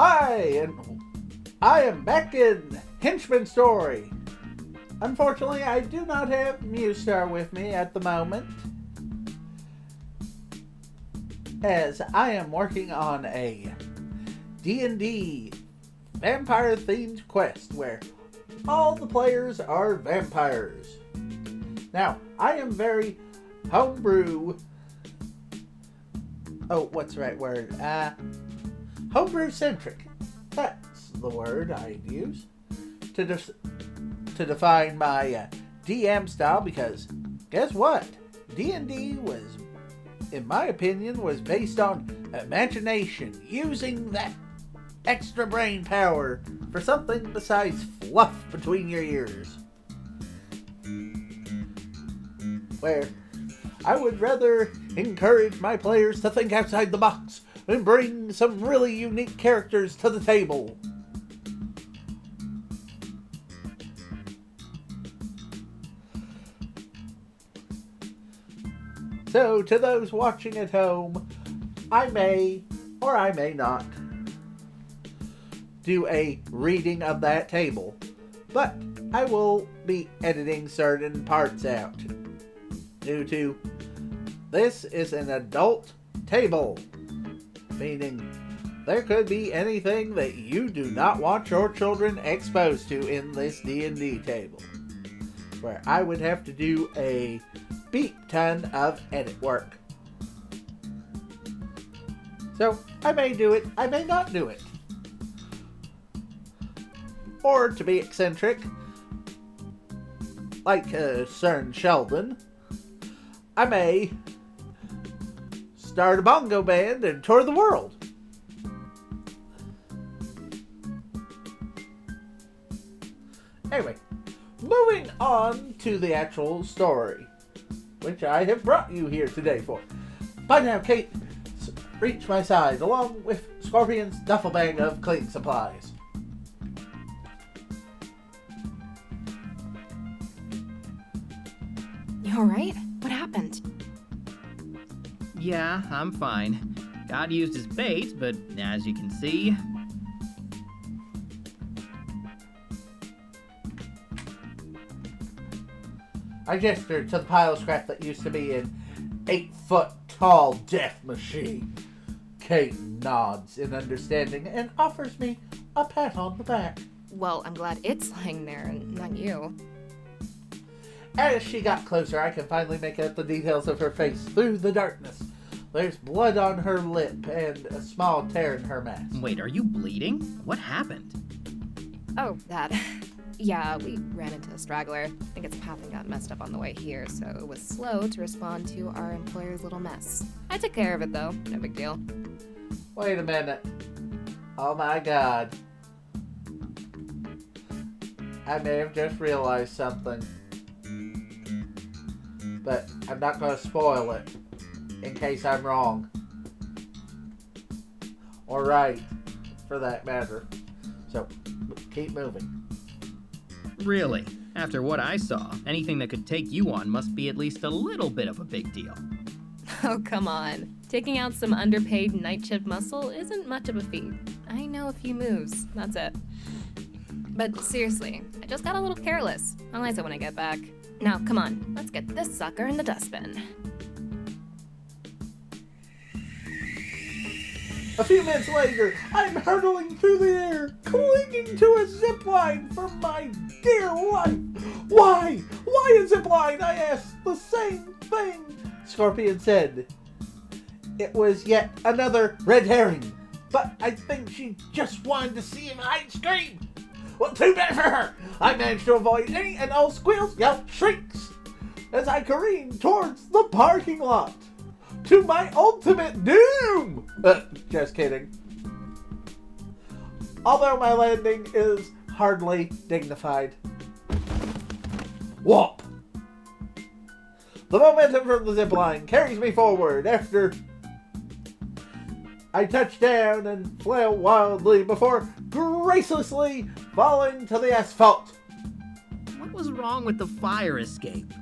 Hi, and I am back in Henchmen Story. Unfortunately, I do not have Mustar with me at the moment, as I am working on a D&D vampire-themed quest where all the players are vampires. Now, I am very homebrew... Oh, what's the right word? Homebrew-centric. That's the word I'd use to define my DM style, because guess what? D&D was, in my opinion, was based on imagination, using that extra brain power for something besides fluff between your ears. Where I would rather encourage my players to think outside the box and bring some really unique characters to the table. So, to those watching at home, I may, or I may not, do a reading of that table, but I will be editing certain parts out, due to this is an adult table, meaning there could be anything that you do not want your children exposed to in this D&D table, where I would have to do a beat ton of edit work. So, I may do it, I may not do it. Or, to be eccentric, like Cern Sheldon, I may start a bongo band and tour the world. Anyway, moving on to the actual story, which I have brought you here today for. By now, Kate reached my side, along with Scorpion's duffel bag of cleaning supplies. You alright? What happened? Yeah, I'm fine. God used his bait, but as you can see... I gestured to the pile of scrap that used to be an 8-foot-tall death machine. Kate nods in understanding and offers me a pat on the back. Well, I'm glad it's lying there and not you. As she got closer, I can finally make out the details of her face through the darkness. There's blood on her lip and a small tear in her mask. Wait, are you bleeding? What happened? Oh, that. Yeah, we ran into a straggler. I think its pathing got messed up on the way here, so it was slow to respond to our employer's little mess. I took care of it, though. No big deal. Wait a minute. Oh my god. I may have just realized something. But I'm not going to spoil it, in case I'm wrong. Or right, for that matter. So, keep moving. Really? After what I saw, anything that could take you on must be at least a little bit of a big deal. Oh, come on. Taking out some underpaid night shift muscle isn't much of a feat. I know a few moves, that's it. But seriously, I just got a little careless. I'll ice it when I get back. Now, come on, let's get this sucker in the dustbin. A few minutes later, I'm hurtling through the air, clinging to a zipline for my dear life. Why? Why a zipline? I asked the same thing, Scorpion said. It was yet another red herring, but I think she just wanted to see him hide and scream. Well, too bad for her. I managed to avoid any and all squeals, yelps, shrieks as I careened towards the parking lot. To my ultimate doom! Just kidding. Although my landing is hardly dignified. Whop! The momentum from the zipline carries me forward after I touch down and flail wildly before gracelessly falling to the asphalt. What was wrong with the fire escape?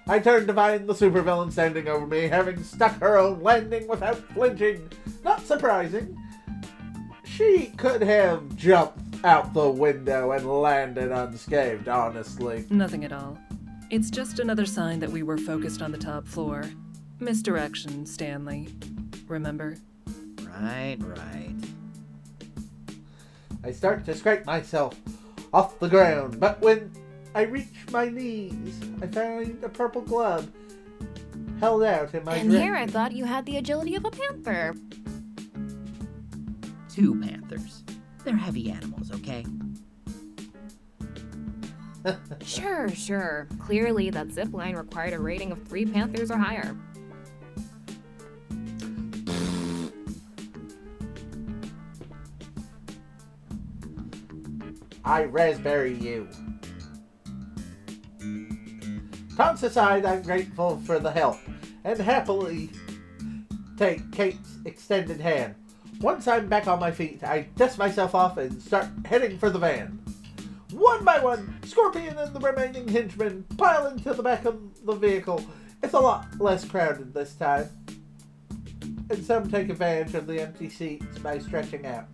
I turned to find the supervillain standing over me, having stuck her own landing without flinching. Not surprising. She could have jumped out the window and landed unscathed, honestly. Nothing at all. It's just another sign that we were focused on the top floor. Misdirection, Stanley. Remember? Right. I start to scrape myself off the ground, but when I reach my knees, I find a purple glove held out in my And grip. here I thought you had the agility of a panther. 2 panthers. They're heavy animals, okay? Sure. Clearly, that zip line required a rating of 3 panthers or higher. I raspberry you. Taunts aside, I'm grateful for the help and happily take Kate's extended hand. Once I'm back on my feet, I dust myself off and start heading for the van. One by one, Scorpion and the remaining henchmen pile into the back of the vehicle. It's a lot less crowded this time, and some take advantage of the empty seats by stretching out.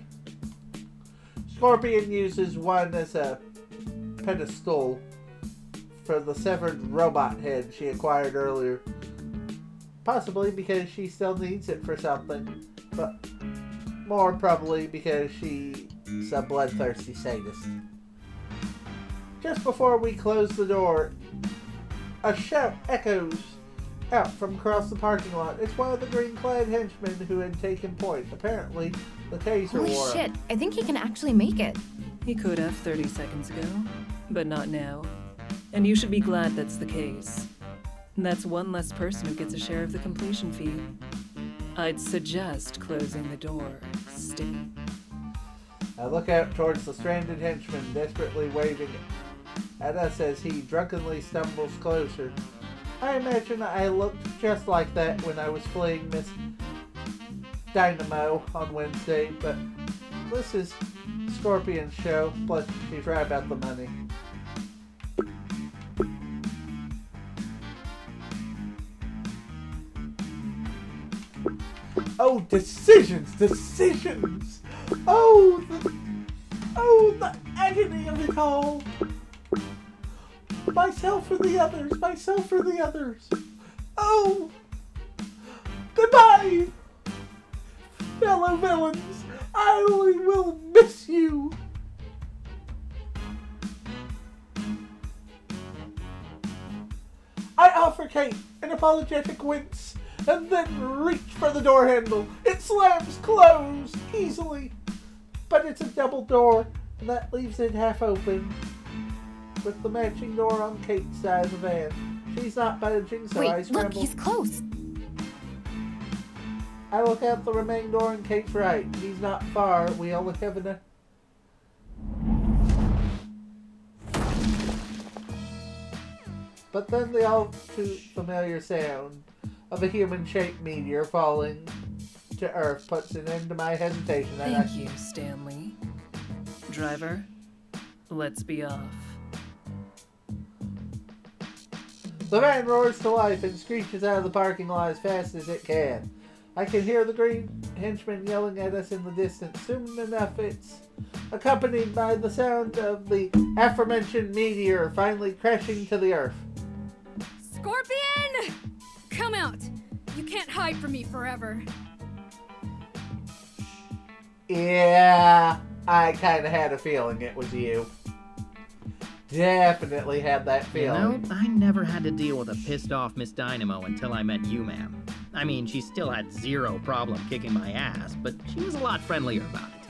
Scorpion uses one as a pedestal for the severed robot head she acquired earlier. Possibly because she still needs it for something, but more probably because she's a bloodthirsty sadist. Just before we close the door, a shout echoes out from across the parking lot. It's one of the green-clad henchmen who had taken point. Apparently, the taser Holy wore shit, I think he can actually make it. He could have 30 seconds ago, but not now. And you should be glad that's the case. That's one less person who gets a share of the completion fee. I'd suggest closing the door, Sticky. I look out towards the stranded henchman, desperately waving at us as he drunkenly stumbles closer. I imagine I looked just like that when I was fleeing Miss Dynamo on Wednesday, but this is Scorpion's show, plus she's right about the money. Oh, decisions! Oh, the agony of it all. Myself for the others. Oh, goodbye, fellow villains. I will miss you. I offer Kate an apologetic wince and then reach for the door handle. It slams closed easily, but it's a double door, and that leaves it half open, with the matching door on Kate's side of the van. She's not budging, so I Wait, scramble. look, he's close. I look out the remaining door on Kate's right. He's not far. We only have enough. But then the all too familiar sound of a human-shaped meteor falling to Earth puts an end to my hesitation. Thank you, Stanley. Driver, let's be off. The van roars to life and screeches out of the parking lot as fast as it can. I can hear the green henchman yelling at us in the distance. Soon enough, it's accompanied by the sound of the aforementioned meteor finally crashing to the Earth. Scorpion! Come out! You can't hide from me forever. Yeah, I kind of had a feeling it was you. Definitely had that You feeling. know, I never had to deal with a pissed off Miss Dynamo until I met you, ma'am. I mean, she still had zero problem kicking my ass, but she was a lot friendlier about it.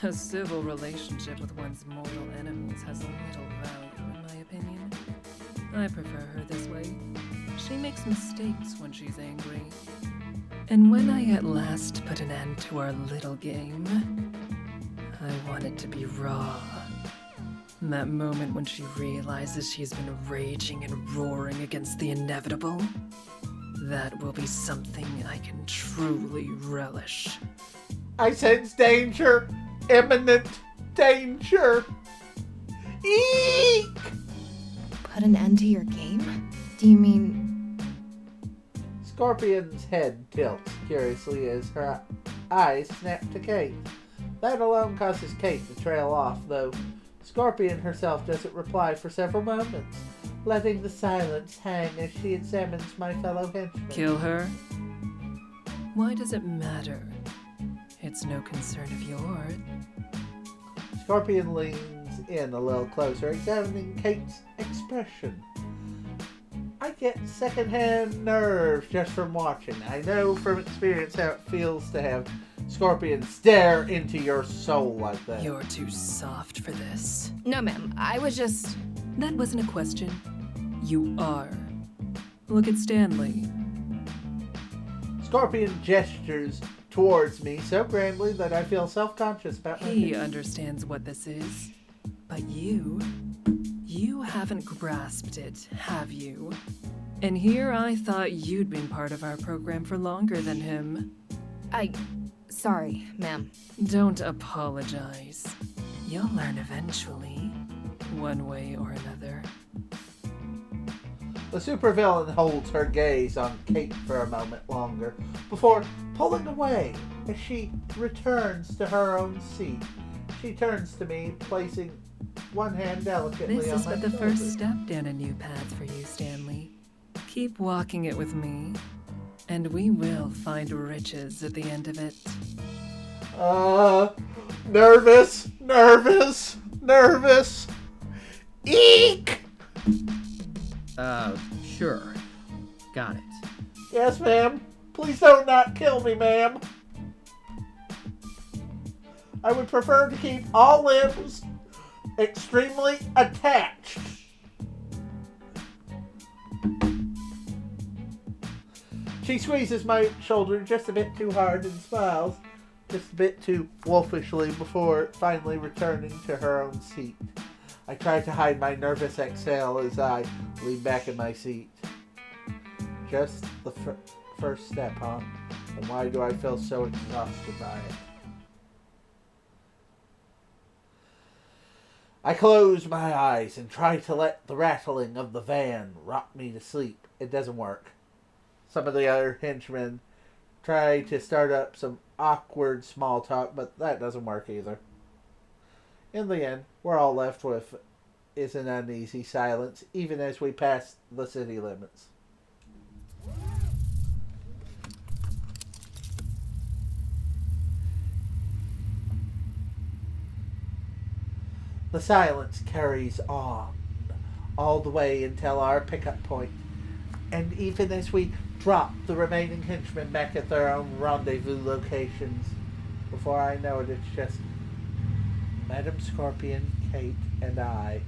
A civil relationship with one's mortal enemies has a little value, in my opinion. I prefer her this way. She makes mistakes when she's angry. And when I at last put an end to our little game, I want it to be raw. That moment when she realizes she's been raging and roaring against the inevitable, that will be something I can truly relish. I sense danger. Imminent danger. Eek! Put an end to your game? Do you mean... Scorpion's head tilts curiously as her eyes snap to Kate. That alone causes Kate to trail off, though Scorpion herself doesn't reply for several moments, letting the silence hang as she examines my fellow henchman. Kill her? Why does it matter? It's no concern of yours. Scorpion leans in a little closer, examining Kate's expression. I get secondhand nerves just from watching. I know from experience how it feels to have Scorpion stare into your soul like that. You're too soft for this. No, ma'am. I was just... That wasn't a question. You are. Look at Stanley. Scorpion gestures towards me so grandly that I feel self-conscious about my He face. understands what this is. But you haven't grasped it, have you? And here I thought you'd been part of our program for longer than him. Sorry, ma'am. Don't apologize. You'll learn eventually, one way or another. The supervillain holds her gaze on Kate for a moment longer before pulling away as she returns to her own seat. She turns to me, placing one hand delicately This on is my but the shoulder. first step down a new path for you, Stanley. Keep walking it with me, and we will find riches at the end of it. Nervous. Eek! Sure. Got it. Yes, ma'am. Please don't not kill me, ma'am. I would prefer to keep all limbs extremely attached. She squeezes my shoulder just a bit too hard and smiles just a bit too wolfishly before finally returning to her own seat. I try to hide my nervous exhale as I lean back in my seat. Just the first step, huh? And why do I feel so exhausted by it? I close my eyes and try to let the rattling of the van rock me to sleep. It doesn't work. Some of the other henchmen try to start up some awkward small talk, but that doesn't work either. In the end, we're all left with is an uneasy silence, even as we pass the city limits. The silence carries on all the way until our pickup point, and even as we drop the remaining henchmen back at their own rendezvous locations, before I know it, it's just Madam Scorpion, Kate, and I.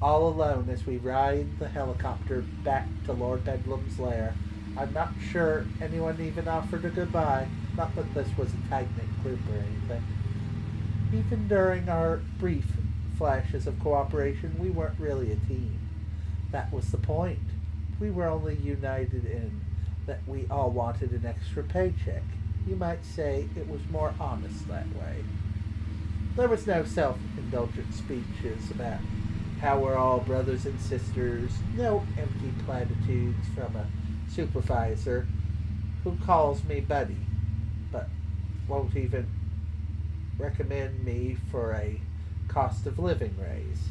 All alone as we ride the helicopter back to Lord Bedlam's lair. I'm not sure anyone even offered a goodbye. Not that this was a tight-knit group or anything. Even during our brief flashes of cooperation, we weren't really a team. That was the point. We were only united in that we all wanted an extra paycheck. You might say it was more honest that way. There was no self-indulgent speeches about how we're all brothers and sisters, no empty platitudes from a supervisor who calls me buddy, but won't even recommend me for a cost of living raise.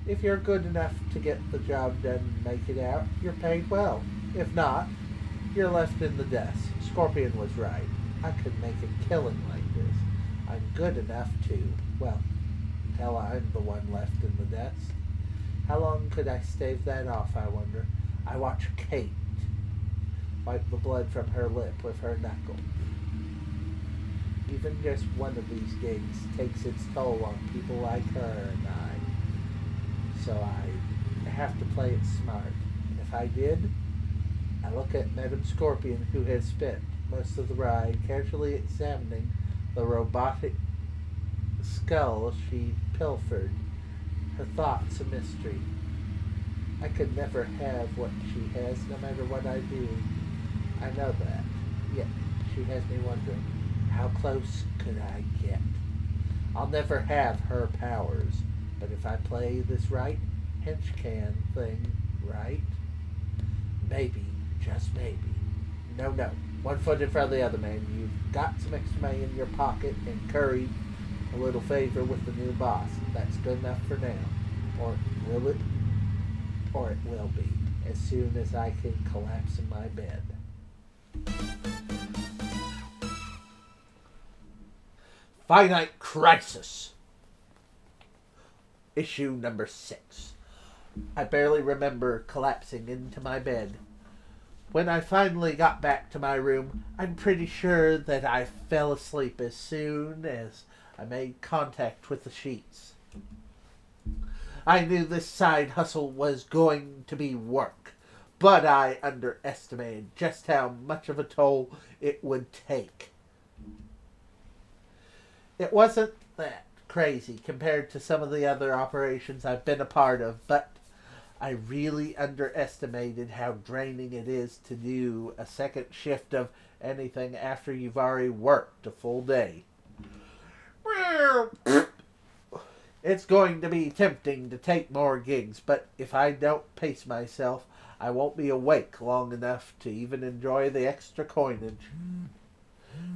If you're good enough to get the job done and make it out, you're paid well. If not, you're left in the dust. Scorpion was right. I could make a killing like this. I'm good enough to, well, until I'm the one left in the dust. How long could I stave that off, I wonder? I watch Kate wipe the blood from her lip with her knuckle. Even just one of these gigs takes its toll on people like her and I. So I have to play it smart. And if I did, I look at Madam Scorpion, who has spent most of the ride casually examining the robotic skull she pilfered, her thoughts a mystery. I could never have what she has, no matter what I do. I know that. Yet she has me wondering, how close could I get? I'll never have her powers, but if I play this right HenchCan thing right, maybe, just maybe. No. 1 foot in front of the other, man. You've got some extra money in your pocket and curried a little favor with the new boss. That's good enough for now. Or will it? Or it will be, as soon as I can collapse in my bed. Finite Crisis. Issue number 6. I barely remember collapsing into my bed. When I finally got back to my room, I'm pretty sure that I fell asleep as soon as I made contact with the sheets. I knew this side hustle was going to be work, but I underestimated just how much of a toll it would take. It wasn't that crazy compared to some of the other operations I've been a part of, but I really underestimated how draining it is to do a second shift of anything after you've already worked a full day. It's going to be tempting to take more gigs, but if I don't pace myself, I won't be awake long enough to even enjoy the extra coinage.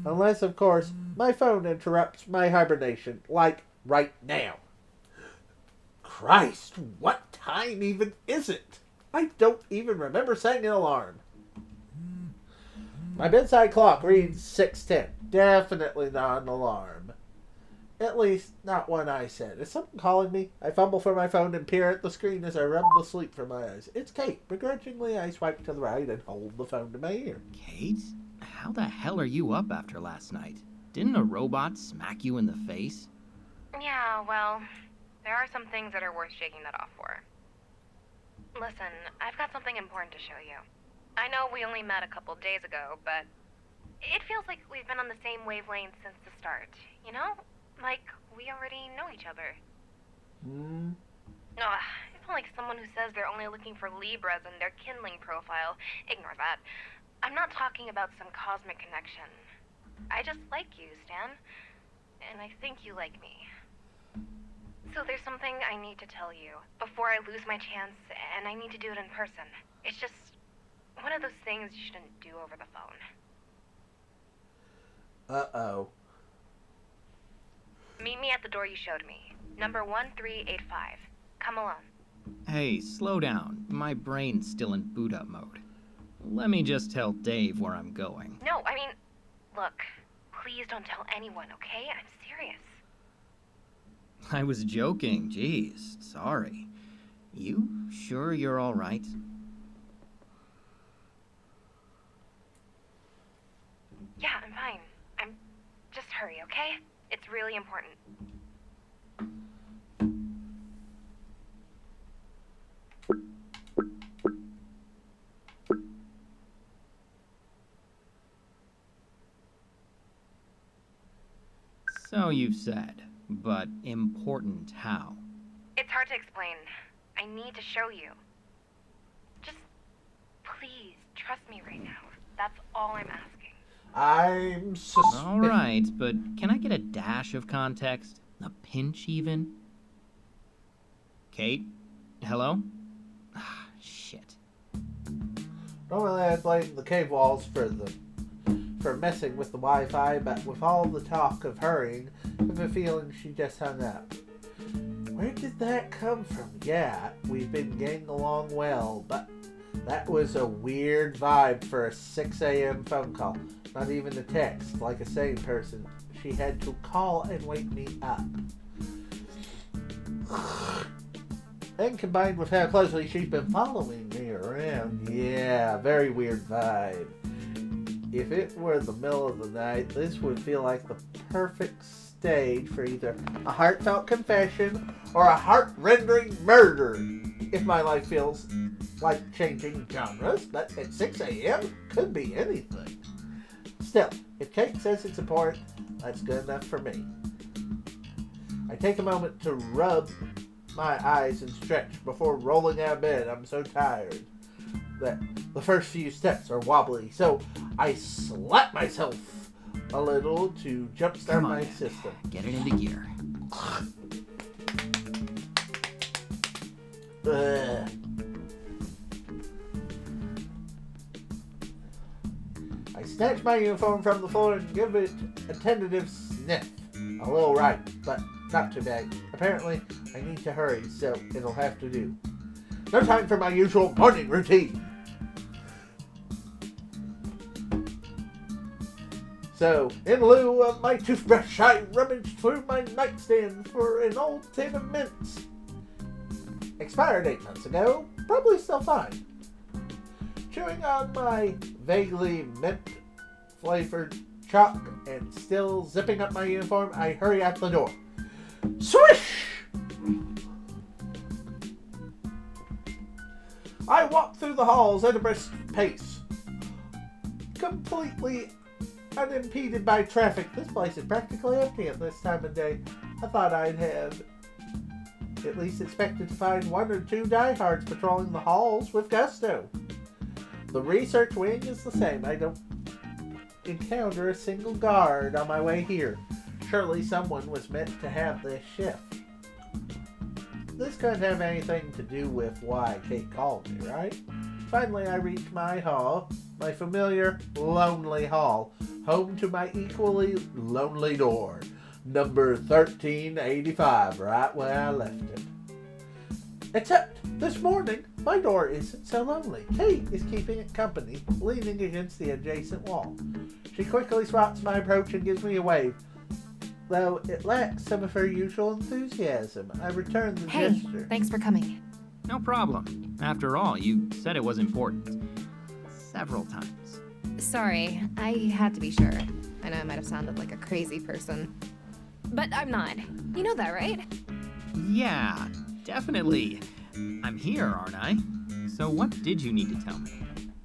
Unless, of course, my phone interrupts my hibernation, like right now. Christ, what time even is it? I don't even remember setting an alarm. My bedside clock reads 6:10. Definitely not an alarm. At least, not one I set. Is someone calling me? I fumble for my phone and peer at the screen as I rub the sleep from my eyes. It's Kate. Begrudgingly, I swipe to the right and hold the phone to my ear. Kate? How the hell are you up after last night? Didn't a robot smack you in the face? Yeah, well, there are some things that are worth shaking that off for. Listen, I've got something important to show you. I know we only met a couple days ago, but it feels like we've been on the same wavelength since the start, you know? Like, we already know each other. No, I feel like someone who says they're only looking for Libras in their kindling profile. Ignore that. I'm not talking about some cosmic connection. I just like you, Stan. And I think you like me. So there's something I need to tell you before I lose my chance, and I need to do it in person. It's just one of those things you shouldn't do over the phone. Uh-oh. Meet me at the door you showed me. Number 1385. Come along. Hey, slow down. My brain's still in boot-up mode. Let me just tell Dave where I'm going. No, I mean, look, please don't tell anyone, okay? I'm serious. I was joking. Jeez, sorry. You sure you're all right? Yeah, I'm fine. Just hurry, okay? It's really important. So you've said, but important how? It's hard to explain. I need to show you. Just please trust me right now. That's all I'm asking. I'm suspicious. All right, but can I get a dash of context? A pinch, even? Kate? Hello? Ah, shit. Normally I blame the cave walls for messing with the Wi-Fi, but with all the talk of hurrying, I have a feeling she just hung up. Where did that come from? Yeah, we've been getting along well, but that was a weird vibe for a 6 a.m. phone call. Not even a text, like a sane person. She had to call and wake me up. And combined with how closely she's been following me around, yeah, very weird vibe. If it were the middle of the night, this would feel like the perfect stage for either a heartfelt confession or a heart-rending murder. If my life feels like changing genres, but at 6 a.m. could be anything. Still, if Kate says it's important, that's good enough for me. I take a moment to rub my eyes and stretch before rolling out of bed. I'm so tired that the first few steps are wobbly, so I slap myself a little to jumpstart my system. Get it into gear. snatch my uniform from the floor and give it a tentative sniff. A little right, but not too bad. Apparently, I need to hurry, so it'll have to do. No time for my usual morning routine. So, in lieu of my toothbrush, I rummaged through my nightstand for an old tin of mints. Expired 8 months ago, probably still fine. Chewing on my vaguely mint-flavored chalk and still zipping up my uniform, I hurry out the door. Swish! I walk through the halls at a brisk pace, completely unimpeded by traffic. This place is practically empty at this time of day. I thought I'd have at least expected to find 1 or 2 diehards patrolling the halls with gusto. The research wing is the same. I don't encounter a single guard on my way here. Surely someone was meant to have this shift. This couldn't have anything to do with why Kate called me, right? Finally, I reach my hall, my familiar, lonely hall, home to my equally lonely door, number 1385, right where I left it. Except, this morning, my door isn't so lonely. Kate is keeping it company, leaning against the adjacent wall. She quickly spots my approach and gives me a wave. Though it lacks some of her usual enthusiasm, I return the Hey, gesture. thanks for coming. No problem. After all, you said it was important. Several times. Sorry, I had to be sure. I know I might have sounded like a crazy person. But I'm not. You know that, right? Yeah, definitely. I'm here, aren't I? So what did you need to tell me?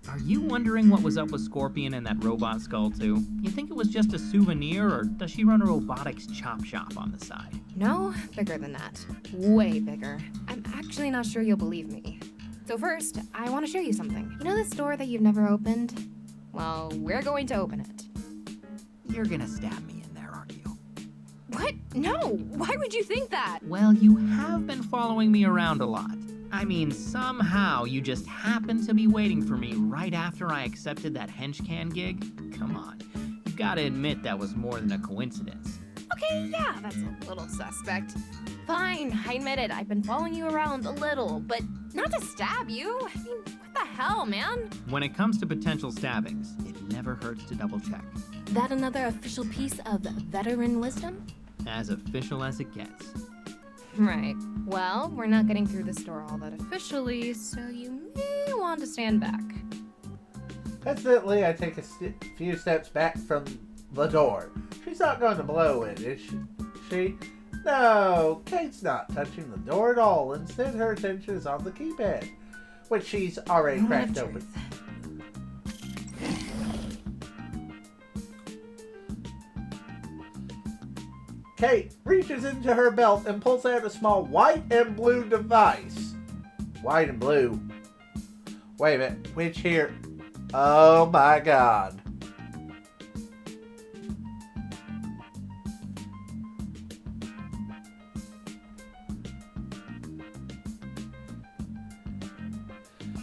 Are you wondering what was up with Scorpion and that robot skull too? You think it was just a souvenir, or does she run a robotics chop shop on the side? No, bigger than that. Way bigger. I'm actually not sure you'll believe me. So first, I want to show you something. You know this door that you've never opened? Well, we're going to open it. You're gonna stab me in there, aren't you? What? No! Why would you think that? Well, you have been following me around a lot. I mean, somehow you just happened to be waiting for me right after I accepted that HenchCan gig? Come on. You've gotta admit that was more than a coincidence. Okay, yeah, that's a little suspect. Fine, I admit it. I've been following you around a little, but not to stab you. I mean, what the hell, man? When it comes to potential stabbings, it never hurts to double check. That another official piece of veteran wisdom? As official as it gets. Right. Well, we're not getting through this door all that officially, so you may want to stand back. Hesitantly, I take a few steps back from the door. She's not going to blow it, is she? No, Kate's not touching the door at all. Instead, her attention is on the keypad, which she's already cracked open. Kate reaches into her belt and pulls out a small white and blue device. White and blue. Wait a minute, which here? Oh my god.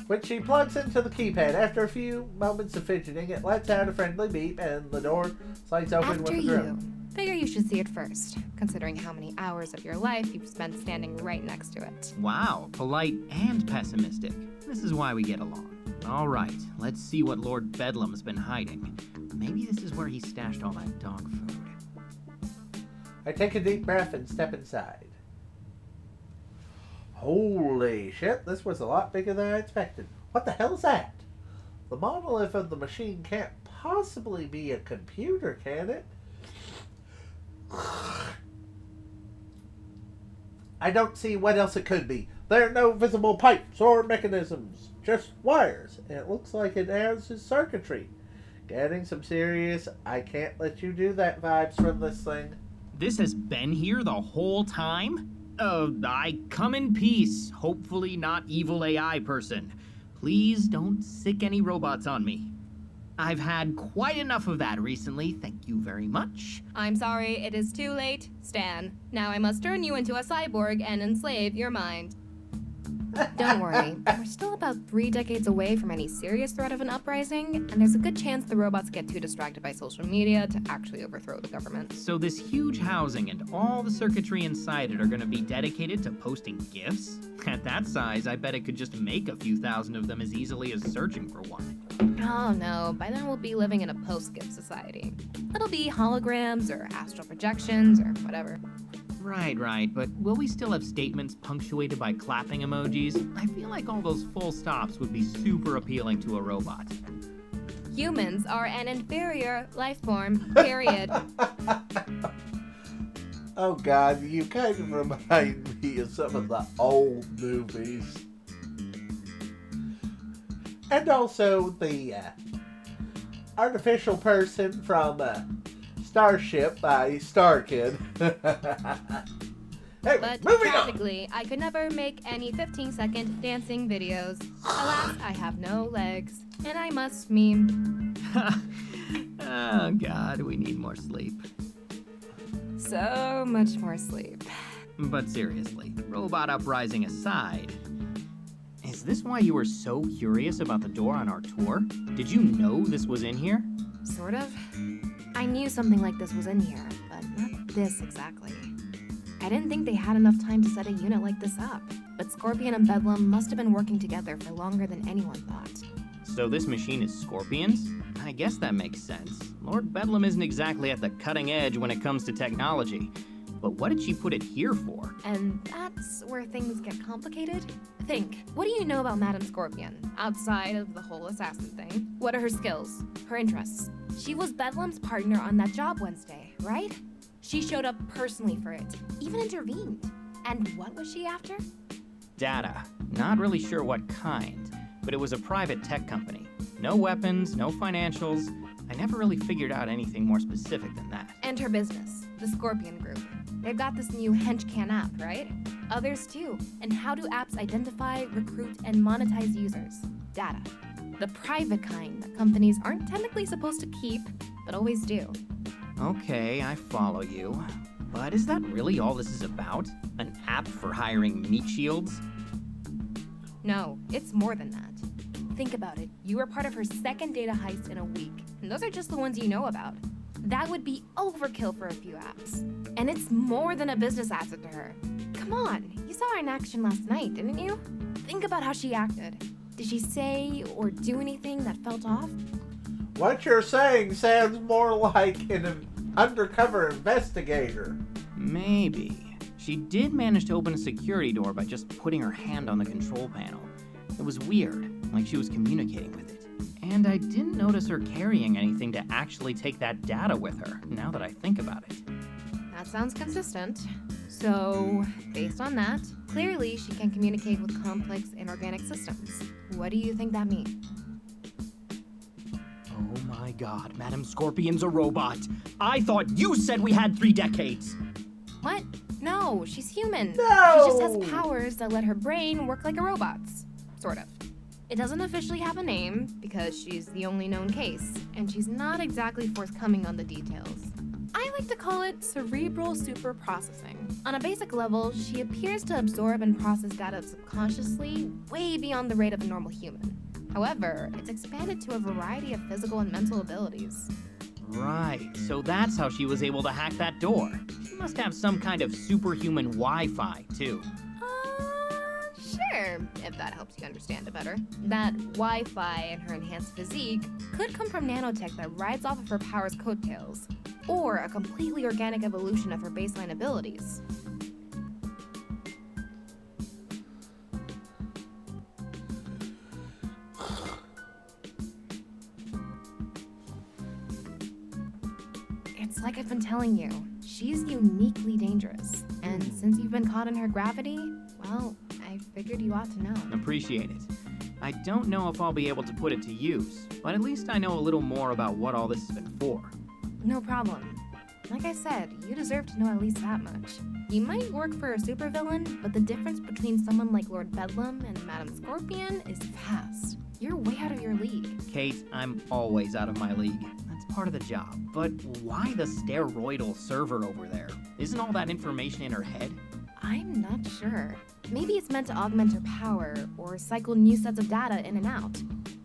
Which she plugs into the keypad. After a few moments of fidgeting, it lets out a friendly beep and the door slides open with a groan. Figure you should see it first, considering how many hours of your life you've spent standing right next to it. Wow, polite and pessimistic. This is why we get along. All right, let's see what Lord Bedlam's been hiding. Maybe this is where he stashed all that dog food. I take a deep breath and step inside. Holy shit, this was a lot bigger than I expected. What the hell is that? The monolith of the machine can't possibly be a computer, can it? I don't see what else it could be. There are no visible pipes or mechanisms, just wires, and it looks like it has its circuitry. Getting some serious, I can't let you do that vibes from this thing. This has been here the whole time? I come in peace, hopefully not evil AI person. Please don't sick any robots on me. I've had quite enough of that recently, thank you very much. I'm sorry, it is too late, Stan. Now I must turn you into a cyborg and enslave your mind. Don't worry, we're still about 3 decades away from any serious threat of an uprising, and there's a good chance the robots get too distracted by social media to actually overthrow the government. So this huge housing and all the circuitry inside it are gonna be dedicated to posting GIFs? At that size, I bet it could just make a few thousand of them as easily as searching for one. Oh no, by then we'll be living in a post-gift society. It'll be holograms or astral projections or whatever. Right, but will we still have statements punctuated by clapping emojis? I feel like all those full stops would be super appealing to a robot. Humans are an inferior life form, period. Oh God, you kind of remind me of some of the old movies. And also the artificial person from Starship by Starkid. Hey, But moving on! practically, I could never make any 15-second dancing videos. Alas, I have no legs, and I must meme. Oh God, we need more sleep. So much more sleep. But seriously, robot uprising aside, is this why you were so curious about the door on our tour? Did you know this was in here? Sort of. I knew something like this was in here, but not this exactly. I didn't think they had enough time to set a unit like this up, but Scorpion and Bedlam must have been working together for longer than anyone thought. So this machine is Scorpion's? I guess that makes sense. Lord Bedlam isn't exactly at the cutting edge when it comes to technology. But what did she put it here for? And that's where things get complicated. Think, what do you know about Madame Scorpion, outside of the whole assassin thing? What are her skills, her interests? She was Bedlam's partner on that job Wednesday, right? She showed up personally for it, even intervened. And what was she after? Data. Not really sure what kind, but it was a private tech company. No weapons, no financials. I never really figured out anything more specific than that. And her business, the Scorpion Group. They've got this new HenchCan app, right? Others too. And how do apps identify, recruit, and monetize users? Data. The private kind that companies aren't technically supposed to keep, but always do. Okay, I follow you. But is that really all this is about? An app for hiring meat shields? No, it's more than that. Think about it. You were part of her second data heist in a week, and those are just the ones you know about. That would be overkill for a few apps. And it's more than a business asset to her. Come on, you saw her in action last night, didn't you? Think about how she acted. Did she say or do anything that felt off? What you're saying sounds more like an undercover investigator. Maybe. She did manage to open a security door by just putting her hand on the control panel. It was weird, like she was communicating with it. And I didn't notice her carrying anything to actually take that data with her, now that I think about it. That sounds consistent. So, based on that, clearly she can communicate with complex inorganic systems. What do you think that means? Oh my God, Madam Scorpion's a robot. I thought you said we had 3 decades. What? No, she's human. No! She just has powers that let her brain work like a robot's. Sort of. It doesn't officially have a name, because she's the only known case, and she's not exactly forthcoming on the details. I like to call it cerebral superprocessing. On a basic level, she appears to absorb and process data subconsciously, way beyond the rate of a normal human. However, it's expanded to a variety of physical and mental abilities. Right, so that's how she was able to hack that door. She must have some kind of superhuman Wi-Fi, too. Sure, if that helps you understand it better. That Wi-Fi and her enhanced physique could come from nanotech that rides off of her power's coattails, or a completely organic evolution of her baseline abilities. It's like I've been telling you, she's uniquely dangerous. And since you've been caught in her gravity, well, I figured you ought to know. Appreciate it. I don't know if I'll be able to put it to use, but at least I know a little more about what all this has been for. No problem. Like I said, you deserve to know at least that much. You might work for a supervillain, but the difference between someone like Lord Bedlam and Madame Scorpion is vast. You're way out of your league. Kate, I'm always out of my league. That's part of the job. But why the steroidal server over there? Isn't all that information in her head? I'm not sure. Maybe it's meant to augment her power or cycle new sets of data in and out.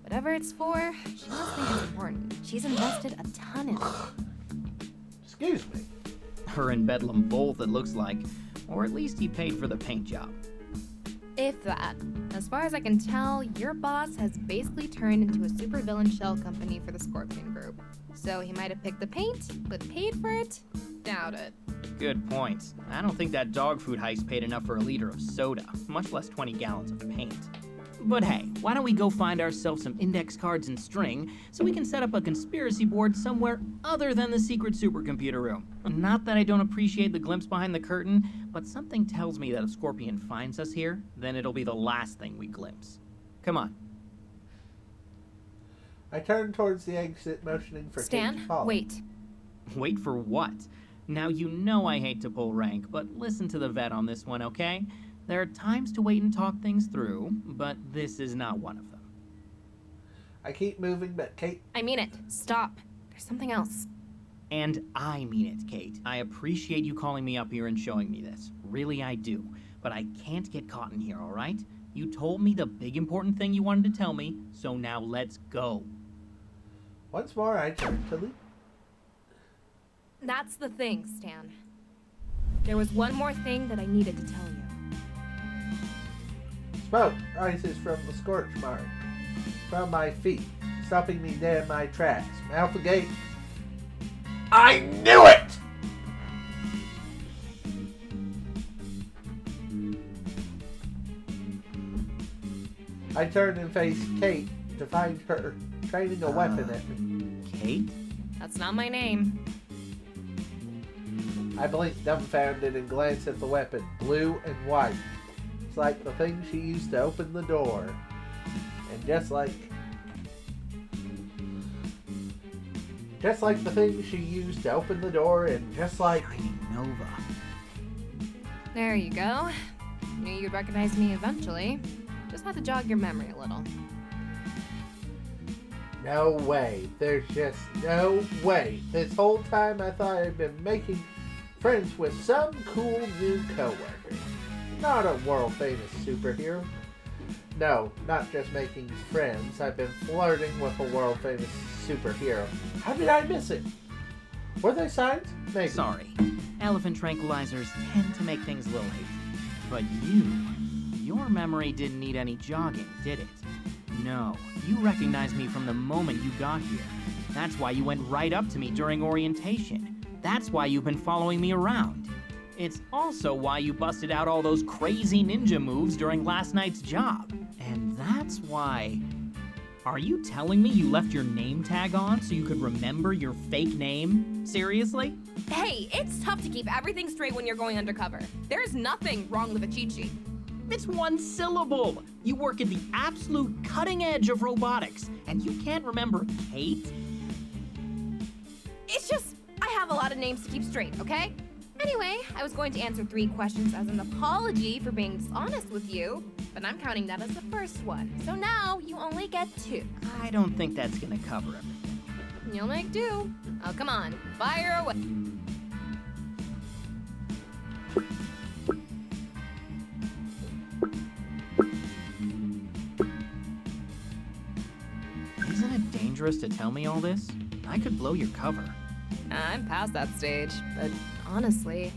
Whatever it's for, she must think it's important. She's invested a ton in it. Excuse me. Her and Bedlam both, it looks like. Or at least he paid for the paint job. If that. As far as I can tell, your boss has basically turned into a supervillain shell company for the Scorpion Group. So he might have picked the paint, but paid for it? Doubt it. Good point. I don't think that dog food heist paid enough for a liter of soda, much less 20 gallons of paint. But hey, why don't we go find ourselves some index cards and string so we can set up a conspiracy board somewhere other than the secret supercomputer room. Not that I don't appreciate the glimpse behind the curtain, but something tells me that if Scorpion finds us here, then it'll be the last thing we glimpse. Come on. I turn towards the exit, motioning for Kate to Stan, follow. wait. Wait for what? Now you know I hate to pull rank, but listen to the vet on this one, okay? There are times to wait and talk things through, but this is not one of them. I keep moving, but Kate... I mean it. Stop. There's something else. And I mean it, Kate. I appreciate you calling me up here and showing me this. Really, I do. But I can't get caught in here, all right? You told me the big important thing you wanted to tell me, so now let's go. Once more, I turn to leave. That's the thing, Stan. There was one more thing that I needed to tell you. Smoke rises from the scorch mark from my feet, stopping me dead in my tracks. Mouth agape. I knew it! I turn and face Kate to find her training a weapon at me. Kate? That's not my name. I blink dumbfounded and glance at the weapon, blue and white. It's like the thing she used to open the door. And just like the thing she used to open the door, and just like... Shining Nova. There you go. Knew you'd recognize me eventually. Just had to jog your memory a little. No way. There's just no way. This whole time I thought I'd been making friends with some cool new coworker. Not a world-famous superhero. No, not just making friends. I've been flirting with a world-famous superhero. How did I miss it? Were they signs? Maybe. Sorry. Elephant tranquilizers tend to make things a little hazy. But your memory didn't need any jogging, did it? No, you recognized me from the moment you got here. That's why you went right up to me during orientation. That's why you've been following me around. It's also why you busted out all those crazy ninja moves during last night's job. And that's why... Are you telling me you left your name tag on so you could remember your fake name? Seriously? Hey, it's tough to keep everything straight when you're going undercover. There's nothing wrong with a cheat sheet. It's one syllable. You work at the absolute cutting edge of robotics, and you can't remember Kate? It's just, I have a lot of names to keep straight, okay? Anyway, I was going to answer 3 questions as an apology for being dishonest with you, but I'm counting that as the first one. So now you only get 2. I don't think that's gonna cover everything. You'll make do. Oh, come on, fire away. Isn't it dangerous to tell me all this? I could blow your cover. I'm past that stage, but honestly,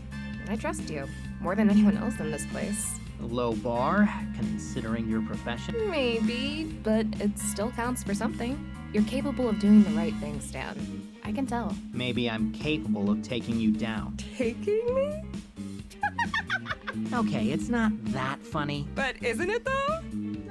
I trust you more than anyone else in this place. Low bar, considering your profession? Maybe, but it still counts for something. You're capable of doing the right thing, Stan. I can tell. Maybe I'm capable of taking you down. Taking me? Okay, it's not that funny. But isn't it though?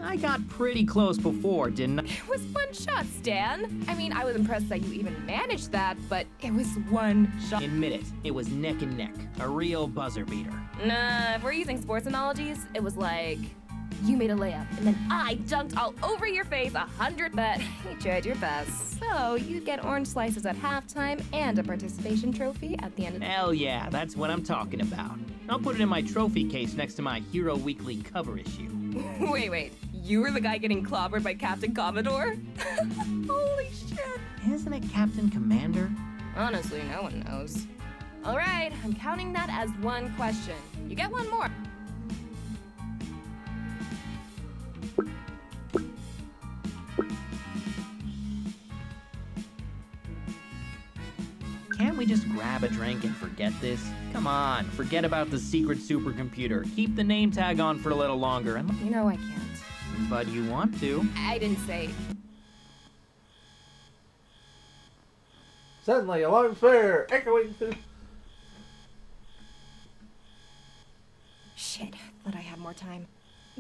I got pretty close before, didn't I? It was 1 shot, Stan. I mean, I was impressed that you even managed that, but it was 1 shot. Admit it, it was neck and neck. A real buzzer beater. Nah, if we're using sports analogies, it was like, you made a layup, and then I dunked all over your face 100, but you tried your best. So you get orange slices at halftime and a participation trophy at the end of the... Hell yeah, that's what I'm talking about. I'll put it in my trophy case next to my Hero Weekly cover issue. Wait, you were the guy getting clobbered by Captain Commodore? Holy shit. Isn't it Captain Commander? Honestly, no one knows. All right, I'm counting that as one question. You get one more. Can't we just grab a drink and forget this? Come on, forget about the secret supercomputer. Keep the name tag on for a little longer. You know I can't. But you want to. I didn't say. Suddenly, alarm flare echoing through. Shit, thought I had more time.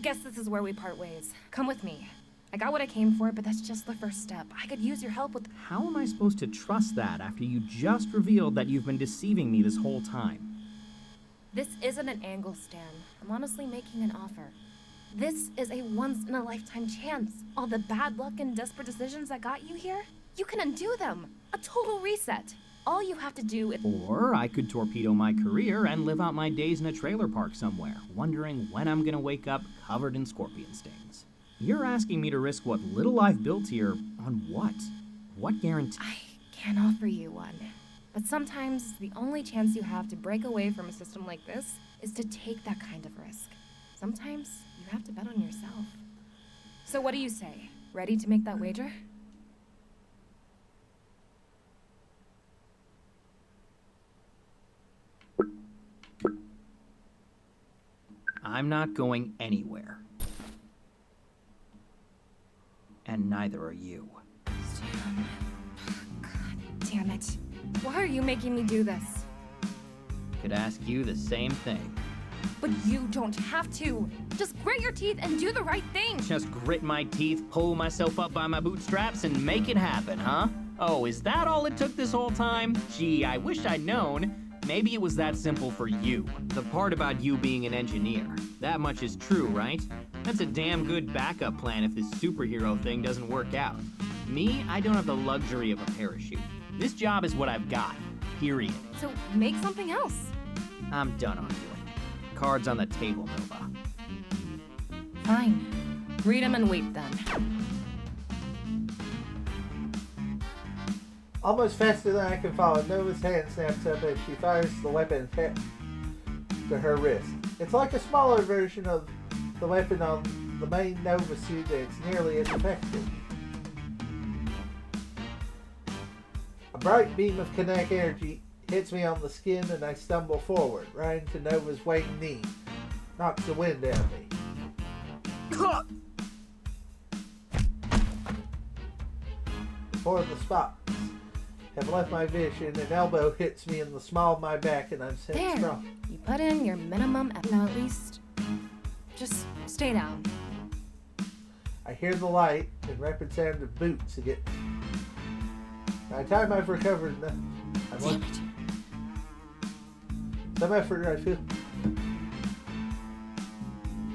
Guess this is where we part ways. Come with me. I got what I came for, but that's just the first step. I could use your help with... How am I supposed to trust that after you just revealed that you've been deceiving me this whole time? This isn't an angle, Stan. I'm honestly making an offer. This is a once-in-a-lifetime chance. All the bad luck and desperate decisions that got you here, you can undo them. A total reset. All you have to do is... Or I could torpedo my career and live out my days in a trailer park somewhere, wondering when I'm gonna wake up covered in scorpion stings. You're asking me to risk what little I've built here on what? What guarantee? I can't offer you one. But sometimes the only chance you have to break away from a system like this is to take that kind of risk. Sometimes you have to bet on yourself. So what do you say? Ready to make that wager? I'm not going anywhere. And neither are you. Stan. God damn it. Why are you making me do this? Could ask you the same thing. But you don't have to. Just grit your teeth and do the right thing. Just grit my teeth, pull myself up by my bootstraps, and make it happen, huh? Oh, is that all it took this whole time? Gee, I wish I'd known. Maybe it was that simple for you. The part about you being an engineer. That much is true, right? That's a damn good backup plan if this superhero thing doesn't work out. Me, I don't have the luxury of a parachute. This job is what I've got, period. So make something else. I'm done arguing. Cards on the table, Nova. Fine. Read them and wait then. Almost faster than I can follow, Nova's hand snaps up as she fires the weapon to her wrist. It's like a smaller version of the weapon on the main Nova suit, and it's nearly as effective. A bright beam of kinetic energy hits me on the skin and I stumble forward, right into Nova's waiting knee. Knocks the wind out of me. Before the spots have left my vision, an elbow hits me in the small of my back and I'm sent There. strong. You put in your minimum, now at least. Just stay down. I hear the light and rapid sound of boots again. By the time I've recovered, Damn it. some effort I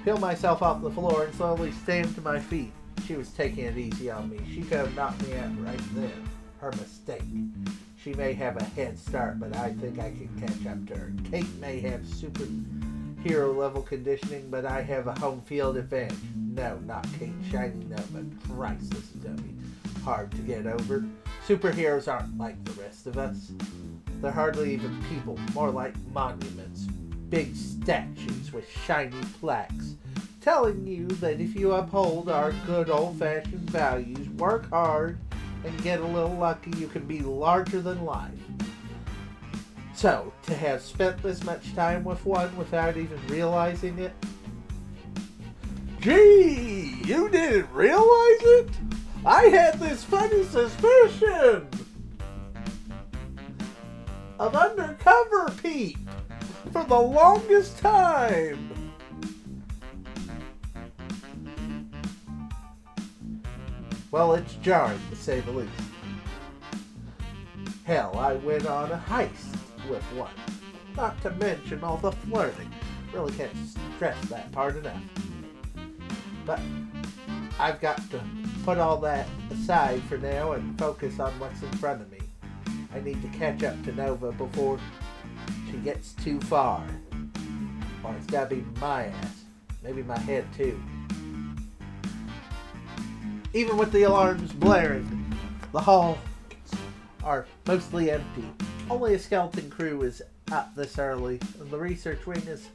peel myself off the floor and slowly stand to my feet. She was taking it easy on me. She could have knocked me out right then. Her mistake. She may have a head start, but I think I can catch up to her. Kate may have superhero level conditioning, but I have a home field advantage. No, not Kate. Shiny Nova. Christ, this is going to be hard to get over. Superheroes aren't like the rest of us. They're hardly even people, more like monuments. Big statues with shiny plaques telling you that if you uphold our good old-fashioned values, work hard, and get a little lucky, you can be larger than life. So, to have spent this much time with one without even realizing it? Gee, you didn't realize it? I had this funny suspicion of undercover Pete for the longest time. Well, it's jarring, to say the least. Hell, I went on a heist with one. Not to mention all the flirting. Really can't stress that part enough. But I've got to put all that aside for now and focus on what's in front of me. I need to catch up to Nova before she gets too far. Or it's gotta be my ass. Maybe my head too. Even with the alarms blaring, the halls are mostly empty. Only a skeleton crew is up this early, and the research wing is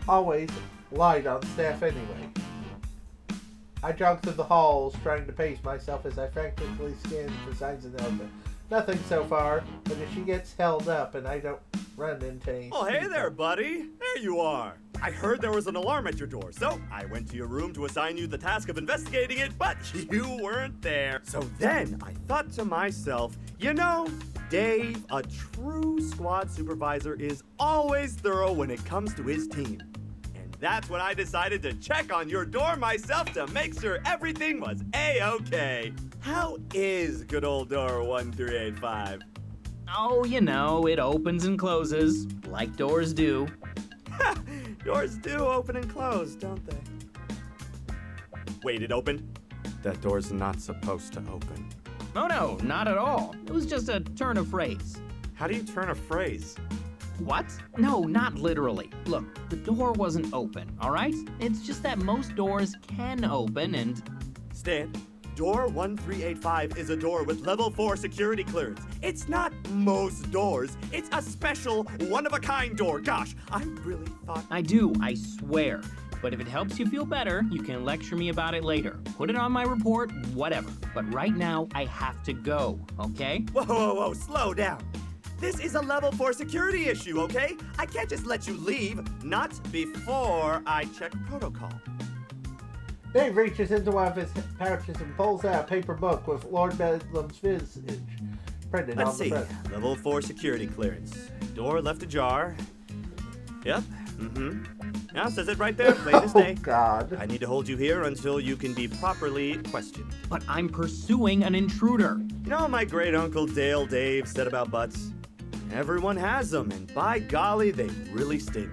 always light on staff anyway. I jog through the halls, trying to pace myself as I frantically scan for signs of Nelda. Nothing so far, but if she gets held up and I don't run into any... Oh, hey there, buddy. There you are. I heard there was an alarm at your door, so I went to your room to assign you the task of investigating it, but you weren't there. So then I thought to myself, you know, Dave, a true squad supervisor, is always thorough when it comes to his team. And that's when I decided to check on your door myself to make sure everything was A-okay. How is good old door 1385? Oh, you know, it opens and closes, like doors do. Doors do open and close, don't they? Wait, it opened? That door's not supposed to open. Oh no, not at all. It was just a turn of phrase. How do you turn a phrase? What? No, not literally. Look, the door wasn't open, all right? It's just that most doors can open and... Stan, door 1385 is a door with level 4 security clearance. It's not most doors. It's a special, one-of-a-kind door. Gosh, I really thought... I do, I swear. But if it helps you feel better, you can lecture me about it later. Put it on my report, whatever. But right now, I have to go, okay? Whoa, slow down. This is a level 4 security issue, okay? I can't just let you leave, not before I check protocol. Dave reaches into one of his pouches and pulls out a paper book with Lord Bedlam's vids printed Let's on the see, front. level 4 security clearance. Door left ajar. Yep, Now says it right there, plain as day. Oh, God. I need to hold you here until you can be properly questioned. But I'm pursuing an intruder. You know what my great uncle Dale Dave said about butts? Everyone has them, and by golly, they really stink.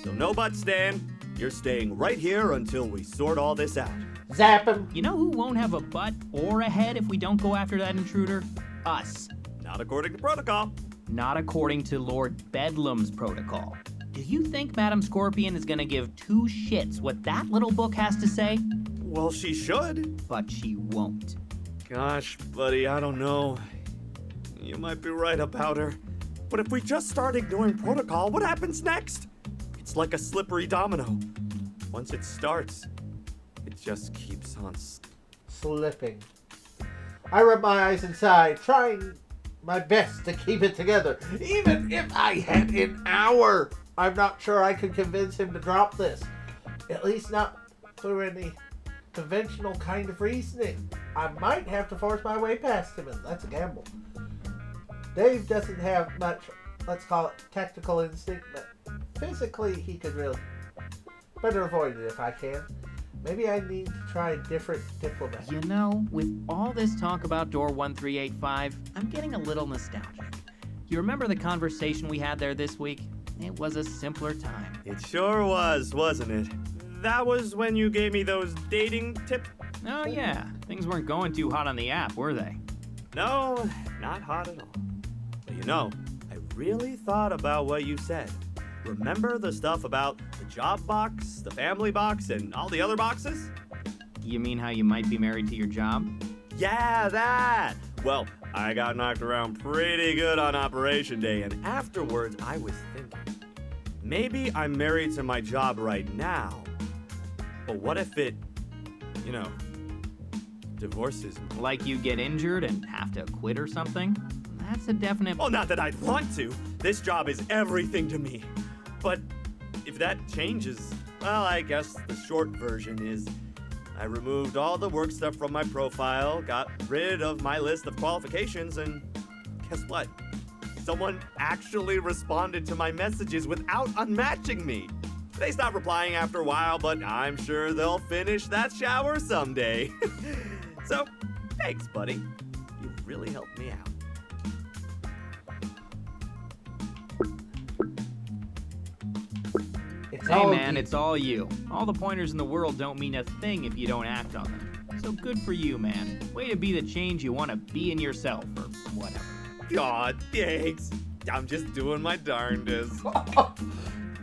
So no butts, Stan. You're staying right here until we sort all this out. Zap him. You know who won't have a butt or a head if we don't go after that intruder? Us. Not according to protocol. Not according to Lord Bedlam's protocol. Do you think Madame Scorpion is gonna give two shits what that little book has to say? Well, she should. But she won't. Gosh, buddy, I don't know. You might be right about her. But if we just start ignoring protocol, what happens next? It's like a slippery domino. Once it starts, it just keeps on Slipping. I rub my eyes inside, trying my best to keep it together. Even if I had an hour, I'm not sure I could convince him to drop this. At least not through any conventional kind of reasoning. I might have to force my way past him, and that's a gamble. Dave doesn't have much, let's call it, tactical instinct, but physically he could really better avoid it if I can. Maybe I need to try a different diplomat. You know, with all this talk about door 1385, I'm getting a little nostalgic. You remember the conversation we had there this week? It was a simpler time. It sure was, wasn't it? That was when you gave me those dating tips? Oh yeah, things weren't going too hot on the app, were they? No, not hot at all. But you know, I really thought about what you said. Remember the stuff about the job box, the family box, and all the other boxes? You mean how you might be married to your job? Yeah, that! Well, I got knocked around pretty good on Operation Day, and afterwards I was thinking, maybe I'm married to my job right now, but what if it, you know, divorces me? Like you get injured and have to quit or something? That's a definite... Oh, not that I'd want to. This job is everything to me. But if that changes, well, I guess the short version is I removed all the work stuff from my profile, got rid of my list of qualifications, and guess what? Someone actually responded to my messages without unmatching me. They stopped replying after a while, but I'm sure they'll finish that shower someday. So, thanks, buddy. You really helped me out. Hey man, it's all you. All the pointers in the world don't mean a thing if you don't act on them. So good for you, man. Way to be the change you want to be in yourself, or whatever. God, thanks. I'm just doing my darndest.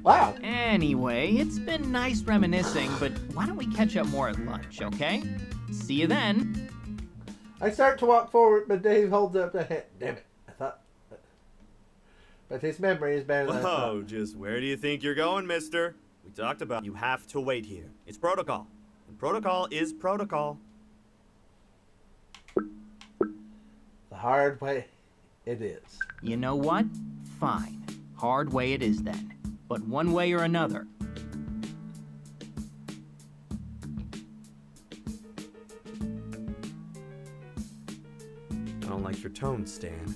Wow. Anyway, it's been nice reminiscing, but why don't we catch up more at lunch, okay? See you then. I start to walk forward, but Dave holds up the hand. Damn it. I thought but his memory is better than Whoa, just where do you think you're going, mister? We talked about you have to wait here. It's protocol. And protocol is protocol. the hard way it is. You know what? Fine. Hard way it is then. But one way or another. I don't like your tone, Stan.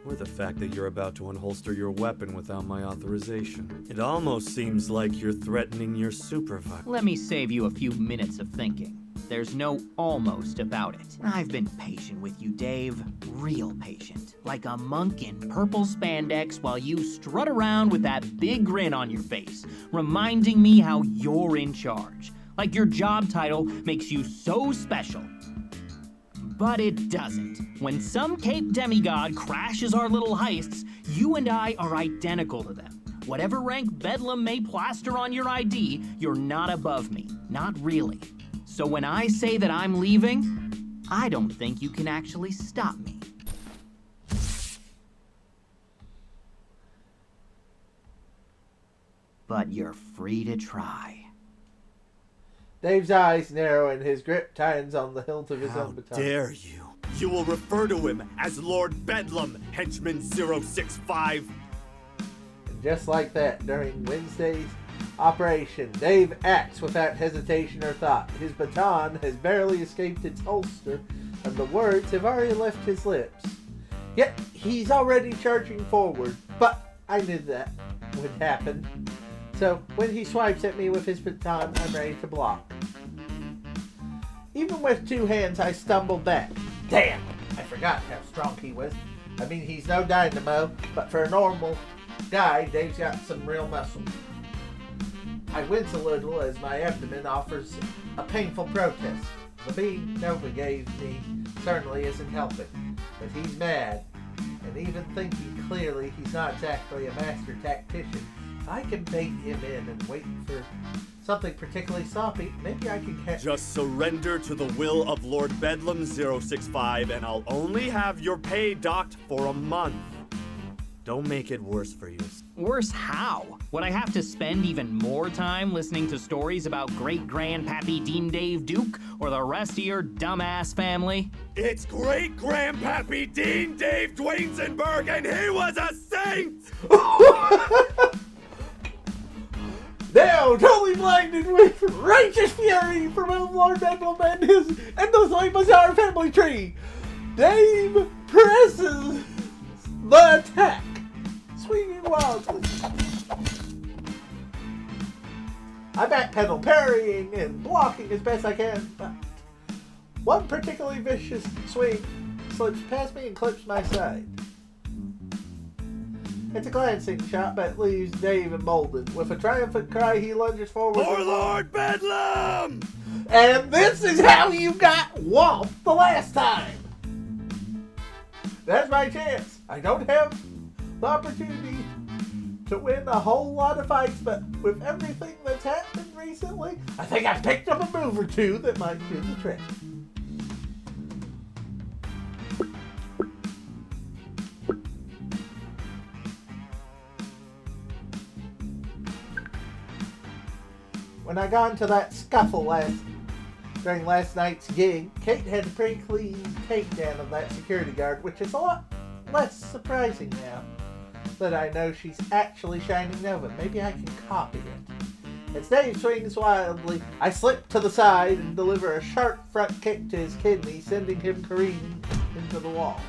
Or the fact that you're about to unholster your weapon without my authorization. It almost seems like you're threatening your supervisor. Let me save you a few minutes of thinking. There's no almost about it. I've been patient with you, Dave. Real patient. Like a monk in purple spandex while you strut around with that big grin on your face, reminding me how you're in charge. Like your job title makes you so special. But it doesn't. When some Cape demigod crashes our little heists, you and I are identical to them. Whatever rank Bedlam may plaster on your ID, you're not above me. Not really. So when I say that I'm leaving, I don't think you can actually stop me. But you're free to try. Dave's eyes narrow and his grip tightens on the hilt of his How own baton. dare you? You will refer to him as Lord Bedlam, Henchman 065. And just like that, during Wednesday's operation, Dave acts without hesitation or thought. His baton has barely escaped its holster, and the words have already left his lips. Yet, he's already charging forward. But I knew that would happen. So, when he swipes at me with his baton, I'm ready to block. Even with two hands, I stumble back. Damn! I forgot how strong he was. I mean, he's no dynamo, but for a normal guy, Dave's got some real muscle. I wince a little as my abdomen offers a painful protest. The being Nova gave me certainly isn't helping, but he's mad, and even thinking clearly, he's not exactly a master tactician. If I can bait him in and wait for something particularly sloppy, maybe I can catch... Just surrender to the will of Lord Bedlam 065, and I'll only have your pay docked for a month. Don't make it worse for you. Worse how? Would I have to spend even more time listening to stories about great-grandpappy Dean Dave Duke or the rest of your dumbass family? It's great-grandpappy Dean Dave Dwaynesenberg, and he was a saint! Now, totally blinded with righteous fury from Lord Bedlam and the Slave Bizarre family tree, Dave presses the attack, swinging wildly. I backpedal, parrying and blocking as best I can, but one particularly vicious swing slips past me and clips my side. It's a glancing shot, but it leaves Dave emboldened. With a triumphant cry, he lunges forward. For Lord Bedlam! And this is how you got whomped the last time. That's my chance. I don't have the opportunity to win a whole lot of fights, but with everything that's happened recently, I think I've picked up a move or two that might do the trick. When I got into that scuffle during last night's gig, Kate had a pretty clean takedown of that security guard, which is a lot less surprising now that I know she's actually Shining Nova. Maybe I can copy it. As Dave swings wildly, I slip to the side and deliver a sharp front kick to his kidney, sending him careening into the wall.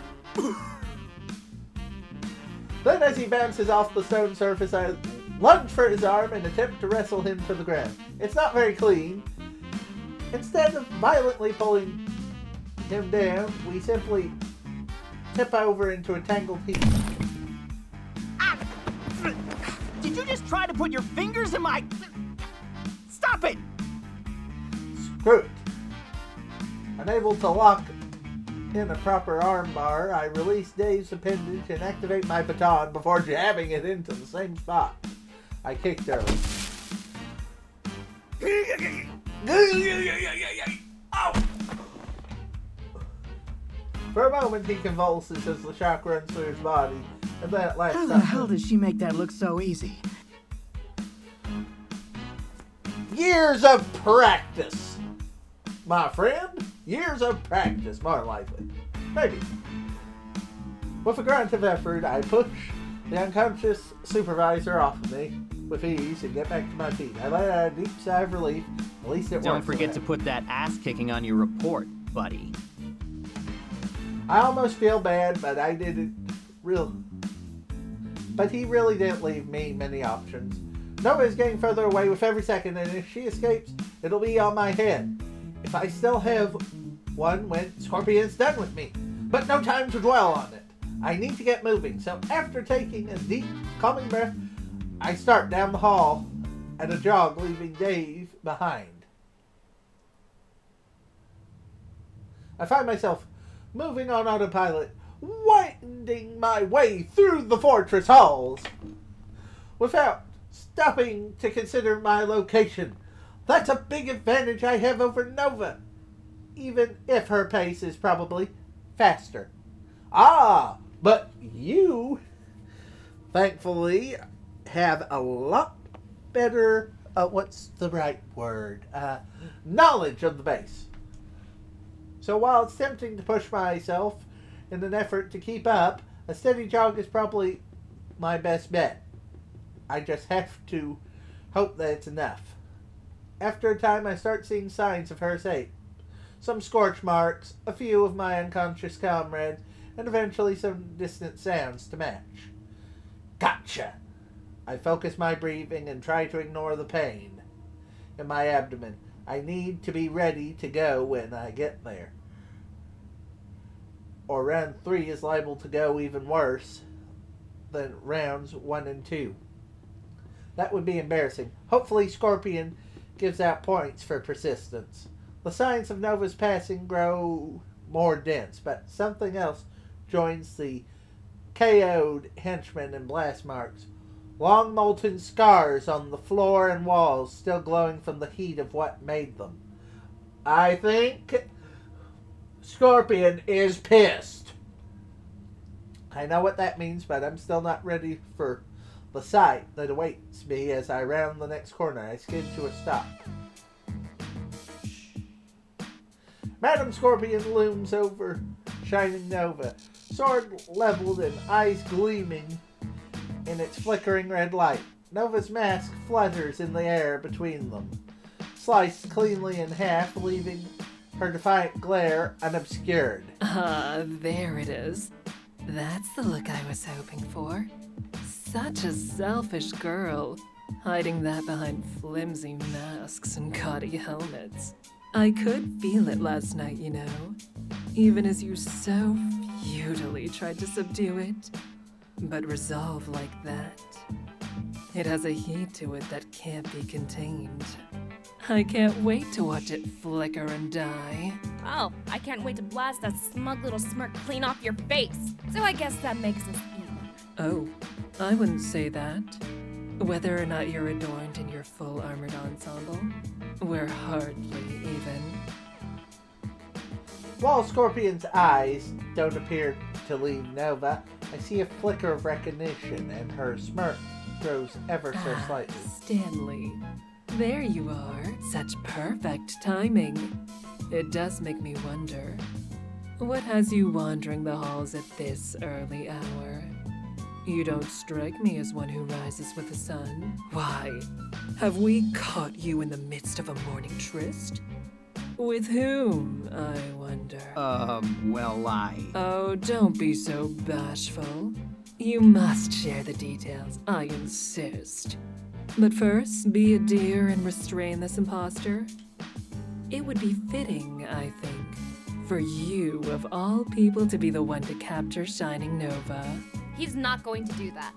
Then as he bounces off the stone surface, I lunge for his arm and attempt to wrestle him to the ground. It's not very clean. Instead of violently pulling him down, we simply tip over into a tangled heap. Ah! Did you just try to put your fingers in my... Stop it! Screw it. Unable to lock in a proper armbar, I release Dave's appendage and activate my baton before jabbing it into the same spot I kicked earlier. Ow! For a moment, he convulses as the shock runs through his body, And that last How the time. hell did she make that look so easy? Years of practice, my friend. Years of practice, more likely. Maybe. With a grunt of effort, I push the unconscious supervisor off of me with ease and get back to my feet. I let out a deep sigh of relief. At least it worked. Don't forget to put that ass kicking on your report, buddy. I almost feel bad, but I didn't real. But he really didn't leave me many options. Nova is getting further away with every second, and if she escapes, it'll be on my head. If I still have one when Scorpion's done with me. But no time to dwell on it. I need to get moving, so after taking a deep, calming breath, I start down the hall at a jog, leaving Dave behind. I find myself moving on autopilot, winding my way through the fortress halls without stopping to consider my location. That's a big advantage I have over Nova, even if her pace is probably faster. Ah, but you, thankfully, have a lot better, what's the right word, knowledge of the base. So while it's tempting to push myself in an effort to keep up, a steady jog is probably my best bet. I just have to hope that it's enough. After a time, I start seeing signs of her escape. Some scorch marks, a few of my unconscious comrades, and eventually some distant sounds to match. Gotcha! I focus my breathing and try to ignore the pain in my abdomen. I need to be ready to go when I get there. Or round 3 is liable to go even worse than rounds 1 and 2. That would be embarrassing. Hopefully Scorpion gives out points for persistence. The signs of Nova's passing grow more dense, but something else joins the KO'd henchmen and blast marks. Long molten scars on the floor and walls, still glowing from the heat of what made them. I think Scorpion is pissed. I know what that means, but I'm still not ready for the sight that awaits me as I round the next corner. I skid to a stop. Madam Scorpion looms over shining Nova, sword leveled and eyes gleaming in its flickering red light. Nova's mask flutters in the air between them, sliced cleanly in half, leaving her defiant glare unobscured. There it is. That's the look I was hoping for. Such a selfish girl, hiding that behind flimsy masks and gaudy helmets. I could feel it last night, you know, even as you so futilely tried to subdue it. But resolve like that, it has a heat to it that can't be contained. I can't wait to watch it flicker and die. Oh, I can't wait to blast that smug little smirk clean off your face. So I guess that makes us even. Oh, I wouldn't say that. Whether or not you're adorned in your full armored ensemble, we're hardly even. While Scorpion's eyes don't appear to leave Nova, I see a flicker of recognition, and her smirk grows ever so slightly. Stanley, there you are. Such perfect timing. It does make me wonder, what has you wandering the halls at this early hour? You don't strike me as one who rises with the sun. Why, have we caught you in the midst of a morning tryst? With whom, I wonder? Well, Oh, don't be so bashful. You must share the details, I insist. But first, be a dear and restrain this impostor. It would be fitting, I think, for you of all people to be the one to capture Shining Nova. He's not going to do that.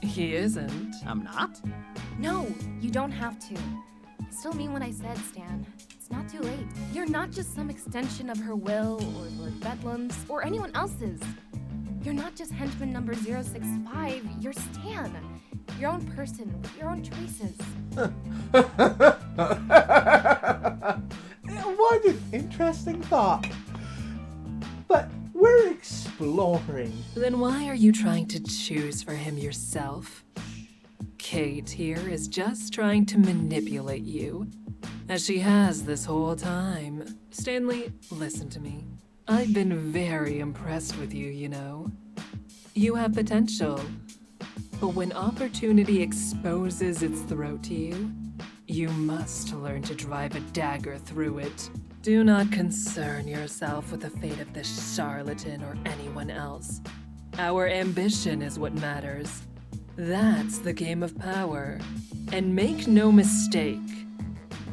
He isn't. I'm not? No, you don't have to. I still mean what I said, Stan. It's not too late. You're not just some extension of her will, or Lord Bedlam's, or anyone else's. You're not just henchman number 065, you're Stan. Your own person, with your own choices. What an interesting thought. But where We're exploring. Then why are you trying to choose for him yourself? Kate here is just trying to manipulate you, as she has this whole time. Stanley, listen to me. I've been very impressed with you, you know. You have potential, but when opportunity exposes its throat to you, you must learn to drive a dagger through it. Do not concern yourself with the fate of this charlatan or anyone else. Our ambition is what matters. That's the game of power. And make no mistake,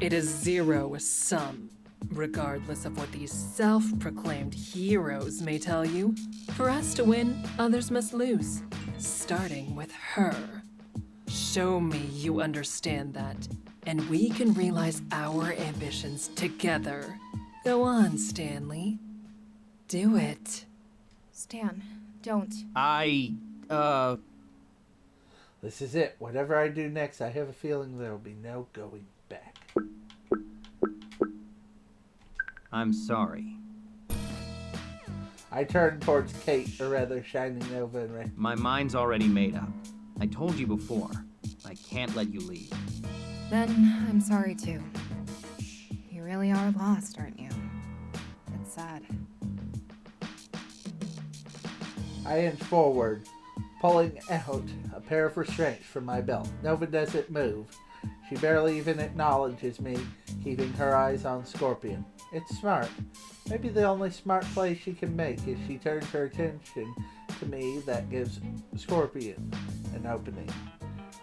it is zero-sum, regardless of what these self-proclaimed heroes may tell you. For us to win, others must lose, starting with her. Show me you understand that, and we can realize our ambitions together. Go on, Stanley. Do it. Stan, don't. This is it. Whatever I do next, I have a feeling there'll be no going back. I'm sorry. I turn towards Kate, or rather, Shining Nova and Ray. My mind's already made up. I told you before. I can't let you leave. Then I'm sorry too. You really are lost, aren't you? It's sad. I inch forward, pulling out a pair of restraints from my belt. Nova doesn't move. She barely even acknowledges me, keeping her eyes on Scorpion. It's smart. Maybe the only smart play she can make is she turns her attention to me. That gives Scorpion an opening.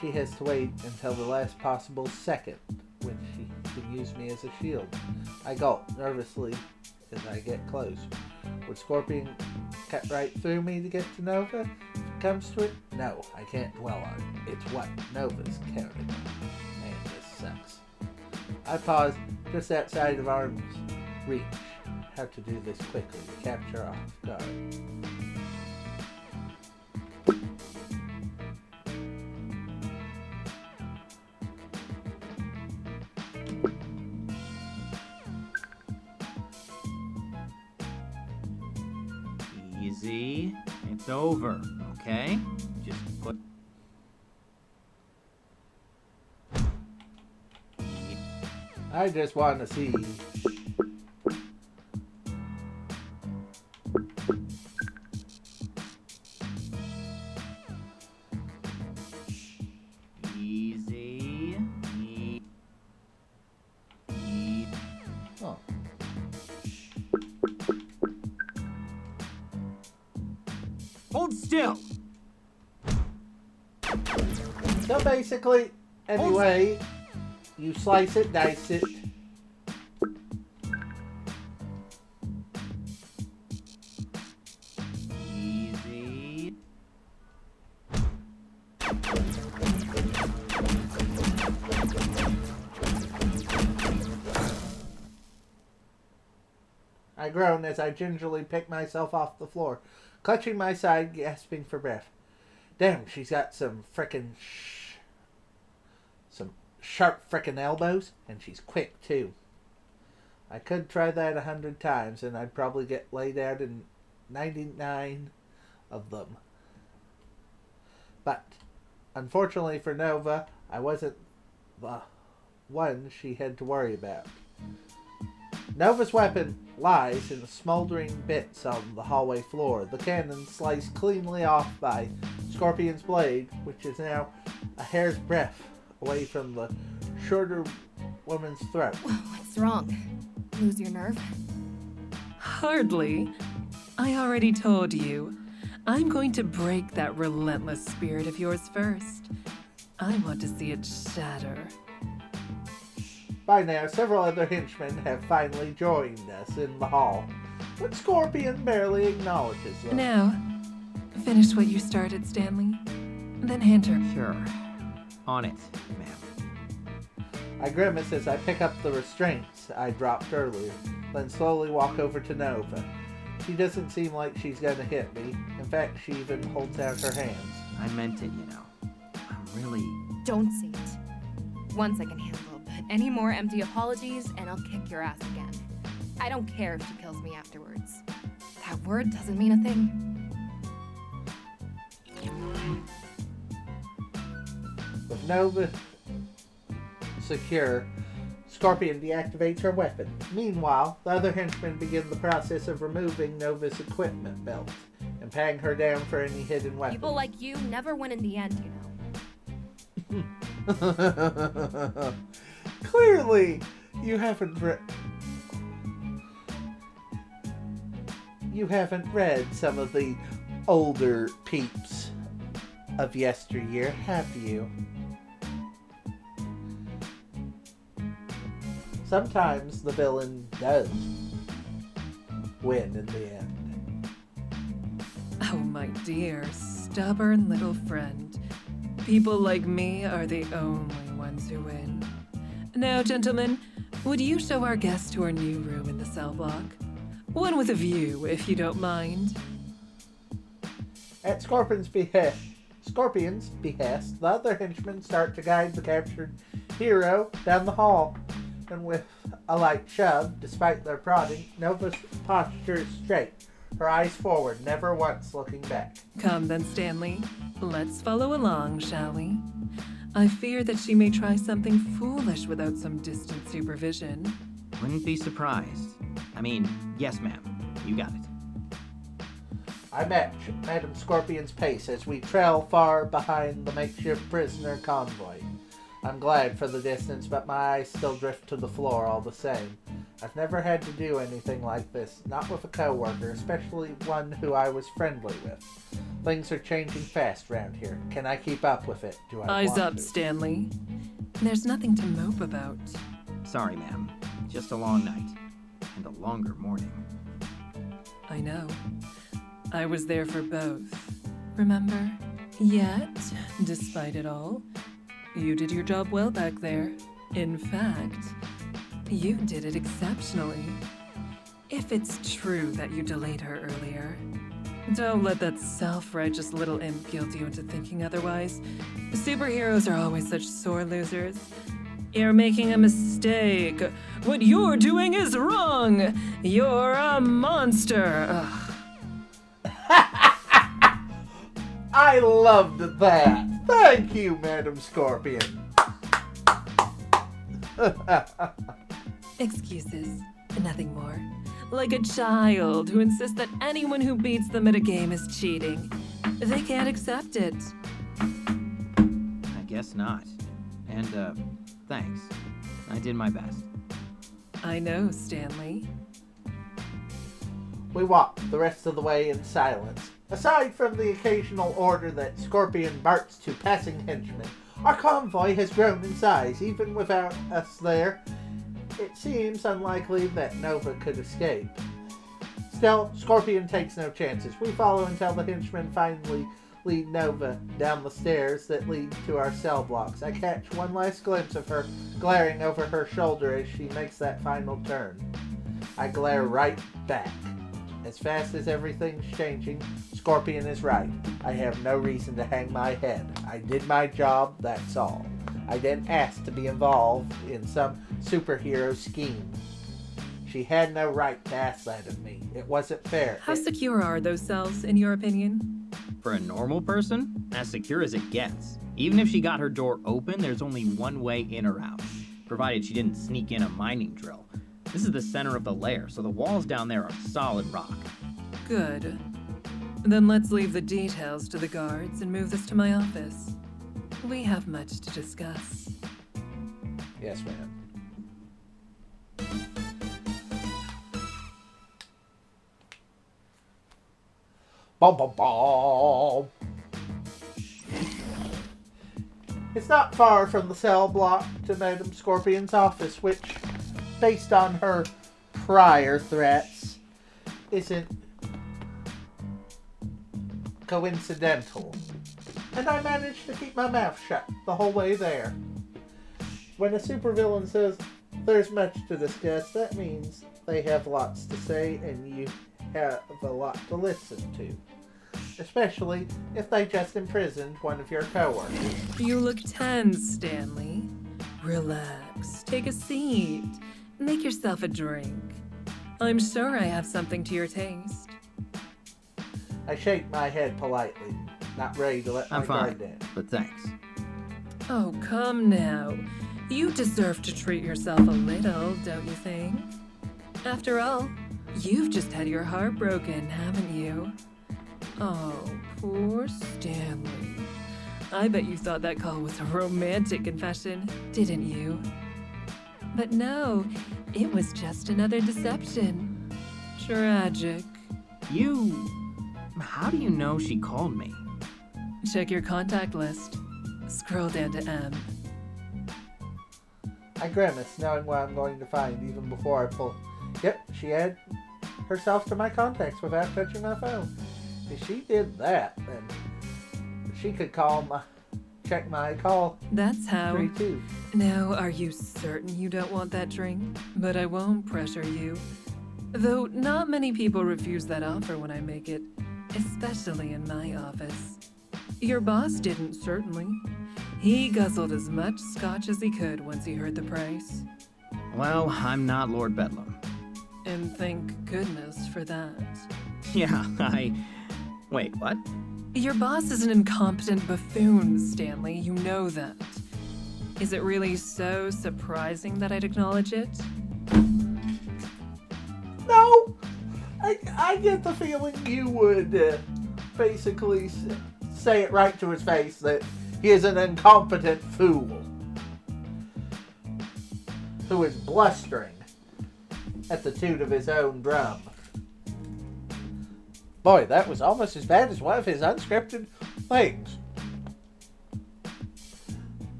She has to wait until the last possible second when she can use me as a shield. I gulp nervously as I get close. Would Scorpion cut right through me to get to Nova? If it comes to it, no, I can't dwell on it. It's what Nova's counting on. Man, this sucks. I pause just outside of arm's reach. Have to do this quickly to capture off guard. Easy. It's over, okay? Just put... I just want to see. Easy. Oh. Hold still! So basically, anyway, you slice it, dice it. Easy. I groan as I gingerly pick myself off the floor, clutching my side, gasping for breath. Damn, she's got some some sharp frickin' elbows, and she's quick too. I could try that 100 times, and I'd probably get laid out in 99 of them. But, unfortunately for Nova, I wasn't the one she had to worry about. Nova's weapon lies in the smoldering bits on the hallway floor, the cannon sliced cleanly off by Scorpion's blade, which is now a hair's breadth away from the shorter woman's throat. What's wrong? Lose your nerve? Hardly. I already told you. I'm going to break that relentless spirit of yours first. I want to see it shatter. By now, several other henchmen have finally joined us in the hall, but Scorpion barely acknowledges them. Now, finish what you started, Stanley. Then hand her. Sure. On it, ma'am. I grimace as I pick up the restraints I dropped earlier, then slowly walk over to Nova. She doesn't seem like she's gonna hit me. In fact, she even holds out her hands. I meant it, you know. I'm really... Don't say it. Once I can handle, but any more empty apologies and I'll kick your ass again. I don't care if she kills me afterwards. That word doesn't mean a thing. With Nova secure, Scorpion deactivates her weapon. Meanwhile, the other henchmen begin the process of removing Nova's equipment belt and patting her down for any hidden weapons. People like you never win in the end, you know. Clearly, you haven't read some of the older peeps of yesteryear, have you? Sometimes the villain does win in the end. Oh, my dear, stubborn little friend. People like me are the only ones who win. Now, gentlemen, would you show our guest to our new room in the cell block? One with a view, if you don't mind. At Scorpion's behest, the other henchmen start to guide the captured hero down the hall. And with a light shove, despite their prodding, Nova's posture is straight, her eyes forward, never once looking back. Come then, Stanley. Let's follow along, shall we? I fear that she may try something foolish without some distant supervision. Wouldn't be surprised. I mean, yes, ma'am. You got it. I match Madam Scorpion's pace as we trail far behind the makeshift prisoner convoy. I'm glad for the distance, but my eyes still drift to the floor all the same. I've never had to do anything like this, not with a coworker, especially one who I was friendly with. Things are changing fast round here. Can I keep up with it? Do I Eyes want up, to? Stanley. There's nothing to mope about. Sorry, ma'am. Just a long night. And a longer morning. I know. I was there for both. Remember? Yet, despite it all, you did your job well back there. In fact, you did it exceptionally. If it's true that you delayed her earlier, don't let that self-righteous little imp guilt you into thinking otherwise. Superheroes are always such sore losers. You're making a mistake. What you're doing is wrong. You're a monster. Ugh. I loved that. Thank you, Madam Scorpion. Excuses, nothing more. Like a child who insists that anyone who beats them at a game is cheating. They can't accept it. I guess not. And, thanks. I did my best. I know, Stanley. We walk the rest of the way in silence. Aside from the occasional order that Scorpion barks to passing henchmen, our convoy has grown in size. Even without us there, it seems unlikely that Nova could escape. Still, Scorpion takes no chances. We follow until the henchmen finally lead Nova down the stairs that lead to our cell blocks. I catch one last glimpse of her glaring over her shoulder as she makes that final turn. I glare right back. As fast as everything's changing, Scorpion is right. I have no reason to hang my head. I did my job, that's all. I didn't ask to be involved in some superhero scheme. She had no right to ask that of me. It wasn't fair. How secure are those cells, in your opinion? For a normal person, as secure as it gets. Even if she got her door open, there's only one way in or out, provided she didn't sneak in a mining drill. This is the center of the lair, so the walls down there are solid rock. Good. Then let's leave the details to the guards and move this to my office. We have much to discuss. Yes, ma'am. Bom, bom, bom. It's not far from the cell block to Madam Scorpion's office, which, based on her prior threats, isn't coincidental. And I managed to keep my mouth shut the whole way there. When a supervillain says there's much to discuss, that means they have lots to say and you have a lot to listen to. Especially if they just imprisoned one of your coworkers. You look tense, Stanley. Relax. Take a seat. Make yourself a drink. I'm sure I have something to your taste. I shake my head politely, not ready to let my I'm guard fine, down. but thanks. Oh, come now. You deserve to treat yourself a little, don't you think? After all, you've just had your heart broken, haven't you? Oh, poor Stanley. I bet you thought that call was a romantic confession, didn't you? But no, it was just another deception. Tragic. How do you know she called me? Check your contact list. Scroll down to M. I grimace, knowing what I'm going to find even before I pull. Yep, she added herself to my contacts without touching my phone. If she did that, then she could check my call That's how. 3-2. Now, are you certain you don't want that drink? But I won't pressure you. Though not many people refuse that offer when I make it, especially in my office. Your boss didn't, certainly. He guzzled as much scotch as he could once he heard the price. Well, I'm not Lord Bedlam. And thank goodness for that. Yeah, Wait, what? Your boss is an incompetent buffoon, Stanley. You know that. Is it really so surprising that I'd acknowledge it? No! I get the feeling you would basically say it right to his face that he is an incompetent fool who is blustering at the toot of his own drum. Boy, that was almost as bad as one of his unscripted things.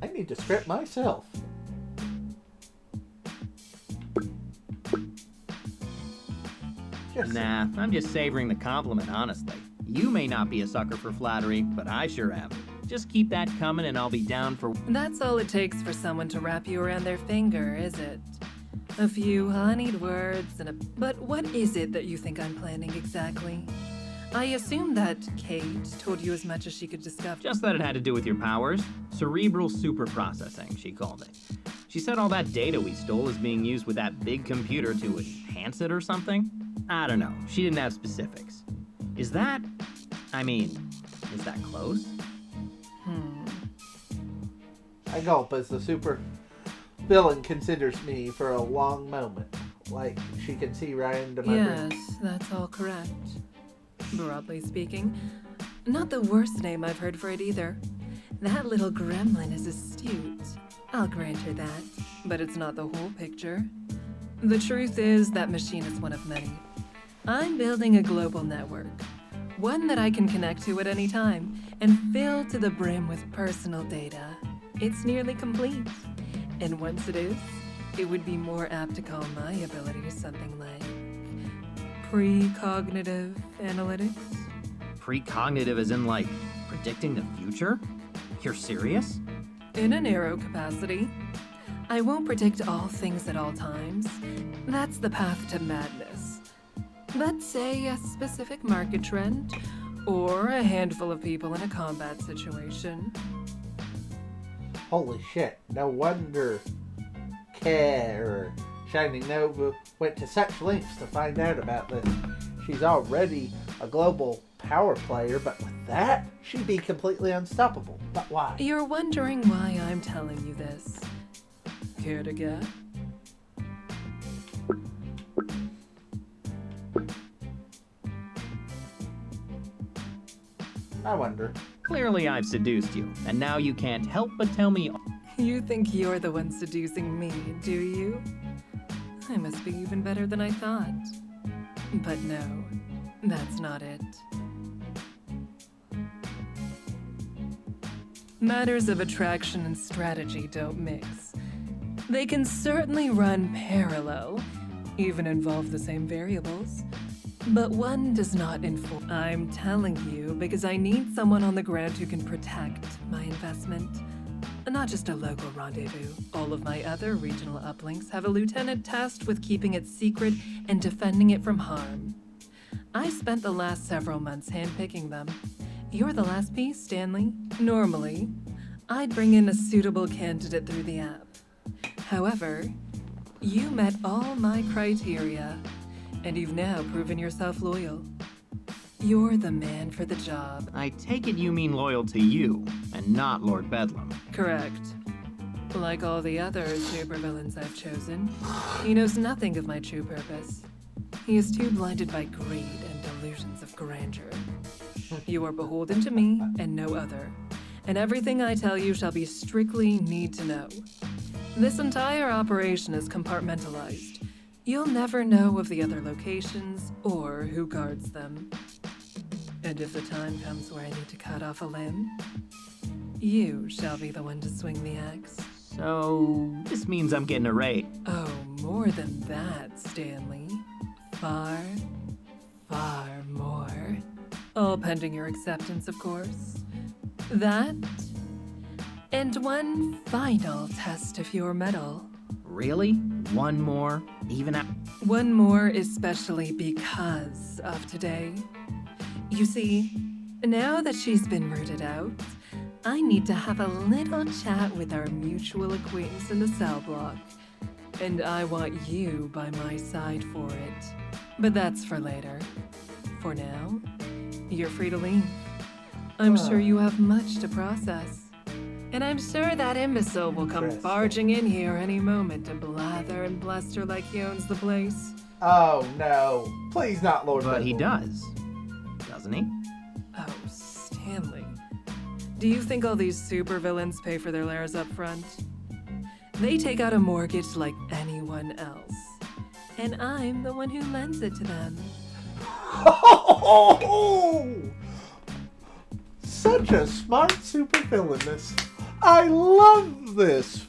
I need to script myself. Nah, I'm just savoring the compliment, honestly. You may not be a sucker for flattery, but I sure am. Just keep that coming and I'll be down for... That's all it takes for someone to wrap you around their finger, is it? A few honeyed words and a... But what is it that you think I'm planning exactly? I assume that Kate told you as much as she could discover. Just that it had to do with your powers. Cerebral superprocessing, she called it. She said all that data we stole is being used with that big computer to enhance it or something. I don't know. She didn't have specifics. Is that close? I gulp as the super villain considers me for a long moment, like she can see right into my brain. Yes, that's all correct. Broadly speaking, not the worst name I've heard for it either. That little gremlin is astute. I'll grant her that, but it's not the whole picture. The truth is that machine is one of many. I'm building a global network, one that I can connect to at any time and fill to the brim with personal data. It's nearly complete. And once it is, it would be more apt to call my abilities something like precognitive analytics. Precognitive as in, like, predicting the future? You're serious? In a narrow capacity. I won't predict all things at all times. That's the path to madness. Let's say a specific market trend, or a handful of people in a combat situation. Holy shit, no wonder Care or Shining Nova went to such lengths to find out about this. She's already a global power player, but with that, she'd be completely unstoppable. But why? You're wondering why I'm telling you this. Care to guess? I wonder. Clearly I've seduced you, and now you can't help but tell me... You think you're the one seducing me, do you? I must be even better than I thought. But no, that's not it. Matters of attraction and strategy don't mix. They can certainly run parallel, even involve the same variables. But one does not inform. I'm telling you because I need someone on the ground who can protect my investment. Not just a local rendezvous. All of my other regional uplinks have a lieutenant tasked with keeping it secret and defending it from harm. I spent the last several months handpicking them. You're the last piece, Stanley. Normally, I'd bring in a suitable candidate through the app. However, you met all my criteria. and you've now proven yourself loyal. You're the man for the job. I take it you mean loyal to you, and not Lord Bedlam. Correct. Like all the other supervillains I've chosen, he knows nothing of my true purpose. He is too blinded by greed and delusions of grandeur. You are beholden to me and no other, and everything I tell you shall be strictly need to know. This entire operation is compartmentalized. You'll never know of the other locations or who guards them. And if the time comes where I need to cut off a limb, you shall be the one to swing the axe. So, this means I'm getting a raid. Oh, more than that, Stanley. Far, far more. All pending your acceptance, of course. That, and one final test of your mettle. Really? One more? Even at... One more especially because of today. You see, now that she's been rooted out, I need to have a little chat with our mutual acquaintance in the cell block. And I want you by my side for it. But that's for later. For now, you're free to leave. I'm sure you have much to process. And I'm sure that imbecile will come Interesting. barging in here any moment to blather and bluster like he owns the place. Oh no. Please not Lord But he Bedlam. does. Doesn't he? Oh, Stanley. Do you think all these supervillains pay for their lairs up front? They take out a mortgage like anyone else. And I'm the one who lends it to them. Such a smart supervillainess. I love this.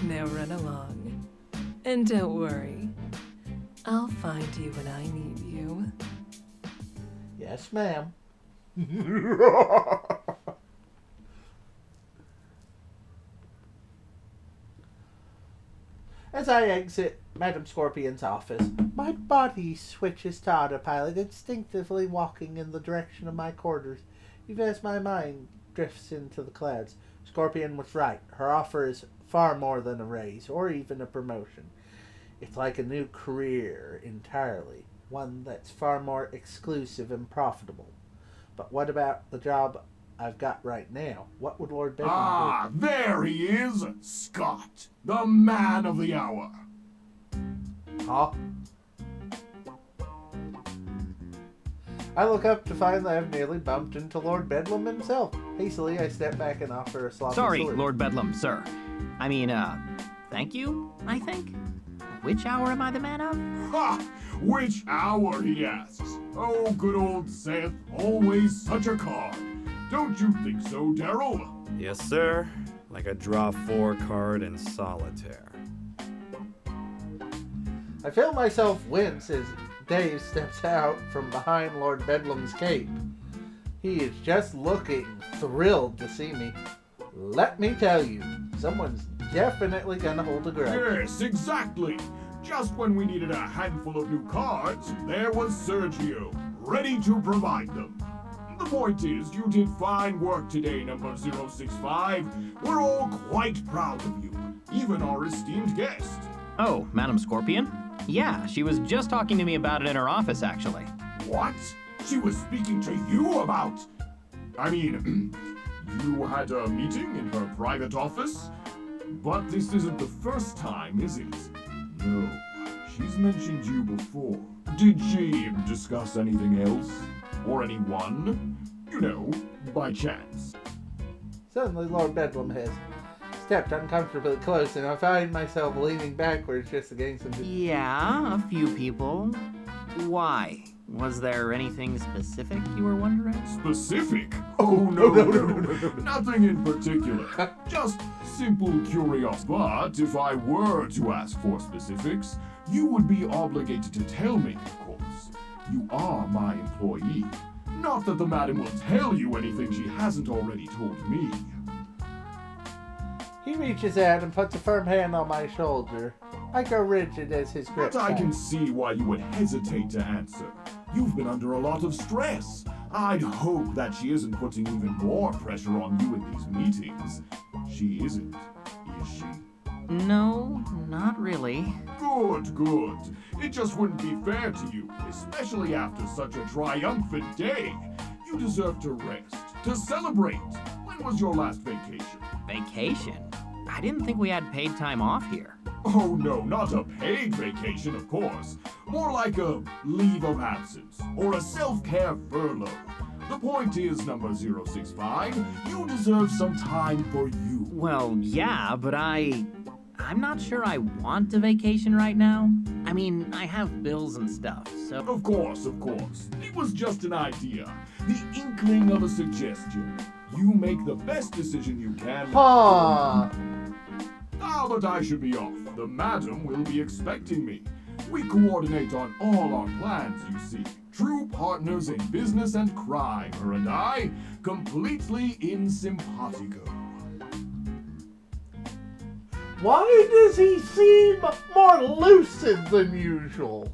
Now run along. And don't worry. I'll find you when I need you. Yes, ma'am. As I exit Madam Scorpion's office, my body switches to autopilot, instinctively walking in the direction of my quarters, even as my mind drifts into the clouds. Scorpion was right. Her offer is far more than a raise, or even a promotion. It's like a new career entirely, one that's far more exclusive and profitable. But what about the job I've got right now? What would Lord Bedlam Ah, there he is! Scott, the man of the hour. do? Huh? I look up to find that I've nearly bumped into Lord Bedlam himself. Hastily, I step back and offer a sloppy Sorry, salute. Lord Bedlam, sir. I mean, thank you, I think? Which hour am I the man of? Ha! Which hour, he asks. Oh, good old Seth, always such a card. Don't you think so, Daryl? Yes, sir. Like a draw 4 card in solitaire. I feel myself wince as Dave steps out from behind Lord Bedlam's cape. He is just looking thrilled to see me. Let me tell you, someone's definitely gonna hold a grudge. Yes, exactly. Just when we needed a handful of new cards, there was Sergio, ready to provide them. The point is, you did fine work today, number 065. We're all quite proud of you, even our esteemed guest. Oh, Madam Scorpion? Yeah, she was just talking to me about it in her office, actually. What? She was speaking to you about... I mean, you had a meeting in her private office? But this isn't the first time, is it? No, she's mentioned you before. Did she discuss anything else? Or anyone? You know, by chance. Suddenly, Lord Bedlam has stepped uncomfortably close, and I find myself leaning backwards just to gain some... Yeah, a few people. Why? Was there anything specific you were wondering? Specific? Oh, no. Nothing in particular. Just simple curiosity. But if I were to ask for specifics, you would be obligated to tell me, of course. You are my employee. Not that the madam will tell you anything she hasn't already told me. He reaches out and puts a firm hand on my shoulder. I go rigid as his grip But I can tightens. see why you would hesitate to answer. You've been under a lot of stress. I'd hope that she isn't putting even more pressure on you in these meetings. She isn't, is she? No, not really. Good, good. It just wouldn't be fair to you, especially after such a triumphant day. You deserve to rest, to celebrate. When was your last vacation? Vacation? I didn't think we had paid time off here. Oh no, not a paid vacation, of course. More like a leave of absence, or a self-care furlough. The point is, number 065, you deserve some time for you. Well, yeah, but I'm not sure I want a vacation right now. I mean, I have bills and stuff, so... Of course, of course. It was just an idea. The inkling of a suggestion. You make the best decision you can. Huh. Now that I should be off, the madam will be expecting me. We coordinate on all our plans, you see. True partners in business and crime, her and I, completely in simpatico. Why does he seem more lucid than usual?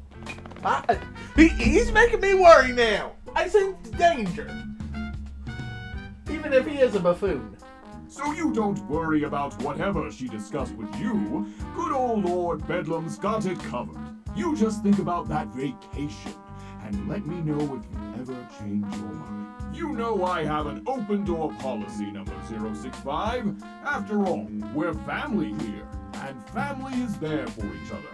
He's making me worry now. I sense danger. Even if he is a buffoon. So you don't worry about whatever she discussed with you. Good old Lord Bedlam's got it covered. You just think about that vacation, and let me know if you ever change your mind. You know I have an open door policy, number 065. After all, we're family here, and family is there for each other,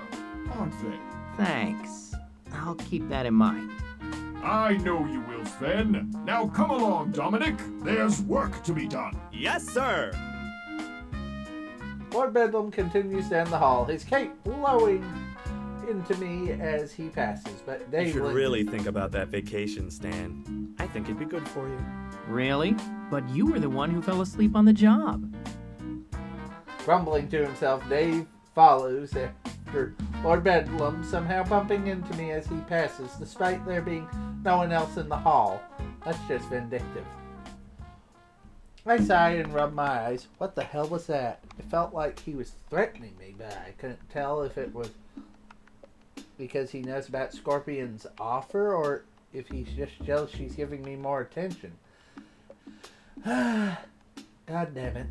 aren't they? Thanks. I'll keep that in mind. I know you will, Sven. Now come along, Dominic. There's work to be done. Yes, sir. Lord Bedlam continues down the hall, his cape blowing into me as he passes, but You Dave should really think about that vacation, Stan. I think it'd be good for you. Really? But you were the one who fell asleep on the job. Grumbling to himself, Dave follows after Lord Bedlam, somehow bumping into me as he passes, despite there being no one else in the hall. That's just vindictive. I sigh and rub my eyes. What the hell was that? It felt like he was threatening me, but I couldn't tell if it was because he knows about Scorpion's offer or if he's just jealous she's giving me more attention. God damn it.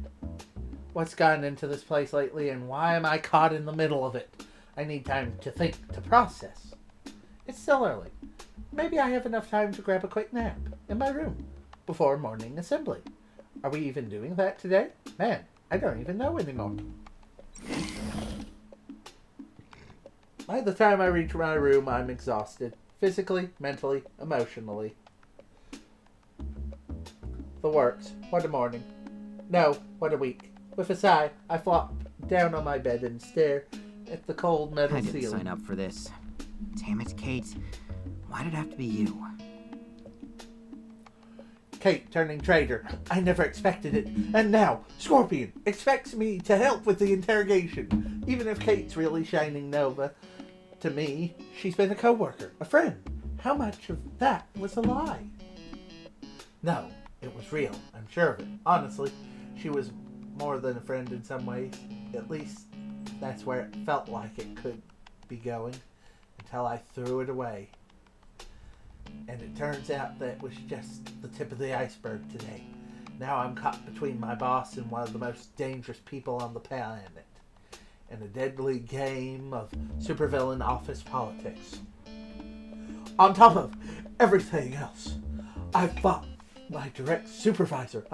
What's gotten into this place lately, and why am I caught in the middle of it? I need time to think, to process. It's still early. Maybe I have enough time to grab a quick nap in my room before morning assembly. Are we even doing that today? Man, I don't even know anymore. By the time I reach my room, I'm exhausted. Physically, mentally, emotionally. The works. What a morning. No, what a week. With a sigh, I flop down on my bed and stare at the cold metal I didn't ceiling. sign up for this. Damn it, Kate. Why did it have to be you? Kate turning traitor. I never expected it. And now, Scorpion expects me to help with the interrogation. Even if Kate's really shining Nova, to me, she's been a co-worker, a friend. How much of that was a lie? No, it was real. I'm sure of it. Honestly, she was more than a friend in some ways. At least, that's where it felt like it could be going. Until I threw it away. And it turns out that it was just the tip of the iceberg today. Now I'm caught between my boss and one of the most dangerous people on the planet. In a deadly game of supervillain office politics. On top of everything else, I fought my direct supervisor.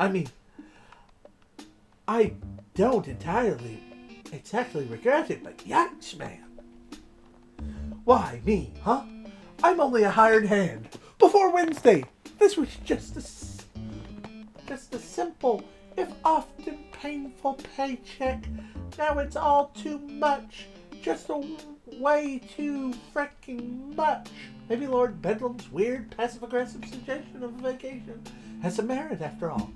I don't entirely exactly regret it, but yikes, man. Why me, huh? I'm only a hired hand. Before Wednesday, this was just a simple, if often painful paycheck. Now it's all too much. Just a way too freaking much. Maybe Lord Bedlam's weird, passive-aggressive suggestion of a vacation has some merit after all.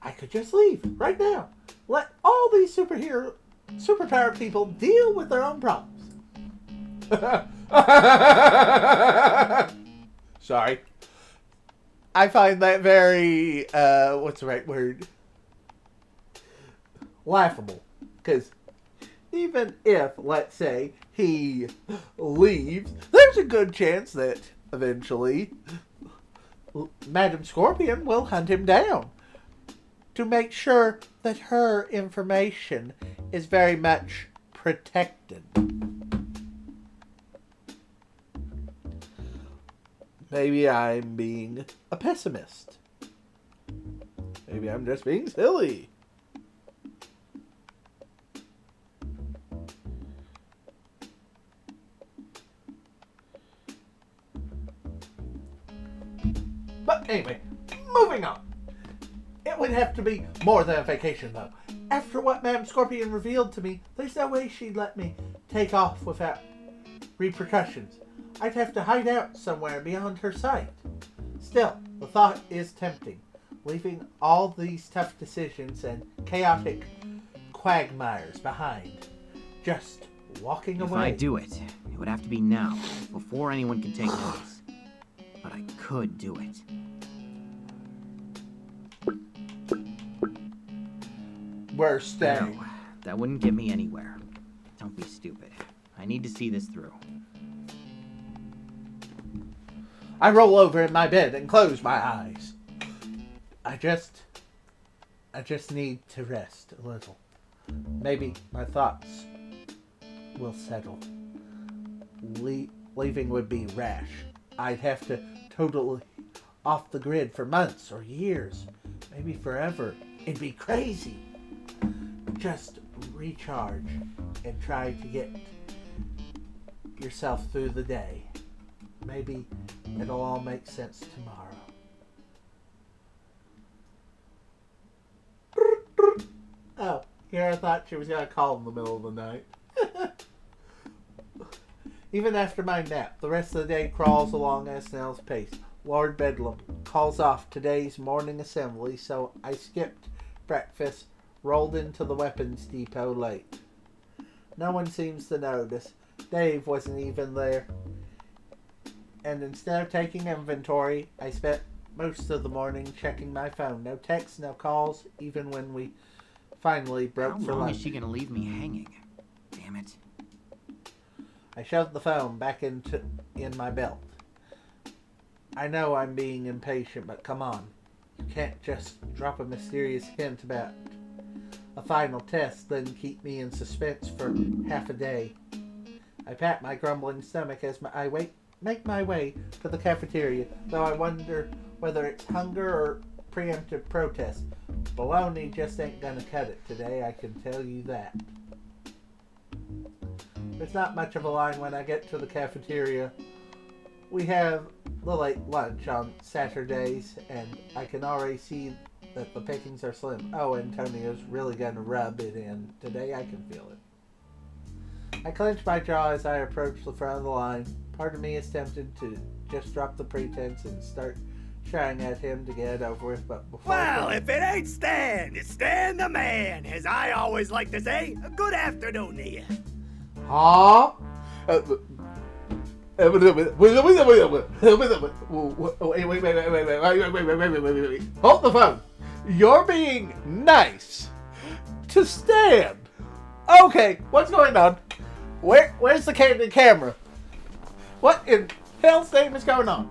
I could just leave right now. Let all these superpower people deal with their own problems. Sorry. I find that very, what's the right word? Laughable. Because even if, let's say, he leaves, there's a good chance that eventually Madam Scorpion will hunt him down. to make sure that her information is very much protected. Maybe I'm being a pessimist. Maybe I'm just being silly. But anyway, moving on. It would have to be more than a vacation, though. After what Madame Scorpion revealed to me, there's no way she'd let me take off without repercussions. I'd have to hide out somewhere beyond her sight. Still, the thought is tempting. Leaving all these tough decisions and chaotic quagmires behind. Just walking away. If I do it, it would have to be now, before anyone can take notice. But I could do it. We're staying. No, that wouldn't get me anywhere. Don't be stupid. I need to see this through. I roll over in my bed and close my eyes. I just need to rest a little. Maybe my thoughts will settle. Leaving would be rash. I'd have to totally off the grid for months or years. Maybe forever. It'd be crazy. Just recharge and try to get yourself through the day. Maybe it'll all make sense tomorrow. Oh, here I thought she was going to call in the middle of the night. Even after my nap, the rest of the day crawls along at a snail's pace. Lord Bedlam calls off today's morning assembly, so I skipped breakfast, rolled into the weapons depot late. No one seems to notice. Dave wasn't even there. And instead of taking inventory, I spent most of the morning checking my phone. No texts, no calls, even when we finally broke for lunch. How long is she gonna leave me hanging? Damn it. I shoved the phone back in my belt. I know I'm being impatient, but come on. You can't just drop a mysterious hint about a final test, then keep me in suspense for half a day. I pat my grumbling stomach as I make my way to the cafeteria, though I wonder whether it's hunger or preemptive protest. Baloney just ain't gonna cut it today, I can tell you that. There's not much of a line when I get to the cafeteria. We have the late lunch on Saturdays, and I can already see that the pickings are slim. Oh, Antonio's really gonna rub it in. Today I can feel it. I clench my jaw as I approach the front of the line. Part of me is tempted to just drop the pretense and start shouting at him to get it over with, but before... Well, if it ain't Stan, it's Stan the man. As I always like to say, good afternoon to you. Huh? Wait. Hold the phone. You're being nice to Stan. Okay, what's going on? Where's the candid camera? What in hell's name is going on?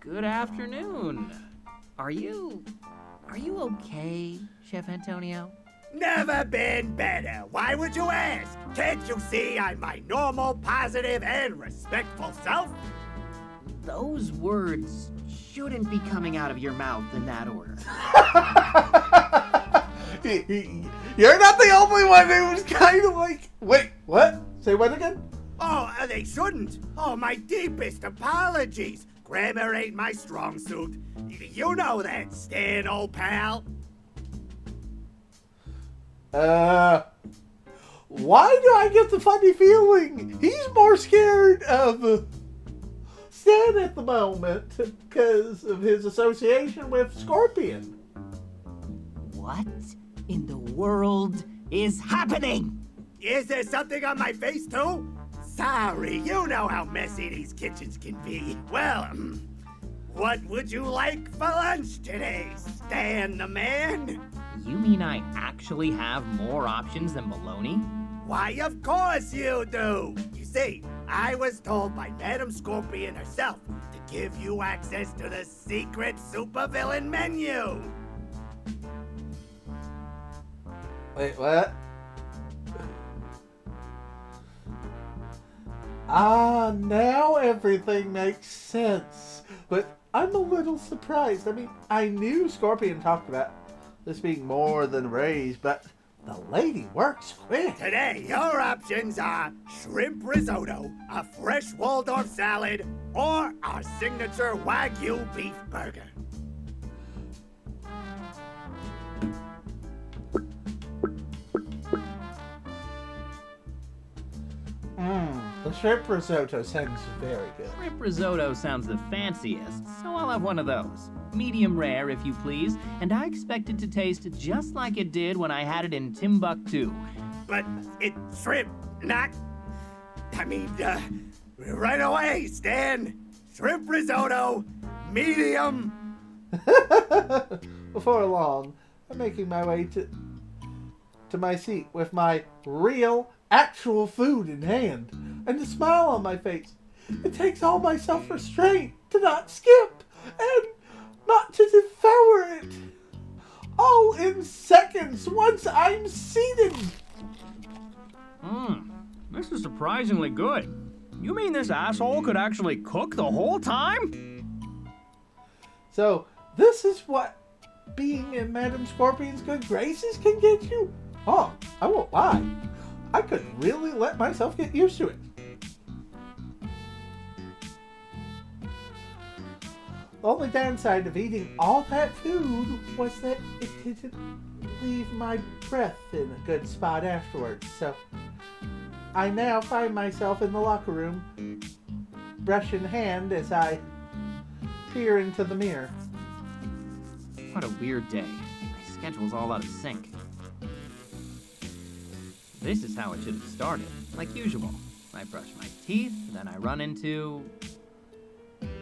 Good afternoon. Are you okay, Chef Antonio? Never been better. Why would you ask? Can't you see I'm my normal, positive, and respectful self? Those words shouldn't be coming out of your mouth in that order. You're not the only one who was kind of like... Wait, what? Say what again? Oh, they shouldn't. Oh, my deepest apologies. Grammar ain't my strong suit. You know that, Stan, old pal. Why do I get the funny feeling he's more scared of Stan at the moment because of his association with Scorpion? What in the world is happening? Is there something on my face, too? Sorry, you know how messy these kitchens can be. Well, what would you like for lunch today, Stan the man? You mean I actually have more options than bologna? Why, of course you do. You see, I was told by Madame Scorpion herself to give you access to the secret supervillain menu. Wait, what? Ah, now everything makes sense. But I'm a little surprised. I mean, I knew Scorpion talked about this being more than a raise, but the lady works quick. Today, your options are shrimp risotto, a fresh Waldorf salad, or our signature Wagyu beef burger. The shrimp risotto sounds very good. Shrimp risotto sounds the fanciest, so I'll have one of those. Medium rare, if you please, and I expect it to taste just like it did when I had it in Timbuktu. But it's shrimp, not... right away, Stan. Shrimp risotto, medium. Before long, I'm making my way to my seat with my real, actual food in hand and a smile on my face. It takes all my self-restraint to not skip and not to devour it. All in seconds once I'm seated. This is surprisingly good. You mean this asshole could actually cook the whole time? So, this is what being in Madam Scorpion's good graces can get you? Oh, I won't lie. I could really let myself get used to it. The only downside of eating all that food was that it didn't leave my breath in a good spot afterwards. So, I now find myself in the locker room, brush in hand as I peer into the mirror. What a weird day. My schedule's all out of sync. This is how it should have started, like usual. I brush my teeth, then I run into...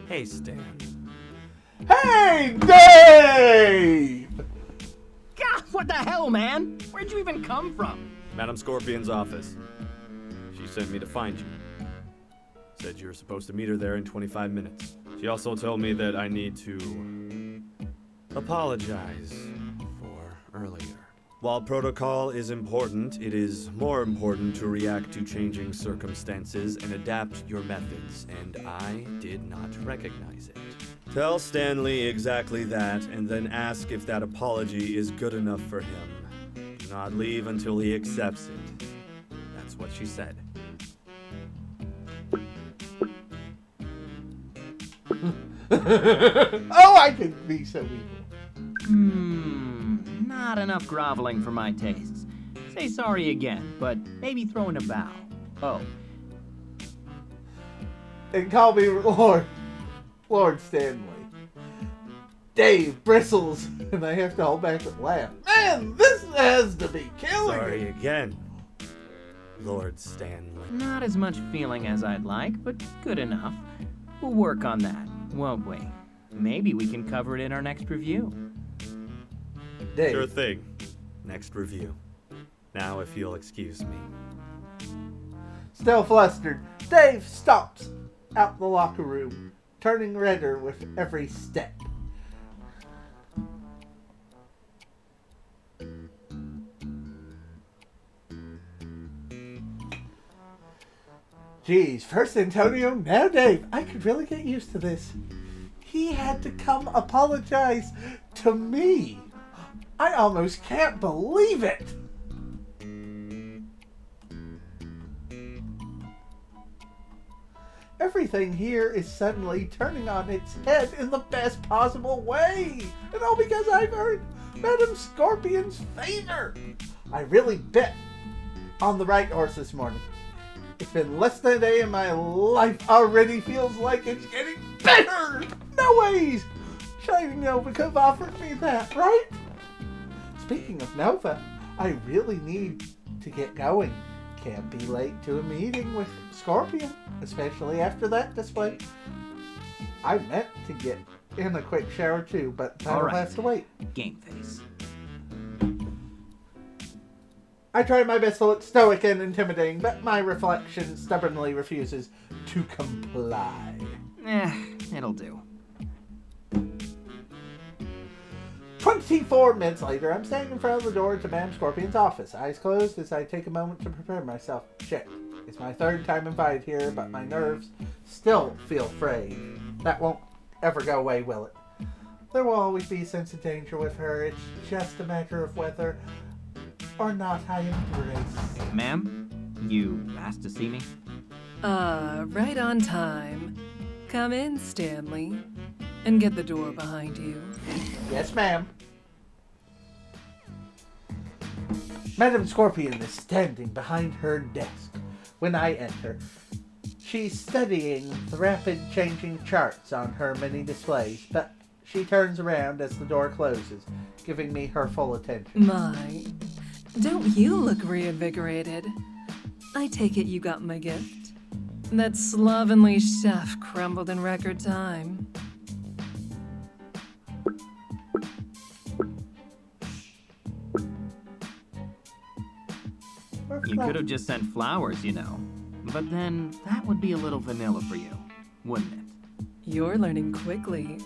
Hey, Stan. Hey, Dave! God, what the hell, man? Where'd you even come from? Madam Scorpion's office. She sent me to find you. Said you were supposed to meet her there in 25 minutes. She also told me that I need to apologize for earlier. While protocol is important, it is more important to react to changing circumstances and adapt your methods, and I did not recognize it. Tell Stanley exactly that, and then ask if that apology is good enough for him. Do not leave until he accepts it. That's what she said. Oh, I can be so evil. Not enough groveling for my tastes. Say sorry again, but maybe throw in a bow. Oh, And call me Lord Stanley. Dave bristles, and I have to hold back a laugh. Man, this has to be killing Sorry me. again, Lord Stanley. not as much feeling as I'd like, but good enough. We'll work on that, won't we? Maybe we can cover it in our next review. Dave. Sure thing. Next review. Now if you'll excuse me. Still flustered, Dave stops out the locker room, turning redder with every step. Geez, first Antonio, now Dave. I could really get used to this. He had to come apologize to me. I almost can't believe it. Everything here is suddenly turning on its head in the best possible way. And all because I've earned Madam Scorpion's favor. I really bet on the right horse this morning. It's been less than a day and my life already feels like it's getting better. No ways. Shining Nova could have offered me that, right? Speaking of Nova, I really need to get going. Can't be late to a meeting with Scorpion, especially after that display. I meant to get in a quick shower too, but that'll have to wait. Game face. I try my best to look stoic and intimidating, but my reflection stubbornly refuses to comply. It'll do. 24 minutes later, I'm standing in front of the door to Madame Scorpion's office, eyes closed as I take a moment to prepare myself. Shit. It's my third time invited here, but my nerves still feel frayed. That won't ever go away, will it? There will always be a sense of danger with her. It's just a matter of whether or not I embrace. Ma'am, you asked to see me? Right on time. Come in, Stanley, and get the door behind you. Yes, ma'am. Madame Scorpion is standing behind her desk when I enter. She's studying the rapid changing charts on her many displays, but she turns around as the door closes, giving me her full attention. My, don't you look reinvigorated? I take it you got my gift. That slovenly chef crumbled in record time. You could have just sent flowers, you know. But then, that would be a little vanilla for you, wouldn't it? You're learning quickly.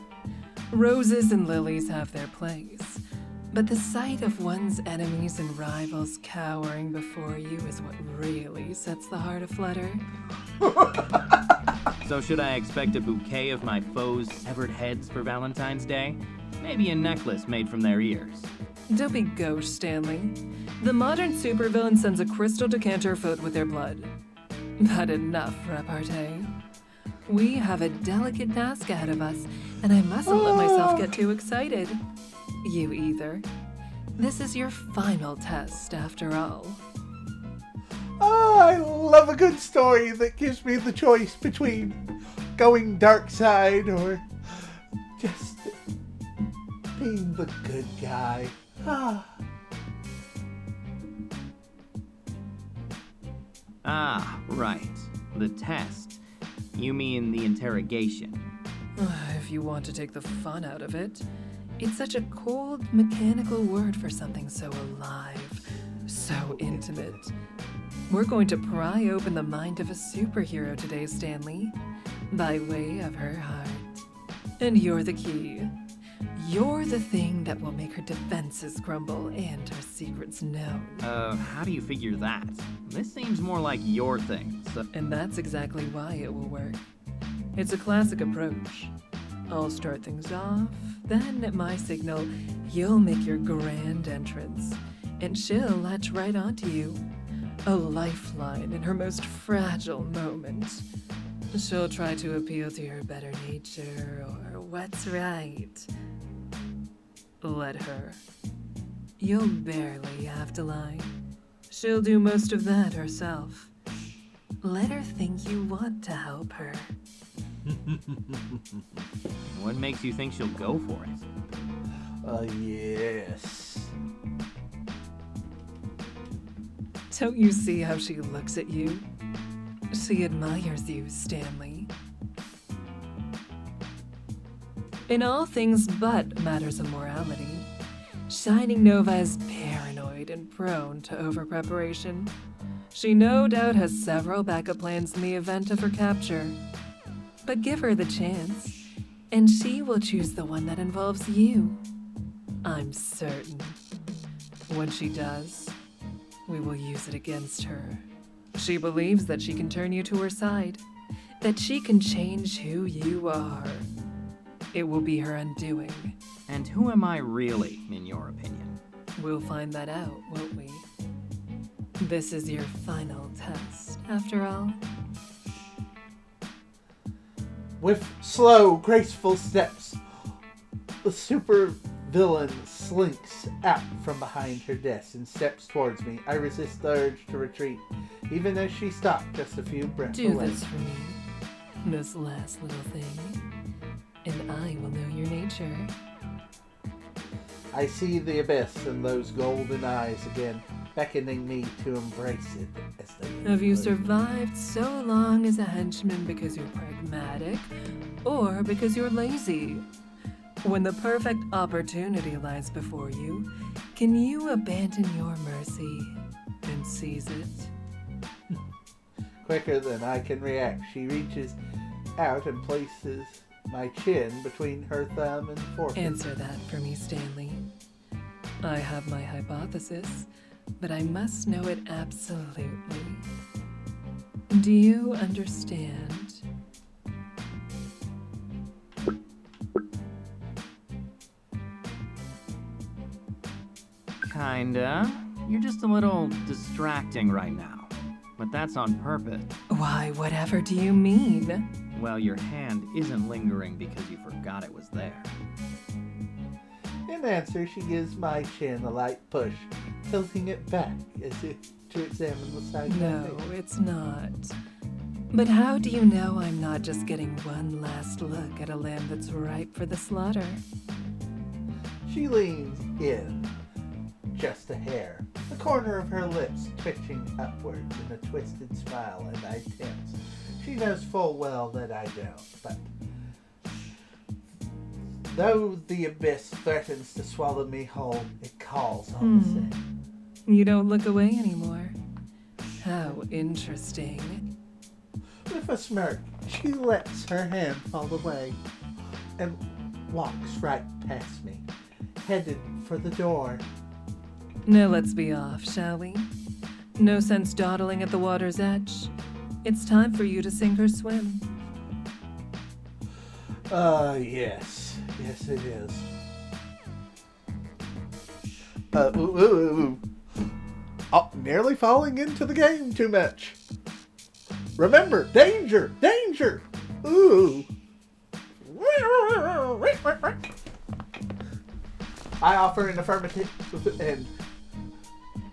Roses and lilies have their place, but the sight of one's enemies and rivals cowering before you is what really sets the heart aflutter. So should I expect a bouquet of my foes' severed heads for Valentine's Day? Maybe a necklace made from their ears. Don't be gauche, Stanley. The modern supervillain sends a crystal decanter filled with their blood. But enough repartee. We have a delicate task ahead of us, and I mustn't let myself get too excited. You either. This is your final test, after all. Oh, I love a good story that gives me the choice between going dark side or just being the good guy. Ah, right. The test. You mean the interrogation. If you want to take the fun out of it, it's such a cold, mechanical word for something so alive, so intimate. We're going to pry open the mind of a superhero today, Stanley, by way of her heart. And you're the key. You're the thing that will make her defenses crumble and her secrets known. How do you figure that? This seems more like your thing, so... And that's exactly why it will work. It's a classic approach. I'll start things off, then at my signal, you'll make your grand entrance, and she'll latch right onto you. A lifeline in her most fragile moment. She'll try to appeal to your better nature, or what's right. Let her. You'll barely have to lie. She'll do most of that herself. Let her think you want to help her. What makes you think she'll go for it? Yes. Don't you see how she looks at you? She admires you, Stanley. In all things but matters of morality, Shining Nova is paranoid and prone to over-preparation. She no doubt has several backup plans in the event of her capture. But give her the chance, and she will choose the one that involves you. I'm certain. When she does, we will use it against her. She believes that she can turn you to her side, that she can change who you are. It will be her undoing. And who am I really, in your opinion? We'll find that out, won't we? This is your final test, after all. With slow, graceful steps, the super villain slinks out from behind her desk and steps towards me. I resist the urge to retreat, even as she stopped just a few breaths Do away. this for me, this last little thing, and I will know your nature. I see the abyss in those golden eyes again, beckoning me to embrace it as they Have you close. survived so long as a henchman because you're pragmatic, or because you're lazy? When the perfect opportunity lies before you, can you abandon your mercy and seize it? Quicker than I can react, she reaches out and places my chin between her thumb and forefinger. Answer that for me, Stanley. I have my hypothesis, but I must know it absolutely. Do you understand? Kinda. You're just a little distracting right now. But that's on purpose. Why, whatever do you mean? Well, your hand isn't lingering because you forgot it was there. In answer, she gives my chin a light push, tilting it back as if to examine the side of my No, face. it's not. But how do you know I'm not just getting one last look at a lamb that's ripe for the slaughter? She leans in, just a hair, the corner of her lips twitching upwards in a twisted smile as I tense. She knows full well that I don't, but though the abyss threatens to swallow me whole, it calls all the same. You don't look away anymore. How interesting. With a smirk, she lets her hand fall away and walks right past me, headed for the door. Now let's be off, shall we? No sense dawdling at the water's edge. It's time for you to sink or swim. Yes. Yes, it is. Oh, nearly falling into the game too much. Remember, danger! Danger! Ooh. I offer an affirmative and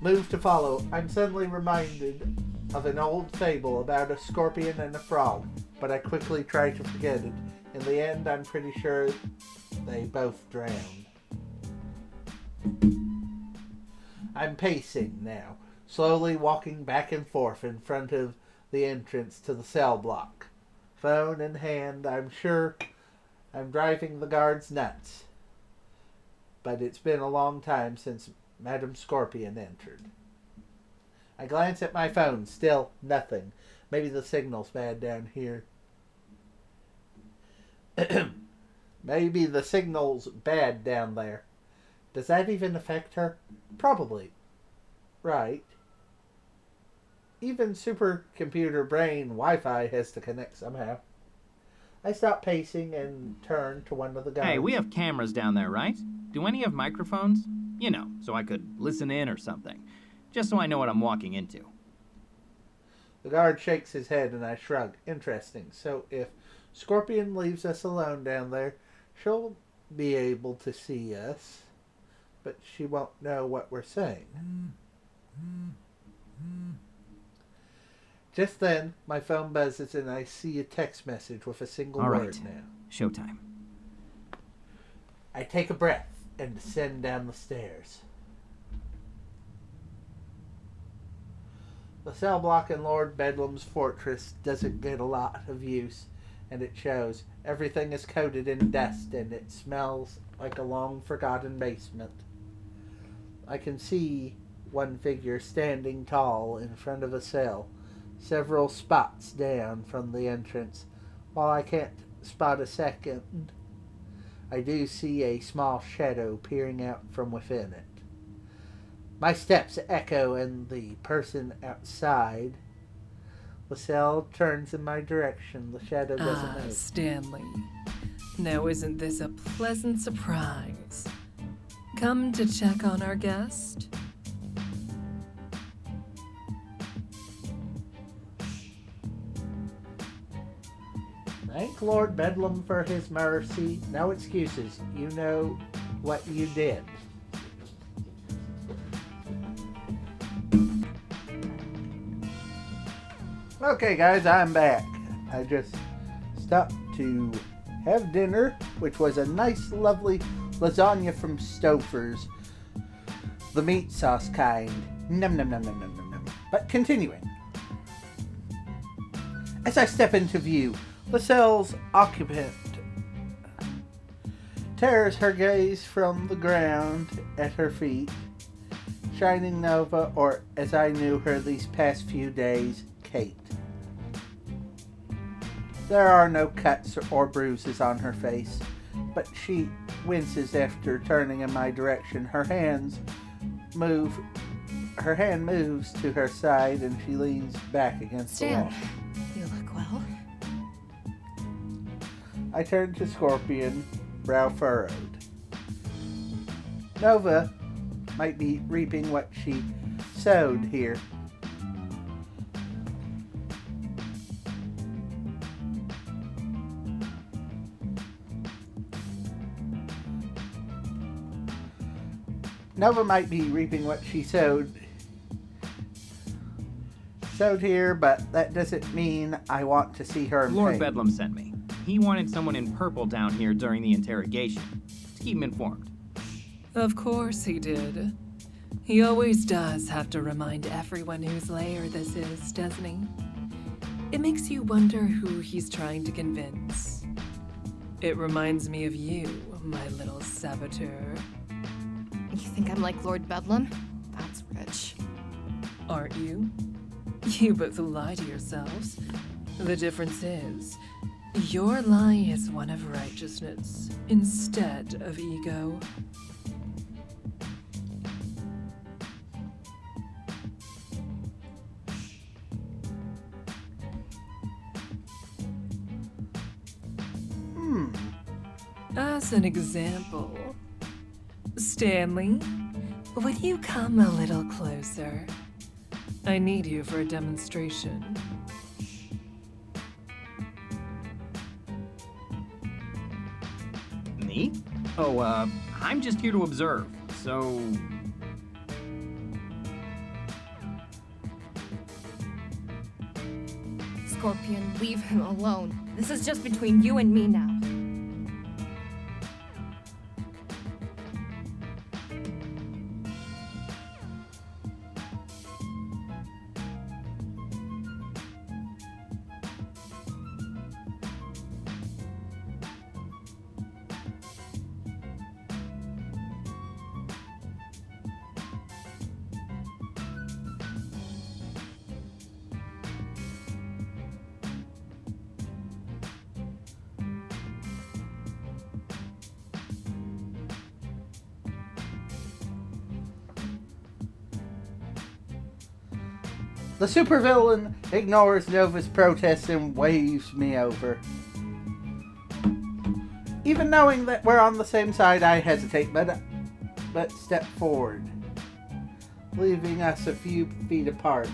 move to follow. I'm suddenly reminded of an old fable about a scorpion and a frog, but I quickly try to forget it. In the end, I'm pretty sure they both drowned. I'm pacing now, slowly walking back and forth in front of the entrance to the cell block. Phone in hand, I'm sure I'm driving the guards nuts. But it's been a long time since Madam Scorpion entered. I glance at my phone, still nothing. Maybe the signal's bad down here. Maybe the signal's bad down there. Does that even affect her? Probably. Right. Even supercomputer brain Wi-Fi has to connect somehow. I stop pacing and turn to one of the guys. Hey, we have cameras down there, right? Do any have microphones? You know, so I could listen in or something. Just so I know what I'm walking into. The guard shakes his head and I shrug. Interesting. So if Scorpion leaves us alone down there, she'll be able to see us, but she won't know what we're saying. Just then, my phone buzzes and I see a text message with a single All word right. now. Showtime. I take a breath and descend down the stairs. The cell block in Lord Bedlam's fortress doesn't get a lot of use, and it shows. Everything is coated in dust and it smells like a long-forgotten basement. I can see one figure standing tall in front of a cell, several spots down from the entrance. While I can't spot a second, I do see a small shadow peering out from within it. My steps echo and the person outside. The cell turns in my direction. The shadow doesn't move. Stanley. Now isn't this a pleasant surprise? Come to check on our guest? Thank Lord Bedlam for his mercy. No excuses. You know what you did. Okay, guys, I'm back. I just stopped to have dinner, which was a nice, lovely lasagna from Stouffer's. The meat sauce kind. Num num num num num num num. But continuing. As I step into view, the cell's occupant tears her gaze from the ground at her feet. Shining Nova, or as I knew her these past few days, Kate. There are no cuts or bruises on her face, but she winces after turning in my direction. Her hand moves to her side and she leans back against the wall. Stan, you look well. I turn to Scorpion, brow furrowed. Nova might be reaping what she sowed here. Nova might be reaping what she sowed here, but that doesn't mean I want to see her in Lord pain. Bedlam sent me. He wanted someone in purple down here during the interrogation. To keep him informed. Of course he did. He always does have to remind everyone whose lair this is, doesn't he? It makes you wonder who he's trying to convince. It reminds me of you, my little saboteur. You think I'm like Lord Bedlam? That's rich. Aren't you? You both lie to yourselves. The difference is, your lie is one of righteousness instead of ego. As an example, Stanley, would you come a little closer? I need you for a demonstration. Me? Oh, I'm just here to observe, so... Scorpion, leave him alone. This is just between you and me now. The supervillain ignores Nova's protest and waves me over. Even knowing that we're on the same side, I hesitate, but step forward, leaving us a few feet apart.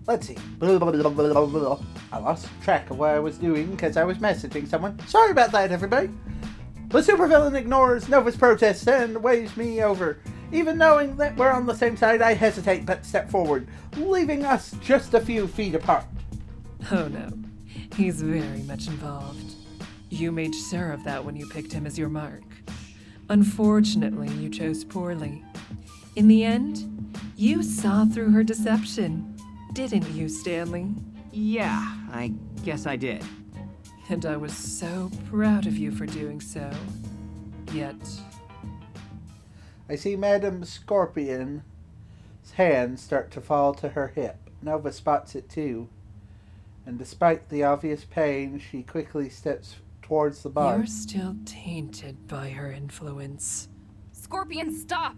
Let's see. I lost track of what I was doing because I was messaging someone. Sorry about that, everybody. The supervillain ignores Nova's protests and waves me over. Even knowing that we're on the same side, I hesitate but step forward, leaving us just a few feet apart. Oh no, he's very much involved. You made sure of that when you picked him as your mark. Unfortunately, you chose poorly. In the end, you saw through her deception. Didn't you, Stanley? Yeah, I guess I did. And I was so proud of you for doing so. Yet... I see Madame Scorpion's hands start to fall to her hip. Nova spots it too. And despite the obvious pain, she quickly steps towards the bar. You're still tainted by her influence. Scorpion, stop!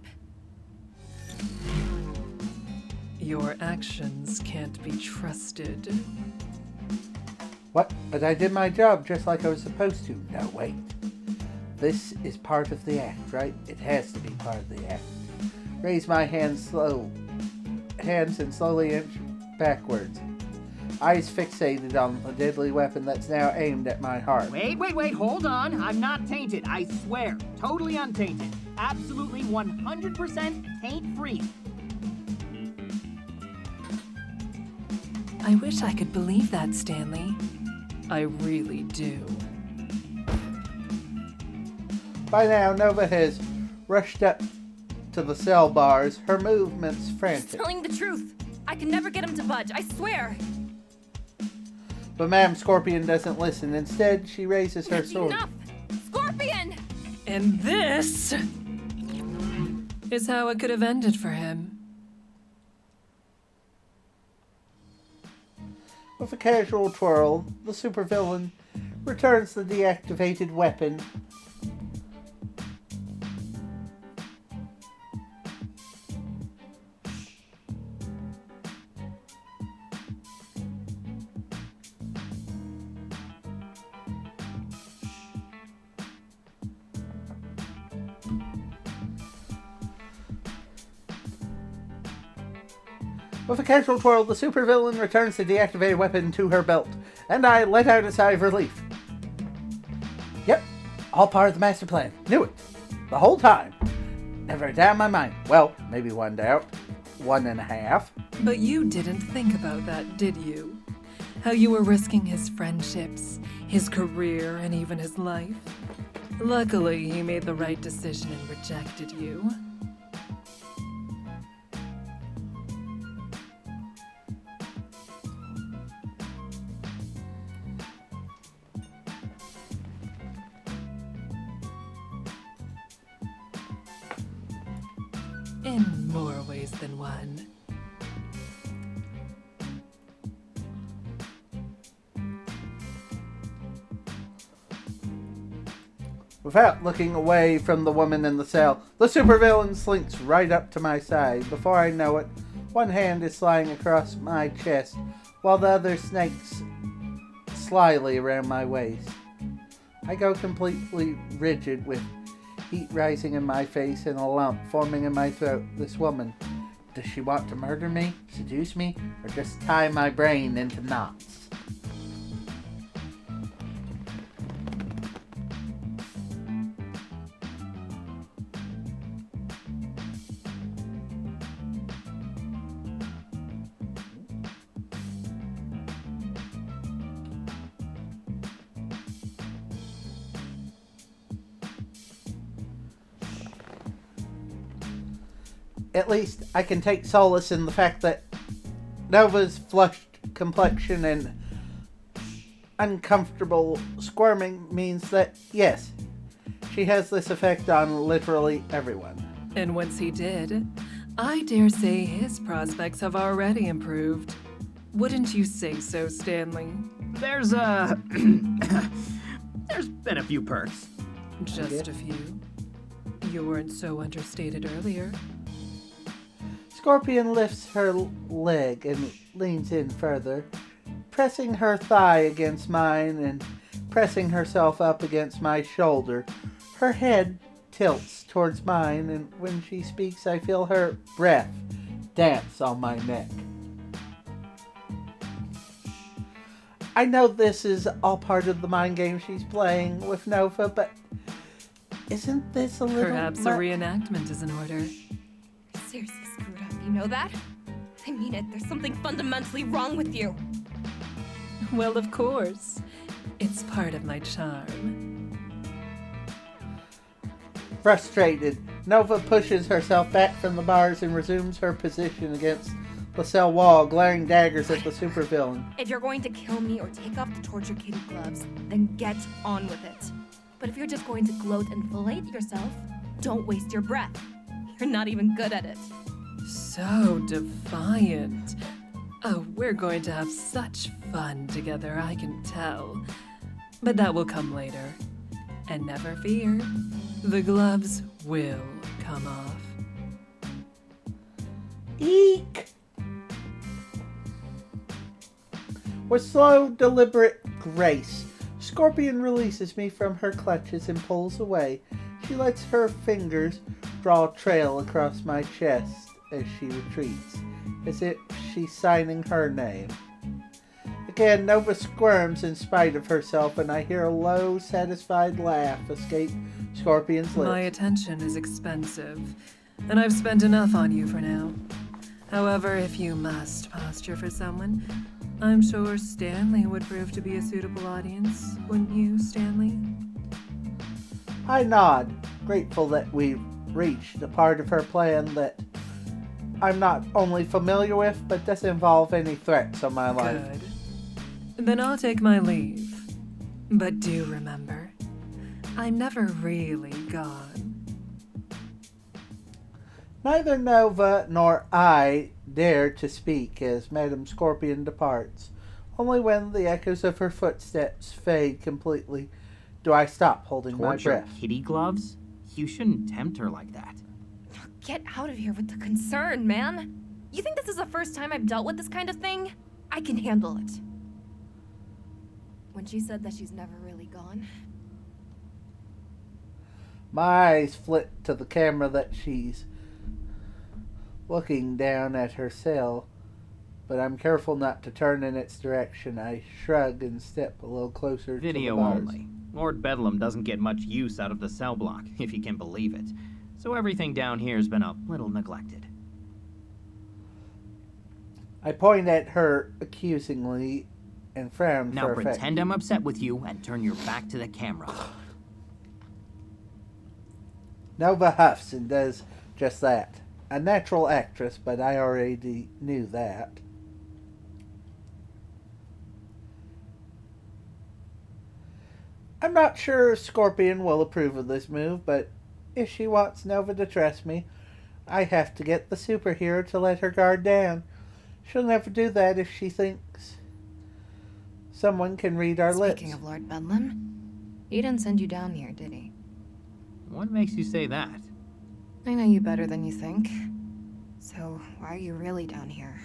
Your actions can't be trusted. What? But I did my job just like I was supposed to. No, wait. This is part of the act, right? It has to be part of the act. Raise my hands and slowly inch backwards. Eyes fixated on the deadly weapon that's now aimed at my heart. Wait, hold on. I'm not tainted, I swear. Totally untainted. absolutely 100% taint-free. I wish I could believe that, Stanley. I really do. By now, Nova has rushed up to the cell bars, her movements He's frantic. telling the truth. I can never get him to budge, I swear. But Madam Scorpion doesn't listen. Instead, she raises her That's sword. enough! Scorpion! And this is how it could have ended for him. With a casual twirl, the supervillain returns the deactivated weapon. With a casual twirl, the supervillain returns the deactivated weapon to her belt, and I let out a sigh of relief. Yep, all part of the master plan. Knew it. The whole time. Never a doubt in my mind. Well, maybe one doubt. 1.5. But you didn't think about that, did you? How you were risking his friendships, his career, and even his life? Luckily, he made the right decision and rejected you. In more ways than one. Without looking away from the woman in the cell, the supervillain slinks right up to my side. Before I know it, one hand is sliding across my chest, while the other snakes slyly around my waist. I go completely rigid with heat rising in my face and a lump forming in my throat. This woman, does she want to murder me, seduce me, or just tie my brain into knots? At least I can take solace in the fact that Nova's flushed complexion and uncomfortable squirming means that, yes, she has this effect on literally everyone. And once he did, I dare say his prospects have already improved. Wouldn't you say so, Stanley? There's been a few perks. Just a few. You weren't so understated earlier. Scorpion lifts her leg and leans in further, pressing her thigh against mine and pressing herself up against my shoulder. Her head tilts towards mine, and when she speaks, I feel her breath dance on my neck. I know this is all part of the mind game she's playing with Nova, but isn't this a little... Perhaps a reenactment is in order. Seriously screwed up, you know that? I mean it, there's something fundamentally wrong with you. Well, of course. It's part of my charm. Frustrated, Nova pushes herself back from the bars and resumes her position against the cell wall, glaring daggers at the supervillain. If you're going to kill me or take off the torture kitty gloves, then get on with it. But if you're just going to gloat and fillet yourself, don't waste your breath. You're not even good at it. So defiant. Oh, we're going to have such fun together, I can tell. But that will come later. And never fear, the gloves will come off. Eek! With slow, deliberate grace, Scorpion releases me from her clutches and pulls away. She lets her fingers draw a trail across my chest as she retreats, as if she's signing her name. Again, Nova squirms in spite of herself, and I hear a low, satisfied laugh escape Scorpion's My lips. attention is expensive, and I've spent enough on you for now. However, if you must posture for someone, I'm sure Stanley would prove to be a suitable audience, wouldn't you, Stanley? I nod, grateful that we've reached a part of her plan that I'm not only familiar with, but doesn't involve any threats on my life. Good. Then I'll take my leave. But do remember, I'm never really gone. Neither Nova nor I dare to speak as Madame Scorpion departs. Only when the echoes of her footsteps fade completely do I stop holding my Torture breath. kitty gloves? You shouldn't tempt her like that. Get out of here with the concern, man. You think this is the first time I've dealt with this kind of thing? I can handle it. When she said that she's never really gone. My eyes flit to the camera that she's looking down at her cell, but I'm careful not to turn in its direction. I shrug and step a little closer Video to the bars. only. Lord Bedlam doesn't get much use out of the cell block, if you can believe it. So everything down here's been a little neglected. I point at her accusingly and frown Now for effect. pretend I'm upset with you and turn your back to the camera. Nova huffs and does just that. A natural actress, but I already knew that. I'm not sure Scorpion will approve of this move, but if she wants Nova to trust me, I have to get the superhero to let her guard down. She'll never do that if she thinks someone can read our lips. Speaking of Lord Bedlam, he didn't send you down here, did he? What makes you say that? I know you better than you think. So, why are you really down here?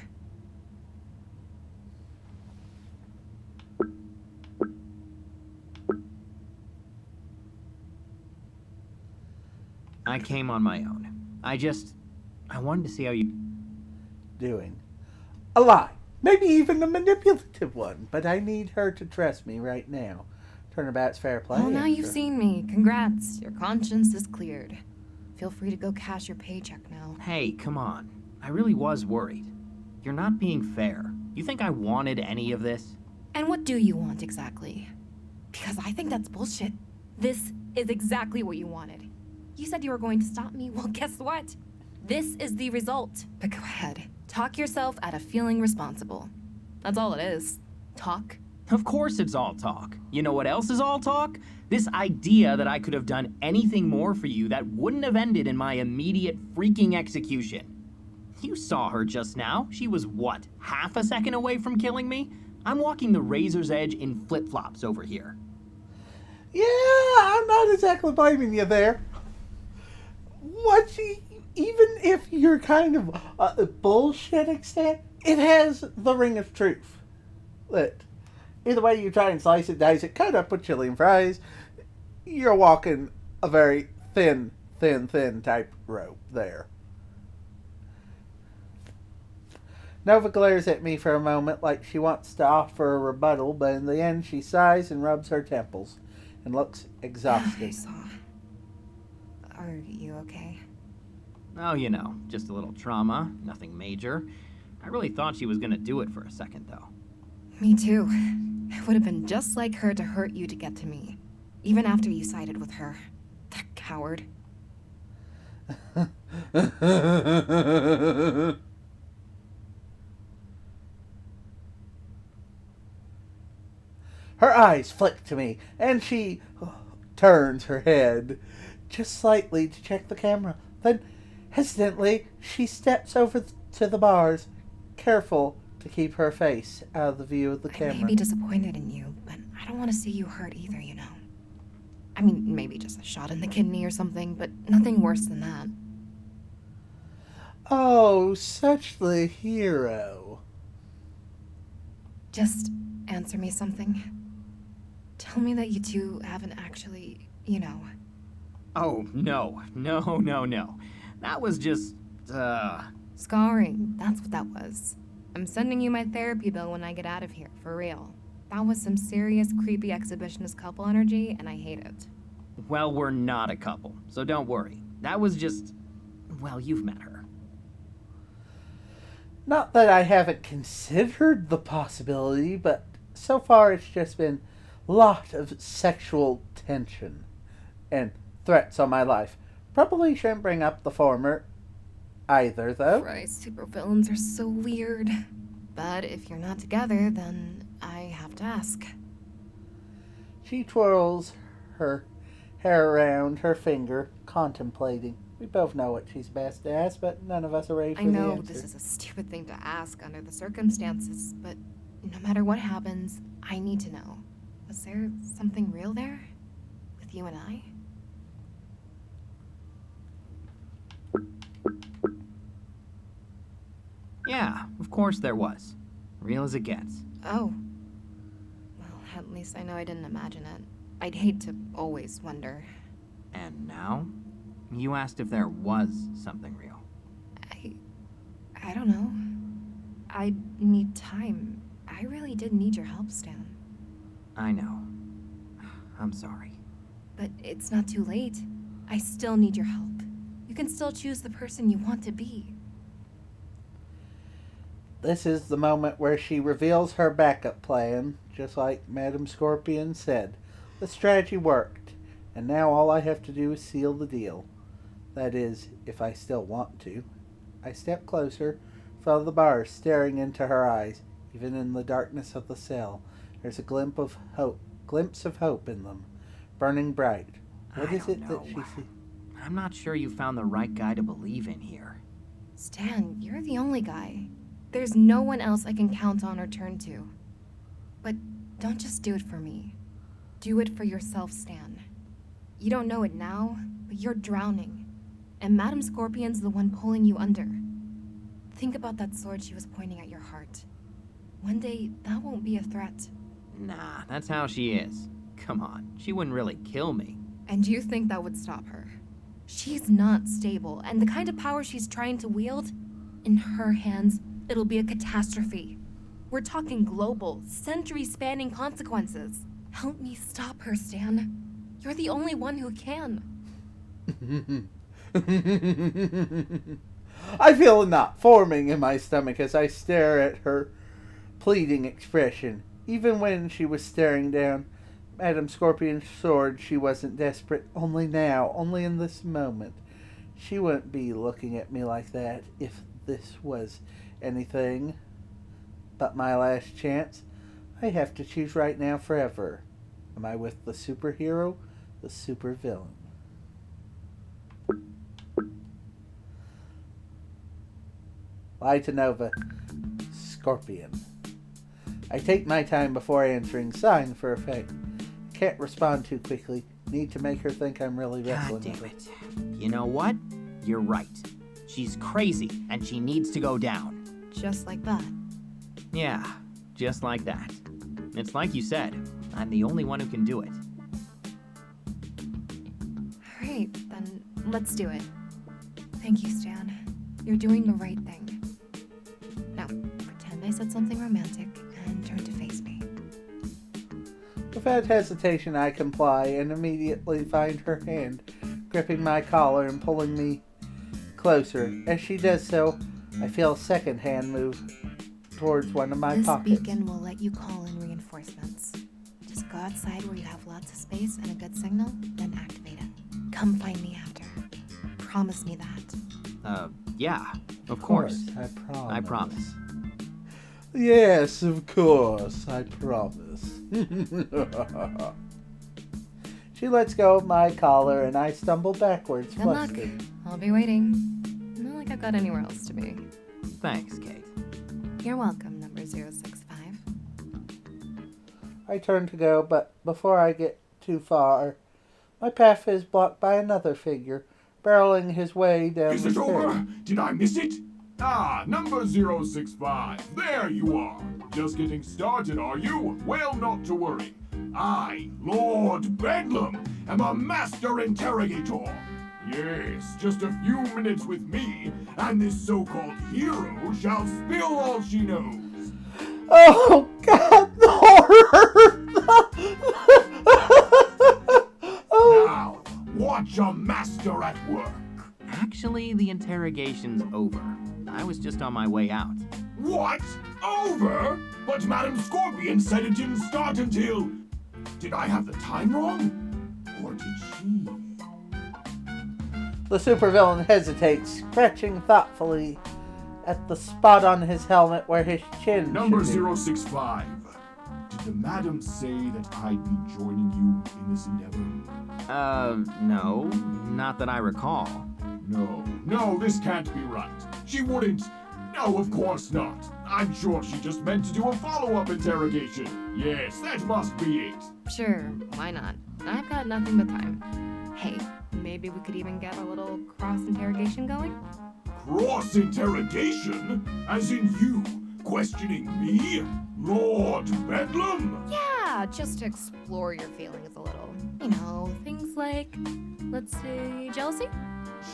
I came on my own. I wanted to see how you... Doing a lie. Maybe even a manipulative one, but I need her to trust me right now. Turnabout's fair play. Well, now I'm you've sure. seen me. Congrats. Your conscience is cleared. Feel free to go cash your paycheck now. Hey, come on. I really was worried. You're not being fair. You think I wanted any of this? And what do you want exactly? Because I think that's bullshit. This is exactly what you wanted. You said you were going to stop me. Well, guess what? This is the result. But go ahead. Talk yourself out of feeling responsible. That's all it is. Talk. Of course it's all talk. You know what else is all talk? This idea that I could have done anything more for you that wouldn't have ended in my immediate freaking execution. You saw her just now. She was, what, half a second away from killing me? I'm walking the razor's edge in flip-flops over here. Yeah, I'm not exactly blaming you there. Even if you're kind of bullshitting Stan, it has the ring of truth. Look, either way you try and slice it, dice it, cut up with chili and fries, you're walking a very thin type rope there. Nova glares at me for a moment like she wants to offer a rebuttal, but in the end she sighs and rubs her temples and looks exhausted. I saw. Are you okay? Oh, you know, just a little trauma, nothing major. I really thought she was gonna do it for a second, though. Me too. It would have been just like her to hurt you to get to me. Even after you sided with her. That coward. Her eyes flick to me, and she turns her head just slightly to check the camera. Then, hesitantly, she steps over to the bars, careful to keep her face out of the view of the I camera. may be disappointed in you, but I don't want to see you hurt either, you know. I mean, maybe just a shot in the kidney or something, but nothing worse than that. Oh, such the hero. Just answer me something. Tell me that you two haven't actually, you know. Oh, no. That was just, Scarring, that's what that was. I'm sending you my therapy bill when I get out of here, for real. That was some serious creepy exhibitionist couple energy, and I hate it. Well, we're not a couple, so don't worry. That was just... Well, you've met her. Not that I haven't considered the possibility, but so far it's just been a lot of sexual tension and threats on my life. Probably shouldn't bring up the former either, though. Christ, supervillains are so weird. But if you're not together, then I have to ask. She twirls her hair around her finger, contemplating. We both know what she's best to ask, but none of us are ready for I the know answer. this is a stupid thing to ask under the circumstances, but no matter what happens, I need to know. Was there something real there? With you and I? Yeah, of course there was. Real as it gets. Oh. Well, at least I know I didn't imagine it. I'd hate to always wonder. And now? You asked if there was something real. I don't know. I need time. I really did need your help, Stan. I know. I'm sorry. But it's not too late. I still need your help. You can still choose the person you want to be. This is the moment where she reveals her backup plan, just like Madam Scorpion said. The strategy worked, and now all I have to do is seal the deal. That is, if I still want to. I step closer, follow the bars, staring into her eyes. Even in the darkness of the cell, there's a glimpse of hope in them, burning bright. What is it that she sees? I'm not sure you found the right guy to believe in here. Stan, you're the only guy. There's no one else I can count on or turn to. But don't just do it for me. Do it for yourself, Stan. You don't know it now, but you're drowning. And Madam Scorpion's the one pulling you under. Think about that sword she was pointing at your heart. One day, that won't be a threat. Nah, that's how she is. Come on, she wouldn't really kill me. And you think that would stop her? She's not stable, and the kind of power she's trying to wield, in her hands, it'll be a catastrophe. We're talking global, century-spanning consequences. Help me stop her, Stan. You're the only one who can. I feel a knot forming in my stomach as I stare at her pleading expression. Even when she was staring down Madam Scorpion's sword, she wasn't desperate. Only now, only in this moment. She wouldn't be looking at me like that if this was anything but my last chance. I have to choose right now forever. Am I with the superhero, the supervillain? Lie to Nova, Scorpion. I take my time before answering, sign for effect. Can't respond too quickly. Need to make her think I'm really wrestling God damn with her. it. You know what? You're right. She's crazy, and she needs to go down. Just like that. Yeah, just like that. It's like you said, I'm the only one who can do it. Alright, then let's do it. Thank you, Stan. You're doing the right thing. Now, pretend I said something romantic and turn to face me. Without hesitation, I comply and immediately find her hand gripping my collar and pulling me closer. As she does so, I feel a second hand move towards one of my pockets. This beacon will let you call in reinforcements. Just go outside where you have lots of space and a good signal, then activate it. Come find me after. Promise me that. Yeah, of course. I promise. I promise. Yes, of course, I promise. She lets go of my collar and I stumble backwards, Good luck. flustered. I'll be waiting. Not like I've got anywhere else to be. Thanks, Kate. You're welcome, number 065. I turn to go, but before I get too far, my path is blocked by another figure, barreling his way down Is the it stairs. over? Did I miss it? Ah, number 065. There you are. Just getting started, are you? Well, not to worry. I, Lord Bedlam, am a master interrogator. Yes, just a few minutes with me, and this so-called hero shall spill all she knows. Oh, God, the horror! Oh, Now, a master at work. Actually, the interrogation's over. I was just on my way out. What? Over? But Madam Scorpion said it didn't start until... Did I have the time wrong? Or did she? The supervillain hesitates, scratching thoughtfully at the spot on his helmet where his chin Number should be. 065. Did the madam say that I'd be joining you in this endeavor? No. Not that I recall. No, this can't be right. She wouldn't. No, of course not. I'm sure she just meant to do a follow-up interrogation. Yes, that must be it. Sure, why not? I've got nothing but time. Hey, maybe we could even get a little cross-interrogation going? Cross-interrogation? As in you questioning me? Lord Bedlam? Yeah, just to explore your feelings a little. You know, things like, let's say, jealousy?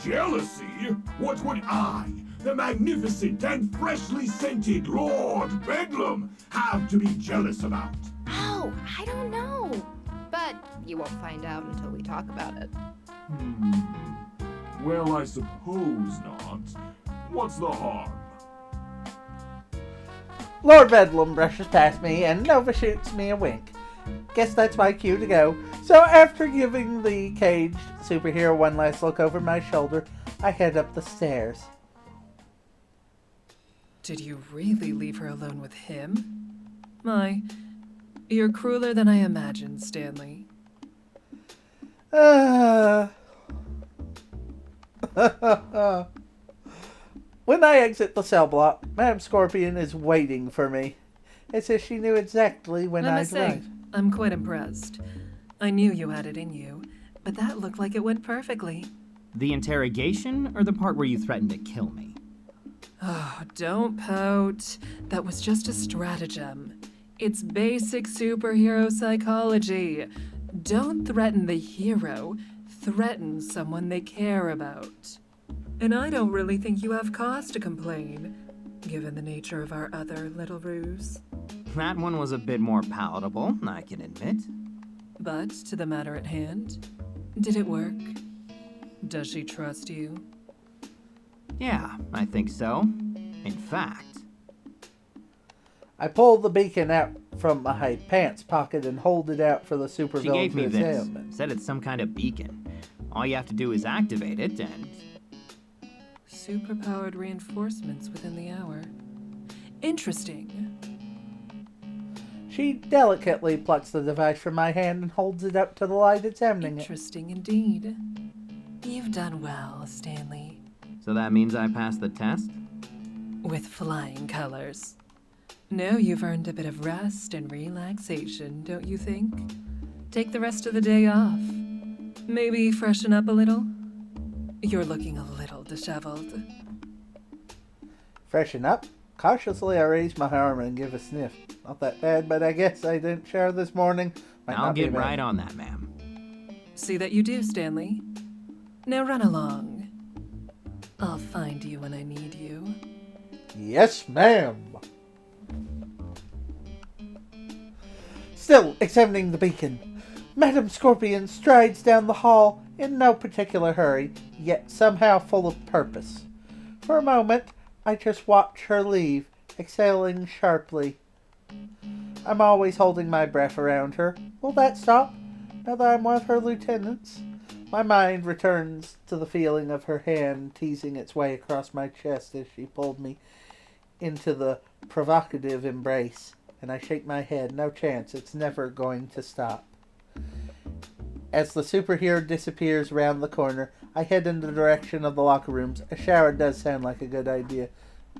Jealousy? What would I, the magnificent and freshly scented Lord Bedlam, have to be jealous about? Oh, I don't know. But you won't find out until we talk about it. Well, I suppose not. What's the harm? Lord Bedlam brushes past me and Nova shoots me a wink. Guess that's my cue to go. So after giving the caged superhero one last look over my shoulder, I head up the stairs. Did you really leave her alone with him? You're crueler than I imagined, Stanley. When I exit the cell block, Madam Scorpion is waiting for me. As if she knew exactly when I I'd must say, arrive. I'm quite impressed. I knew you had it in you, but that looked like it went perfectly. The interrogation or the part where you threatened to kill me? Oh, don't pout. That was just a stratagem. It's basic superhero psychology. Don't threaten the hero. Threaten someone they care about. And I don't really think you have cause to complain, given the nature of our other little ruse. That one was a bit more palatable, I can admit. But to the matter at hand, did it work? Does she trust you? Yeah, I think so. In fact, I pull the beacon out from my pants pocket and hold it out for the supervillain she gave to me this. examine. Said it's some kind of beacon. All you have to do is activate it and... Superpowered reinforcements within the hour. Interesting. She delicately plucks the device from my hand and holds it up to the light, examining it. Interesting indeed. You've done well, Stanley. So that means I passed the test? With flying colors. Now you've earned a bit of rest and relaxation, don't you think? Take the rest of the day off. Maybe freshen up a little? You're looking a little disheveled. Freshen up? Cautiously, I raise my arm and give a sniff. Not that bad, but I guess I didn't shower this morning. Might I'll not be get bad. right on that, ma'am. See that you do, Stanley. Now run along. I'll find you when I need you. Yes, ma'am. Still examining the beacon, Madam Scorpion strides down the hall in no particular hurry, yet somehow full of purpose. For a moment, I just watch her leave, exhaling sharply. I'm always holding my breath around her. Will that stop, now that I'm one of her lieutenants? My mind returns to the feeling of her hand teasing its way across my chest as she pulled me into the provocative embrace, and I shake my head. No chance, it's never going to stop. As the superhero disappears round the corner, I head in the direction of the locker rooms. A shower does sound like a good idea.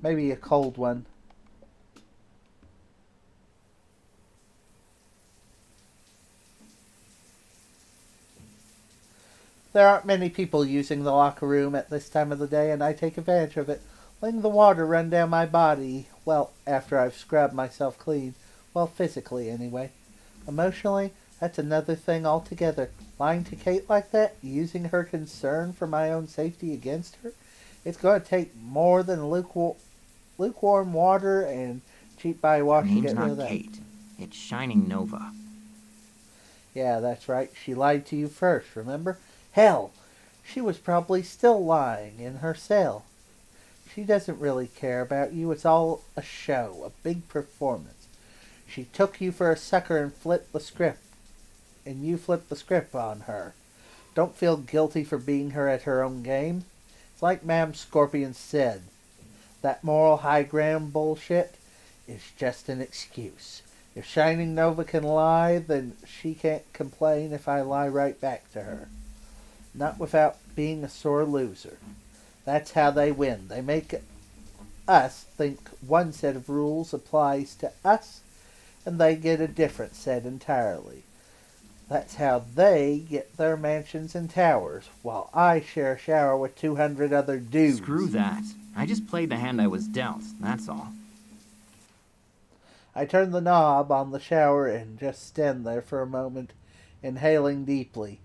Maybe a cold one. There aren't many people using the locker room at this time of the day, and I take advantage of it, letting the water run down my body, well, after I've scrubbed myself clean. Well, physically, anyway. Emotionally, that's another thing altogether. Lying to Kate like that, using her concern for my own safety against her, it's going to take more than lukewarm water and cheap body wash Her to name's get rid of not that. Kate. It's Shining Nova. Yeah, that's right. She lied to you first, remember? Hell, She was probably still lying in her cell. She doesn't really care about you. It's all a show, a big performance. She took you for a sucker and flipped the script. And you flipped the script on her. Don't feel guilty for beating her at her own game. It's like Madame Scorpion said. That moral high ground bullshit is just an excuse. If Shining Nova can lie, then she can't complain if I lie right back to her. Not without being a sore loser. That's how they win. They make us think one set of rules applies to us, and they get a different set entirely. That's how they get their mansions and towers, while I share a shower with 200 other dudes. Screw that. I just played the hand I was dealt, that's all. I turn the knob on the shower and just stand there for a moment, inhaling deeply.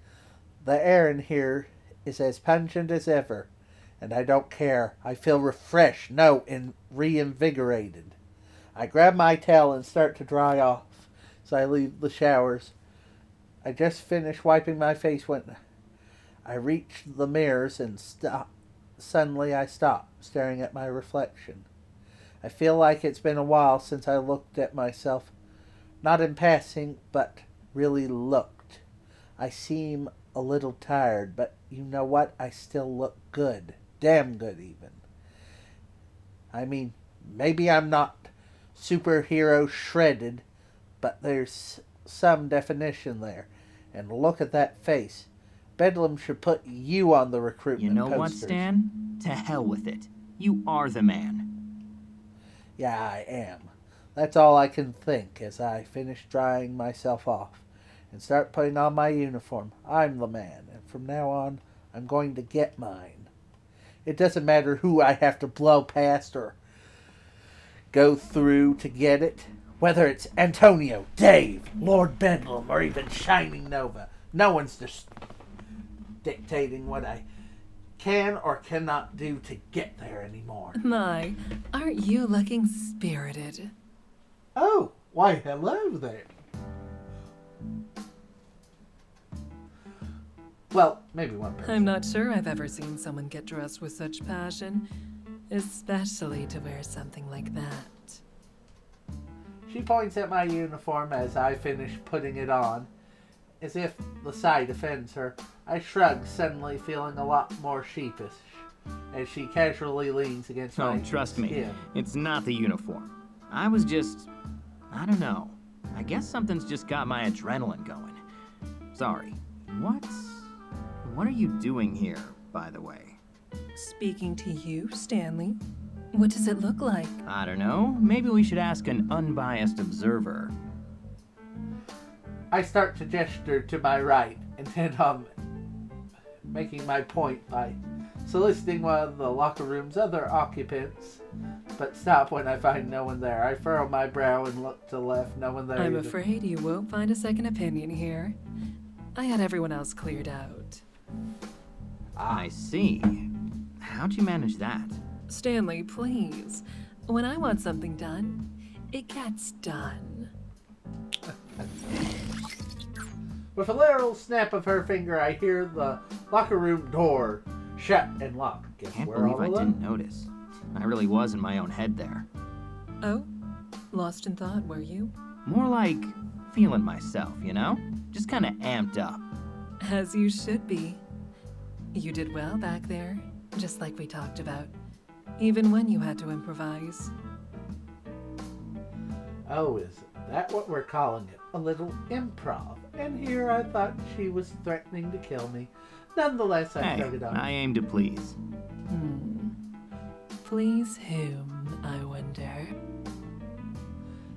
The air in here is as pungent as ever, and I don't care. I feel refreshed, reinvigorated. I grab my towel and start to dry off, so I leave the showers. I just finished wiping my face when I reach the mirrors and stop. Suddenly I stop, staring at my reflection. I feel like it's been a while since I looked at myself. Not in passing, but really looked. I seem a little tired, but you know what? I still look good. Damn good, even. I mean, maybe I'm not superhero shredded, but there's some definition there. And look at that face. Bedlam should put you on the recruitment You know what, posters. Stan? To hell with it. You are the man. Yeah, I am. That's all I can think as I finish drying myself off and start putting on my uniform. I'm the man, and from now on, I'm going to get mine. It doesn't matter who I have to blow past or go through to get it. Whether it's Antonio, Dave, Lord Bedlam, or even Shining Nova, no one's just dictating what I can or cannot do to get there anymore. My, aren't you looking spirited? Oh, why hello there. Well, maybe one person. I'm not sure I've ever seen someone get dressed with such passion, especially to wear something like that. She points at my uniform as I finish putting it on, as if the sight offends her. I shrug, suddenly feeling a lot more sheepish, as she casually leans against my Trust me, skin. it's not the uniform. I was just... I don't know. I guess something's just got my adrenaline going. Sorry. What are you doing here, by the way? Speaking to you, Stanley. What does it look like? I don't know. Maybe we should ask an unbiased observer. I start to gesture to my right, intend on making my point by soliciting one of the locker room's other occupants, but stop when I find no one there. I furrow my brow and look to the left, no one there I'm either. afraid you won't find a second opinion here. I had everyone else cleared out. I see. How'd you manage that? Stanley, please. When I want something done, it gets done. With a little snap of her finger, I hear the locker room door shut and lock. Guess Can't we're believe all I alone. didn't notice. I really was in my own head there. Oh? Lost in thought, were you? More like feeling myself, you know? Just kind of amped up. As you should be. You did well back there, just like we talked about. Even when you had to improvise. Oh, is that what we're calling it? A little improv. And here I thought she was threatening to kill me. Nonetheless, I Hey, shrugged it off. I aim to please. Please whom, I wonder?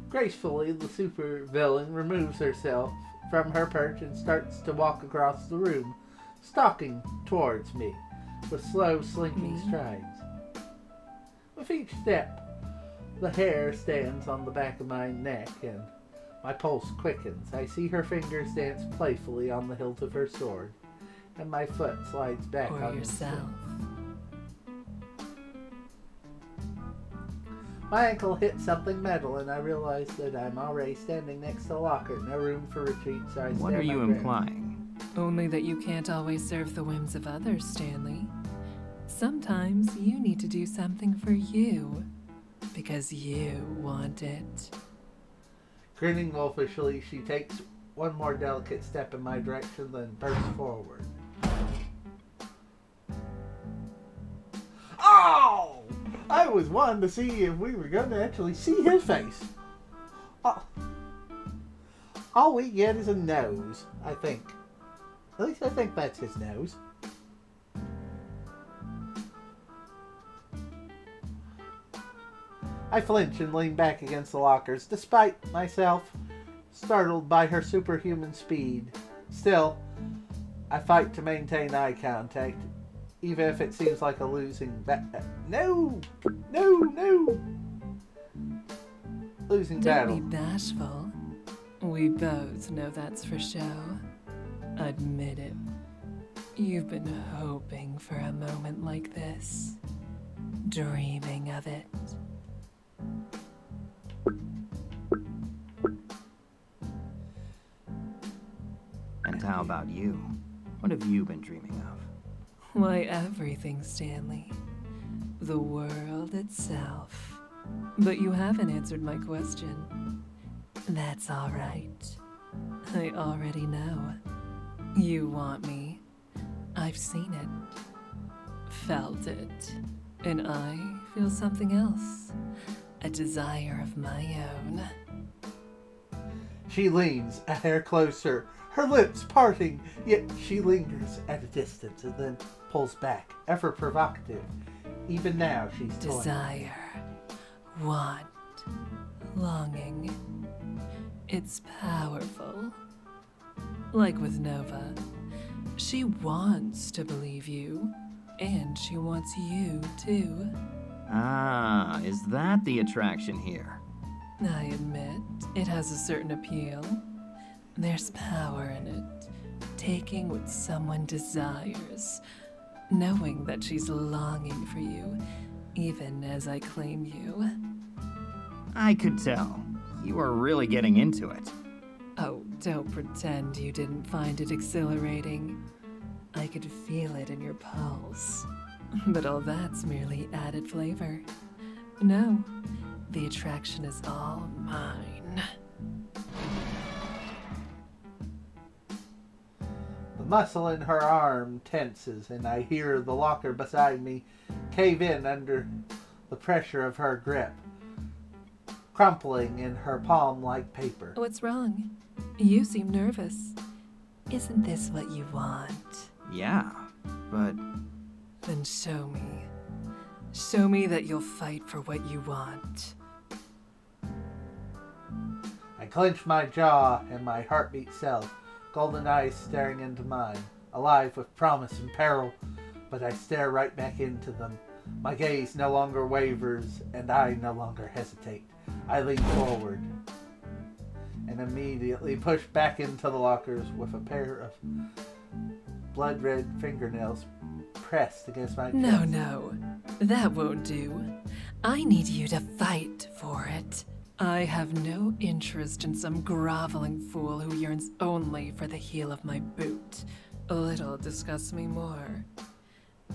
Gracefully, the supervillain removes herself from her perch and starts to walk across the room, stalking towards me with slow, slinking strides. With each step, the hair stands on the back of my neck and my pulse quickens. I see her fingers dance playfully on the hilt of her sword, and my foot slides back Or on yourself? My ankle hits something metal, and I realize that I'm already standing next to the locker. No room for retreat, so I What stare are you my ground. implying? Only that you can't always serve the whims of others, Stanley. Sometimes you need to do something for you, because you want it. Grinning wolfishly, she takes one more delicate step in my direction, then bursts forward. Oh! I was wanting to see if we were going to actually see his face. Oh. All we get is a nose, I think. At least I think that's his nose. I flinch and lean back against the lockers, despite myself startled by her superhuman speed. Still, I fight to maintain eye contact, even if it seems like a losing No! Losing battle. Don't be bashful. We both know that's for show. Admit it. You've been hoping for a moment like this. Dreaming of it. And how about you? What have you been dreaming of? Why, everything, Stanley. The world itself. But you haven't answered my question. That's all right. I already know. You want me. I've seen it. Felt it. And I feel something else. A desire of my own. She leans a hair closer, her lips parting, yet she lingers at a distance and then pulls back, ever provocative. Even now she's toying. Desire. Want. Longing. It's powerful. Like with Nova, she wants to believe you, and she wants you too. Ah, is that the attraction here? I admit, it has a certain appeal. There's power in it, taking what someone desires, knowing that she's longing for you, even as I claim you. I could tell. You are really getting into it. Oh, don't pretend you didn't find it exhilarating. I could feel it in your pulse. But all that's merely added flavor. No, the attraction is all mine. The muscle in her arm tenses, and I hear the locker beside me cave in under the pressure of her grip, crumpling in her palm like paper. What's wrong? You seem nervous. Isn't this what you want? Yeah, but Then show me. Show me that you'll fight for what you want. I clench my jaw and my heart beats self, golden eyes staring into mine, alive with promise and peril, but I stare right back into them. My gaze no longer wavers, and I no longer hesitate. I lean forward and immediately push back into the lockers with a pair of blood-red fingernails pressed against my chest. No. That won't do. I need you to fight for it. I have no interest in some groveling fool who yearns only for the heel of my boot. A little disgusts me more.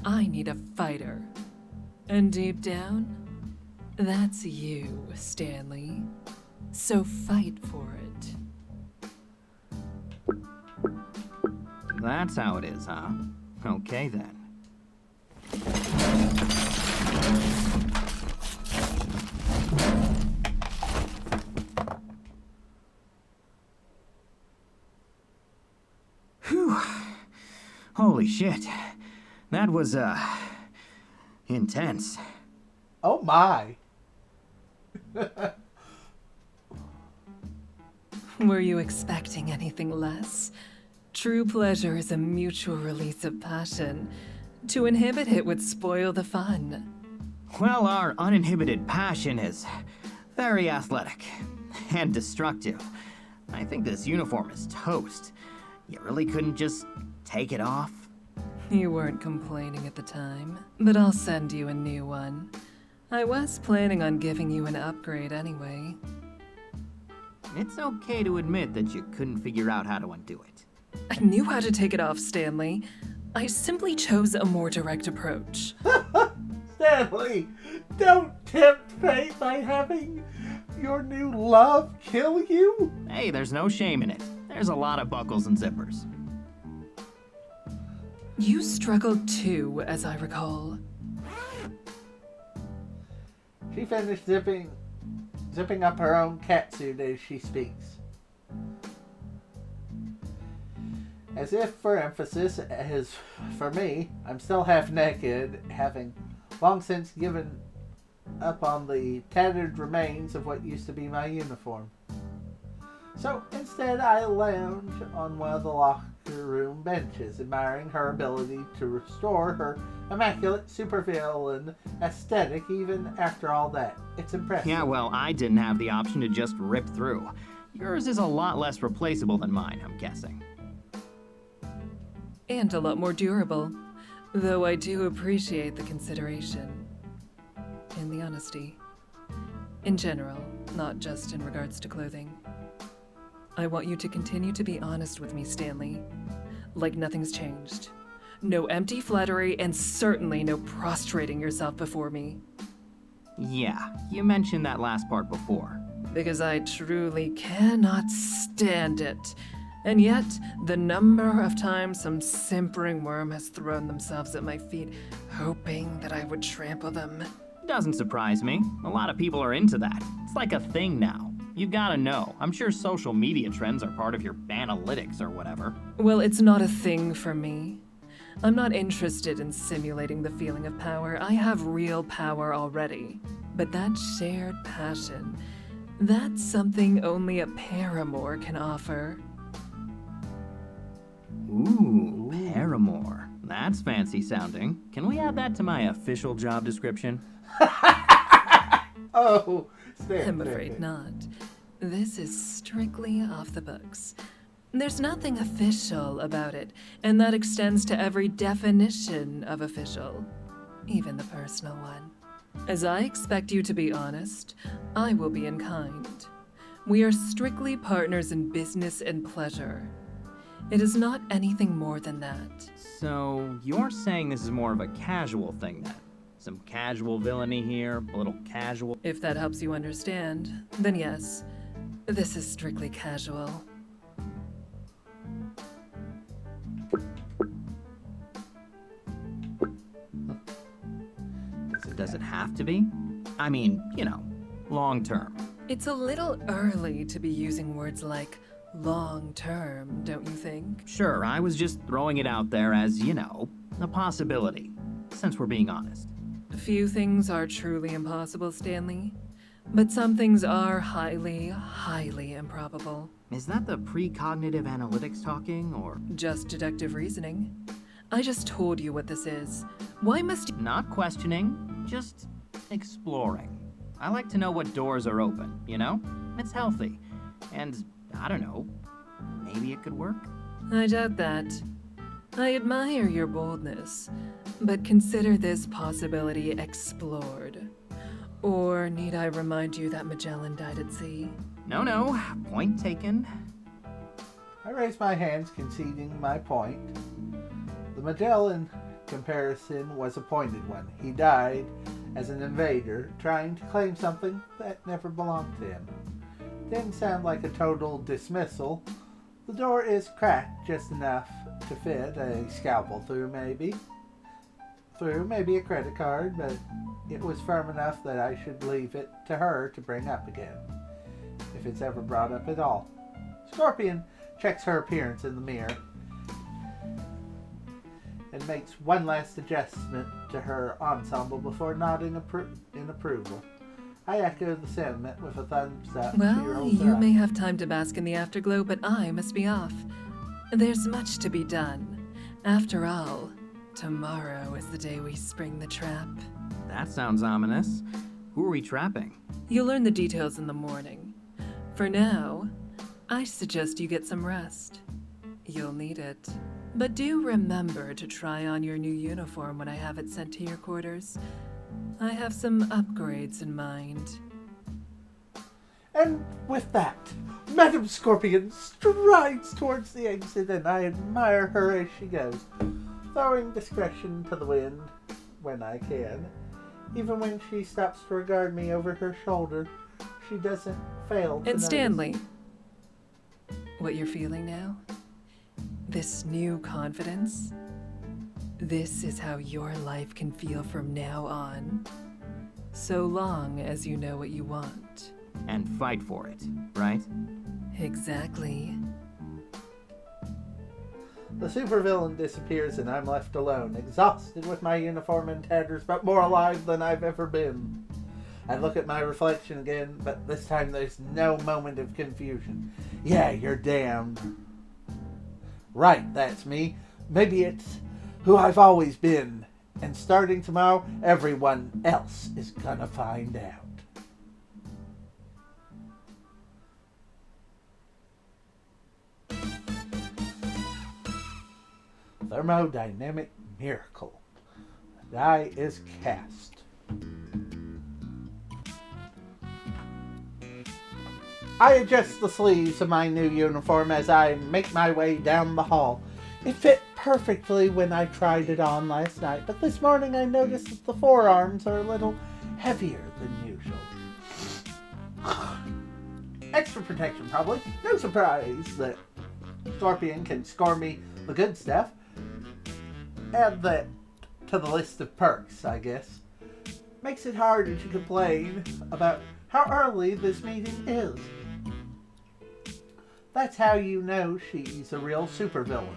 I need a fighter. And deep down, that's you, Stanley. So fight for it. that's how it is, huh? Okay then. Whew. Holy shit. That was, intense. Oh my. Were you expecting anything less? True pleasure is a mutual release of passion. To inhibit it would spoil the fun. Well, our uninhibited passion is very athletic and destructive. I think this uniform is toast. You really couldn't just take it off? You weren't complaining at the time, but I'll send you a new one. I was planning on giving you an upgrade anyway. It's okay to admit that you couldn't figure out how to undo it. I knew how to take it off, Stanley. I simply chose a more direct approach. Stanley, don't tempt fate by having your new love kill you. Hey, there's no shame in it. There's a lot of buckles and zippers. You struggled too, as I recall. She finished zipping up her own catsuit as she speaks. As if for emphasis, as for me, I'm still half naked, having long since given up on the tattered remains of what used to be my uniform. So instead I lounge on one of the locker room benches, admiring her ability to restore her immaculate supervillain aesthetic even after all that. It's impressive. Yeah, well, I didn't have the option to just rip through. Yours is a lot less replaceable than mine, I'm guessing. And a lot more durable. Though I do appreciate the consideration. And the honesty. In general, not just in regards to clothing. I want you to continue to be honest with me, Stanley. Like nothing's changed. No empty flattery, and certainly no prostrating yourself before me. Yeah, you mentioned that last part before. Because I truly cannot stand it. And yet, the number of times some simpering worm has thrown themselves at my feet, hoping that I would trample them. Doesn't surprise me. A lot of people are into that. It's like a thing now. You gotta know. I'm sure social media trends are part of your analytics or whatever. Well, it's not a thing for me. I'm not interested in simulating the feeling of power. I have real power already. But that shared passion, that's something only a paramour can offer. Ooh, paramour. That's fancy sounding. Can we add that to my official job description? Oh, I'm afraid not. This is strictly off the books. There's nothing official about it, and that extends to every definition of official, even the personal one. As I expect you to be honest, I will be in kind. We are strictly partners in business and pleasure. It is not anything more than that. So, you're saying this is more of a casual thing then? Some casual villainy here, a little casual... If that helps you understand, then yes, this is strictly casual. Does it have to be? I mean, you know, long term. It's a little early to be using words like long term, don't you think? Sure, I was just throwing it out there as, you know, a possibility, since we're being honest. Few things are truly impossible, Stanley, but some things are highly, highly improbable. Is that the precognitive analytics talking, or...? Just deductive reasoning. I just told you what this is. Why must you... Not questioning, just exploring. I like to know what doors are open, you know? It's healthy. And, I don't know, maybe it could work? I doubt that. I admire your boldness, but consider this possibility explored. Or need I remind you that Magellan died at sea? No, point taken. I raise my hands, conceding my point. The Magellan comparison was a pointed one. He died as an invader, trying to claim something that never belonged to him. Didn't sound like a total dismissal. The door is cracked just enough to fit a scalpel through, maybe a credit card, but it was firm enough that I should leave it to her to bring up again, if it's ever brought up at all. Scorpion checks her appearance in the mirror and makes one last adjustment to her ensemble before nodding in approval. I echo the sentiment with a thumbs up. Well, you may have time to bask in the afterglow, but I must be off. There's much to be done. After all, tomorrow is the day we spring the trap. That sounds ominous. Who are we trapping? You'll learn the details in the morning. For now, I suggest you get some rest. You'll need it. But do remember to try on your new uniform when I have it sent to your quarters. I have some upgrades in mind. And with that, Madam Scorpion strides towards the exit, and I admire her as she goes, throwing discretion to the wind when I can. Even when she stops to regard me over her shoulder, she doesn't fail to And notice. Stanley, what you're feeling now? This new confidence? This is how your life can feel from now on. So long as you know what you want. And fight for it, right? Exactly. The supervillain disappears and I'm left alone, exhausted with my uniform in tatters, but more alive than I've ever been. I look at my reflection again, but this time there's no moment of confusion. Yeah, you're damned. Right, that's me. Maybe it's who I've always been. And starting tomorrow, everyone else is gonna find out. Thermodynamic miracle. The die is cast. I adjust the sleeves of my new uniform as I make my way down the hall. It fit perfectly when I tried it on last night, but this morning I noticed that the forearms are a little heavier than usual. Extra protection, probably. No surprise that Scorpion can score me the good stuff. Add that to the list of perks, I guess. Makes it harder to complain about how early this meeting is. That's how you know she's a real supervillain.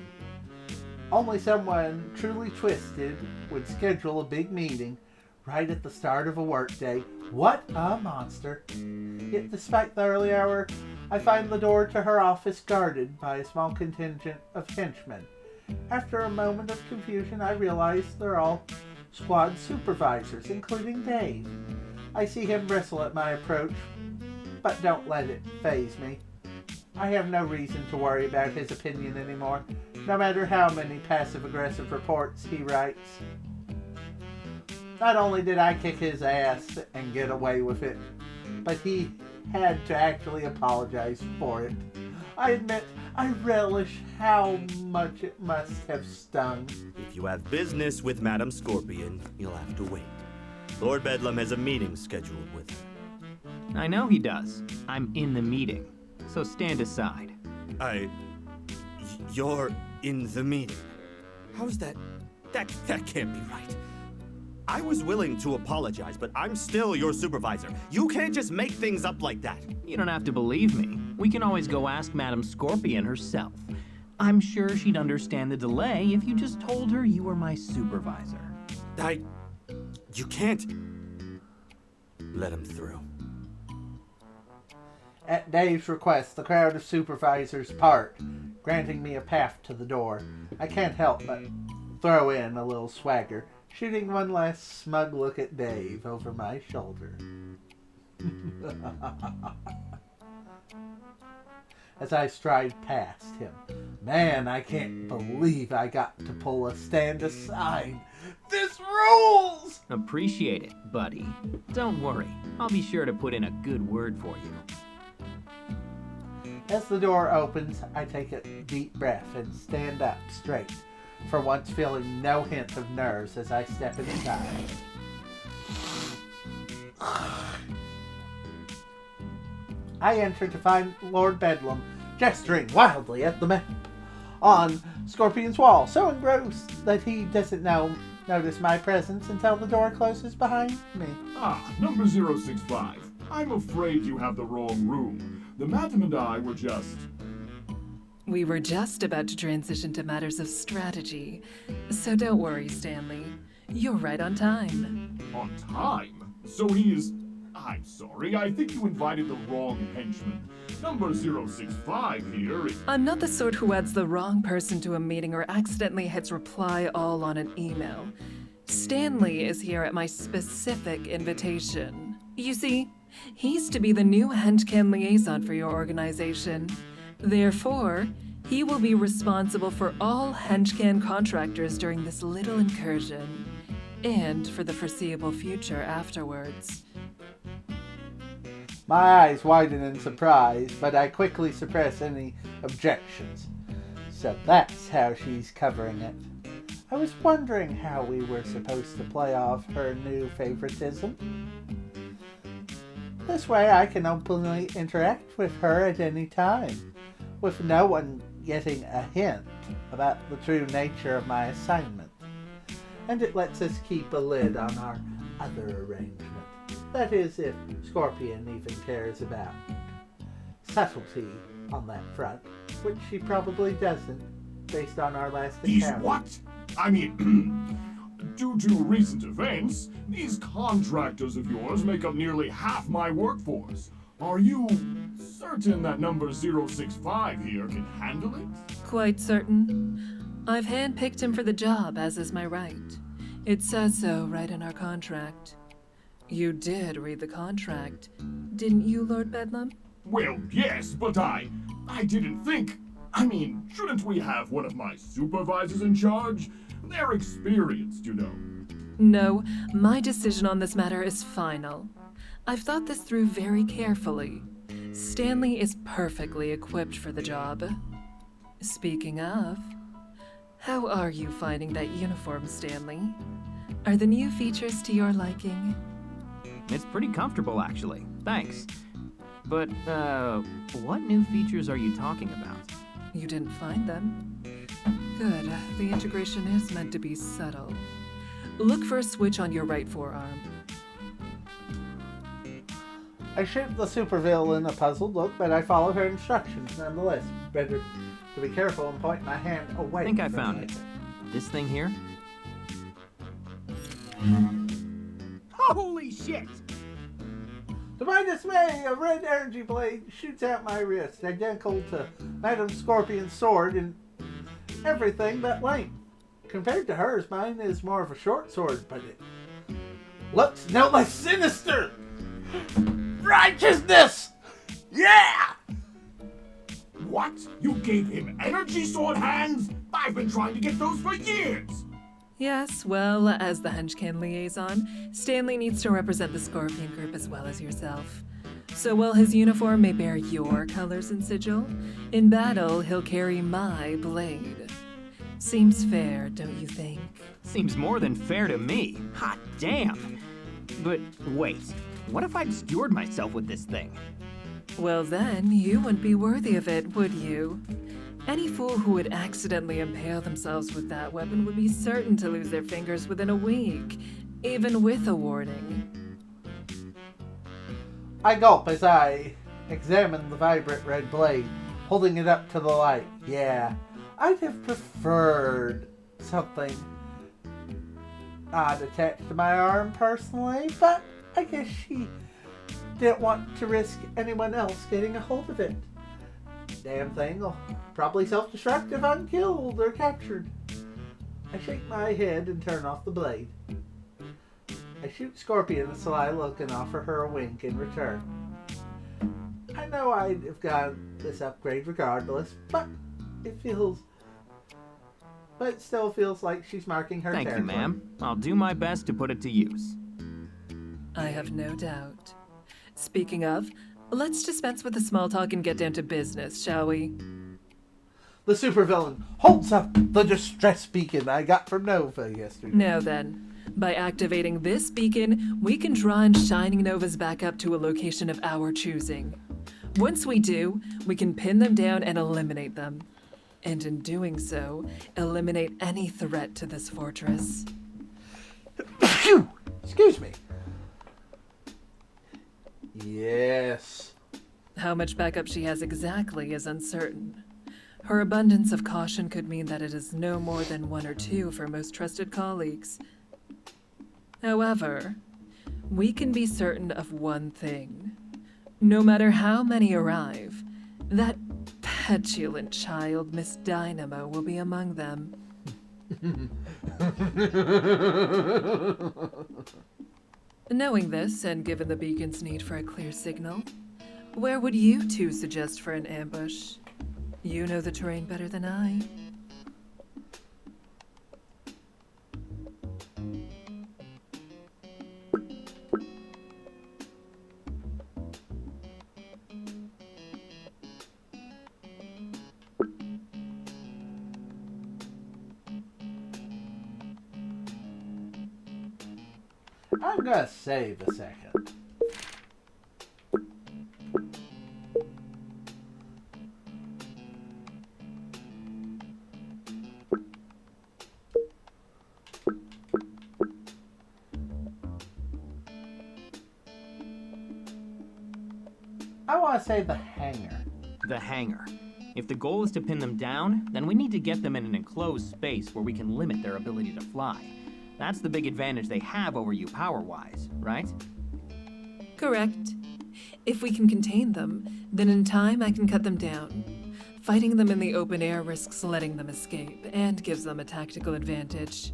Only someone truly twisted would schedule a big meeting right at the start of a workday. What a monster. Yet despite the early hour, I find the door to her office guarded by a small contingent of henchmen. After a moment of confusion, I realize they're all squad supervisors, including Dave. I see him bristle at my approach, but don't let it faze me. I have no reason to worry about his opinion anymore, no matter how many passive-aggressive reports he writes. Not only did I kick his ass and get away with it, but he had to actually apologize for it. I admit, I relish how much it must have stung. If you have business with Madam Scorpion, you'll have to wait. Lord Bedlam has a meeting scheduled with her. I know he does. I'm in the meeting, so stand aside. You're in the meeting. How's that? That can't be right. I was willing to apologize, but I'm still your supervisor. You can't just make things up like that. You don't have to believe me. We can always go ask Madam Scorpion herself. I'm sure she'd understand the delay if you just told her you were my supervisor. You can't let him through. At Dave's request, the crowd of supervisors part, granting me a path to the door. I can't help but throw in a little swagger, shooting one last smug look at Dave over my shoulder. As I stride past him. Man, I can't believe I got to pull a stand aside. This rules! Appreciate it, buddy. Don't worry. I'll be sure to put in a good word for you. As the door opens, I take a deep breath and stand up straight, for once feeling no hint of nerves as I step inside. I enter to find Lord Bedlam gesturing wildly at the map on Scorpion's wall, so engrossed that he doesn't notice my presence until the door closes behind me. Number 065. I'm afraid you have the wrong room. The madam and I were just... We were just about to transition to matters of strategy, so don't worry, Stanley. You're right on time. On time? So he is... I'm sorry, I think you invited the wrong henchman. Number 065 here is... I'm not the sort who adds the wrong person to a meeting or accidentally hits reply all on an email. Stanley is here at my specific invitation. You see, he's to be the new HenchCan liaison for your organization. Therefore, he will be responsible for all HenchCan contractors during this little incursion, and for the foreseeable future afterwards. My eyes widen in surprise, but I quickly suppress any objections. So that's how she's covering it. I was wondering how we were supposed to play off her new favoritism. This way I can openly interact with her at any time, with no one getting a hint about the true nature of my assignment. And it lets us keep a lid on our other arrangement. That is, if Scorpion even cares about subtlety on that front, which she probably doesn't, based on our last These encounter. what? I mean, due to recent events, these contractors of yours make up nearly half my workforce. Are you certain that number 065 here can handle it? Quite certain. I've handpicked him for the job, as is my right. It says so right in our contract. You did read the contract, didn't you, Lord Bedlam? Well, yes, but I didn't think. I mean, shouldn't we have one of my supervisors in charge? They're experienced, you know. No, my decision on this matter is final. I've thought this through very carefully. Stanley is perfectly equipped for the job. Speaking of, how are you finding that uniform, Stanley? Are the new features to your liking? It's pretty comfortable, actually. Thanks. But, what new features are you talking about? You didn't find them? Good. The integration is meant to be subtle. Look for a switch on your right forearm. I shoot the supervillain a puzzled look, but I follow her instructions nonetheless. Better to be careful and point my hand away. I think I from found my- it. This thing here? Holy shit! To my dismay, a red energy blade shoots out my wrist, identical to Madame Scorpion's sword in everything but length. Compared to hers, mine is more of a short sword, but it looks no less sinister. Righteousness! Yeah! What? You gave him energy sword hands? I've been trying to get those for years! Yes, well, as the HenchCan liaison, Stanley needs to represent the Scorpion group as well as yourself. So while his uniform may bear your colors and sigil, in battle he'll carry my blade. Seems fair, don't you think? Seems more than fair to me. Hot damn! But wait, what if I obscured myself with this thing? Well then, you wouldn't be worthy of it, would you? Any fool who would accidentally impale themselves with that weapon would be certain to lose their fingers within a week, even with a warning. I gulp as I examine the vibrant red blade, holding it up to the light. Yeah, I'd have preferred something odd attached to my arm personally, but I guess she didn't want to risk anyone else getting a hold of it. Damn thing will probably self-destruct if I'm killed or captured. I shake my head and turn off the blade. I shoot Scorpion a sly look and offer her a wink in return. I know I'd have gotten this upgrade regardless, but it still feels like she's marking her Thank you, territory. ma'am. I'll do my best to put it to use. I have no doubt. Speaking of, let's dispense with the small talk and get down to business, shall we? The supervillain holds up the distress beacon I got from Nova yesterday. Now then, by activating this beacon, we can draw in shining novas back up to a location of our choosing. Once we do, we can pin them down and eliminate them. And in doing so, eliminate any threat to this fortress. Phew! Excuse me. Yes. How much backup she has exactly is uncertain. Her abundance of caution could mean that it is no more than one or two of her most trusted colleagues. However, we can be certain of one thing. No matter how many arrive, that petulant child, Miss Dynamo, will be among them. Knowing this, and given the beacon's need for a clear signal, where would you two suggest for an ambush? You know the terrain better than I. I'm gonna save a second. I want to say the hangar. The hangar. If the goal is to pin them down, then we need to get them in an enclosed space where we can limit their ability to fly. That's the big advantage they have over you power-wise, right? Correct. If we can contain them, then in time I can cut them down. Fighting them in the open air risks letting them escape and gives them a tactical advantage.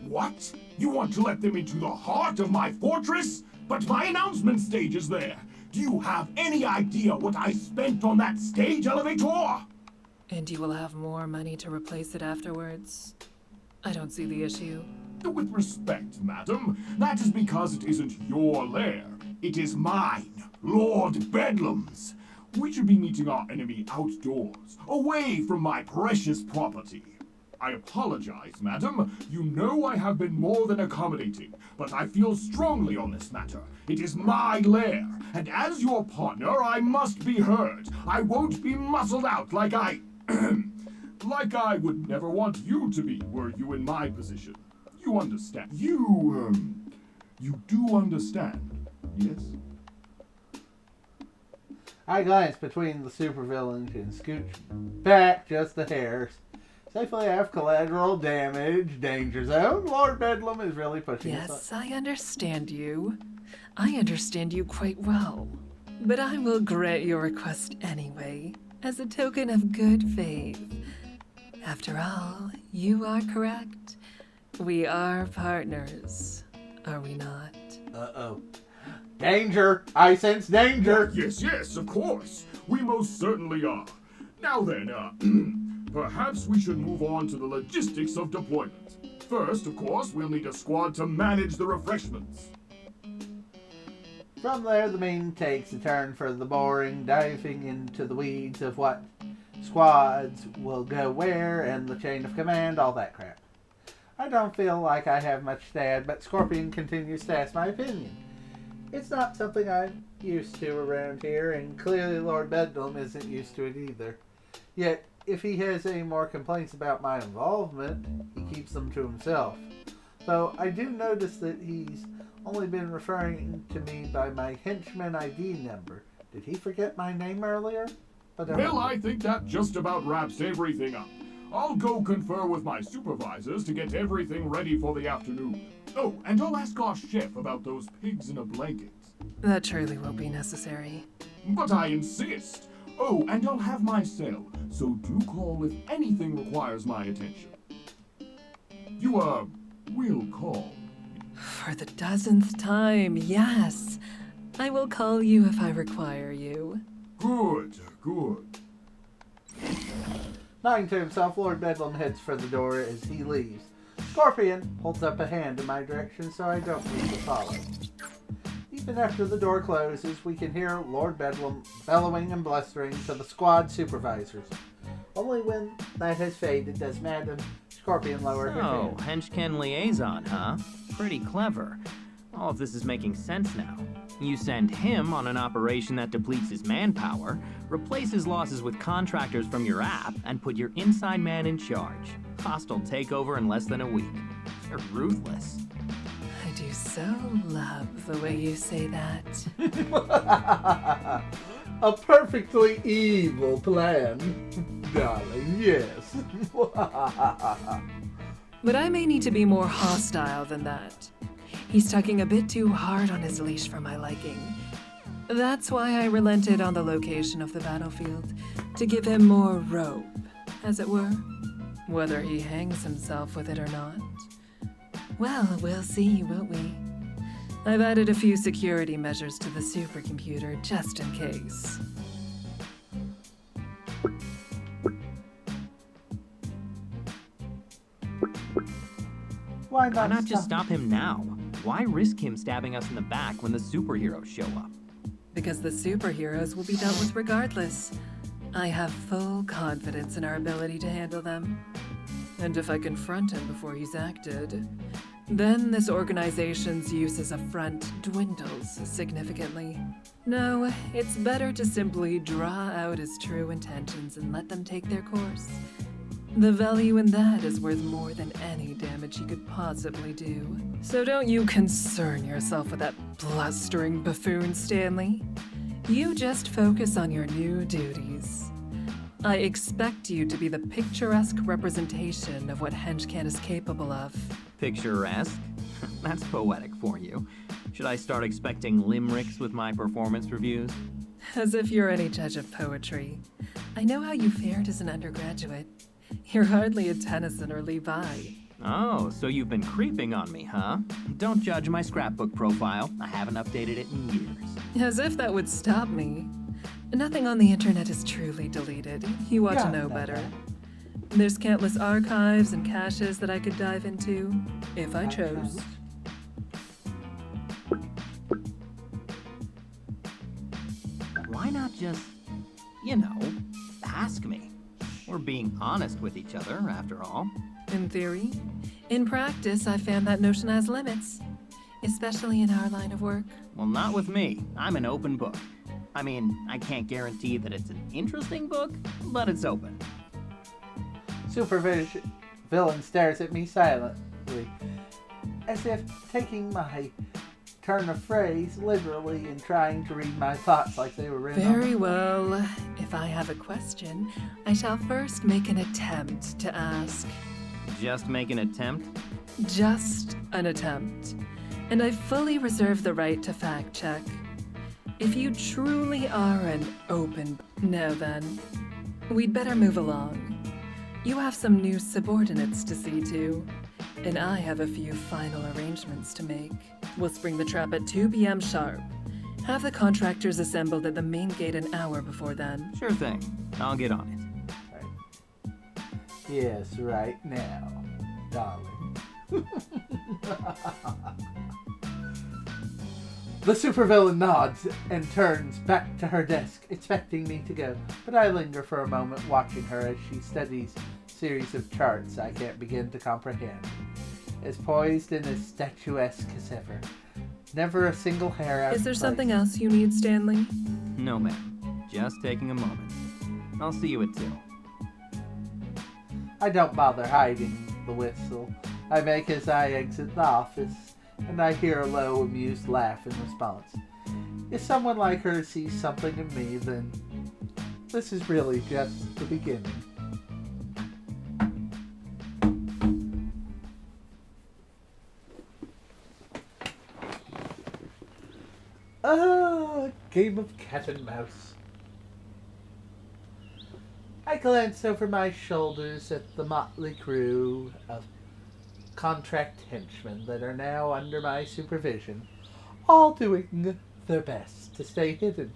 What? You want to let them into the heart of my fortress? But my announcement stage is there. Do you have any idea what I spent on that stage elevator? And you will have more money to replace it afterwards. I don't see the issue. With respect, madam, that is because it isn't your lair. It is mine, Lord Bedlam's. We should be meeting our enemy outdoors, away from my precious property. I apologize, madam. You know I have been more than accommodating, but I feel strongly on this matter. It is my lair, and as your partner, I must be heard. I won't be muscled out like I would never want you to be were you in my position. You understand? You do understand, yes? I glance between the supervillains and scooch back just the hairs. Safely have collateral damage, danger zone. Lord Bedlam is really pushing us. Yes, I understand you. I understand you quite well. But I will grant your request anyway, as a token of good faith. After all, you are correct. We are partners, are we not? Uh-oh. Danger! I sense danger! Yes, of course. We most certainly are. Now then, perhaps we should move on to the logistics of deployment. First, of course, we'll need a squad to manage the refreshments. From there, the meeting takes a turn for the boring, diving into the weeds of what squads will go where and the chain of command, all that crap. I don't feel like I have much to add, but Scorpion continues to ask my opinion. It's not something I'm used to around here, and clearly Lord Bedlam isn't used to it either. Yet, if he has any more complaints about my involvement, he keeps them to himself. Though I do notice that he's only been referring to me by my henchman ID number. Did he forget my name earlier? Well, I think that just about wraps everything up. I'll go confer with my supervisors to get everything ready for the afternoon. Oh, and I'll ask our chef about those pigs in a blanket. That surely won't be necessary. But I insist. Oh, and I'll have my cell, so do call if anything requires my attention. You, will call. For the 1000th time, yes. I will call you if I require you. Good. Nodding to himself, Lord Bedlam heads for the door as he leaves. Scorpion holds up a hand in my direction so I don't need to follow. Even after the door closes, we can hear Lord Bedlam bellowing and blustering to the squad supervisors. Only when that has faded does Madam Scorpion lower her Oh, hand. HenchCan liaison, huh? Pretty clever. All of this is making sense now. You send him on an operation that depletes his manpower, replace his losses with contractors from your app, and put your inside man in charge. Hostile takeover in less than a week. You're ruthless. I do so love the way you say that. A perfectly evil plan, darling, yes. But I may need to be more hostile than that. He's tugging a bit too hard on his leash for my liking. That's why I relented on the location of the battlefield, to give him more rope, as it were. Whether he hangs himself with it or not. Well, we'll see, won't we? I've added a few security measures to the supercomputer just in case. Why Why not just stop him now? Why risk him stabbing us in the back when the superheroes show up? Because the superheroes will be dealt with regardless. I have full confidence in our ability to handle them. And if I confront him before he's acted, Then this organization's use as a front dwindles significantly. No, it's better to simply draw out his true intentions and let them take their course. The value in that is worth more than any damage he could possibly do. So don't you concern yourself with that blustering buffoon, Stanley. You just focus on your new duties. I expect you to be the picturesque representation of what HenchCan is capable of. Picturesque? That's poetic for you. Should I start expecting limericks with my performance reviews? As if you're any judge of poetry. I know how you fared as an undergraduate. You're hardly a Tennyson or Levi. Oh, so you've been creeping on me, huh? Don't judge my scrapbook profile. I haven't updated it in years. As if that would stop me. Nothing on the internet is truly deleted. You ought to know better. There's countless archives and caches that I could dive into, if I chose. Why not just, ask me? We're being honest with each other, after all. In theory. In practice, I found that notion has limits, especially in our line of work. Well, not with me. I'm an open book. I mean, I can't guarantee that it's an interesting book, but it's open. Villain stares at me silently, as if taking my turn of phrase literally and trying to read my thoughts like they were written. Very well. If I have a question, I shall first make an attempt to ask. Just make an attempt? Just an attempt. And I fully reserve the right to fact check. If you truly are an open... Now then, we'd better move along. You have some new subordinates to see to, and I have a few final arrangements to make. We'll spring the trap at 2 p.m. sharp. Have the contractors assembled at the main gate an hour before then. Sure thing. I'll get on it. Right. Yes, right now, darling. The supervillain nods and turns back to her desk, expecting me to go, but I linger for a moment watching her as she studies a series of charts I can't begin to comprehend. As poised and as statuesque as ever. Never a single hair out of Is there place. something else you need, Stanley? No, ma'am. Just taking a moment. I'll see you at 2. I don't bother hiding the whistle I make as I exit the office, and I hear a low, amused laugh in response. If someone like her sees something in me, then this is really just the beginning. Game of cat and mouse. I glance over my shoulders at the motley crew of contract henchmen that are now under my supervision, all doing their best to stay hidden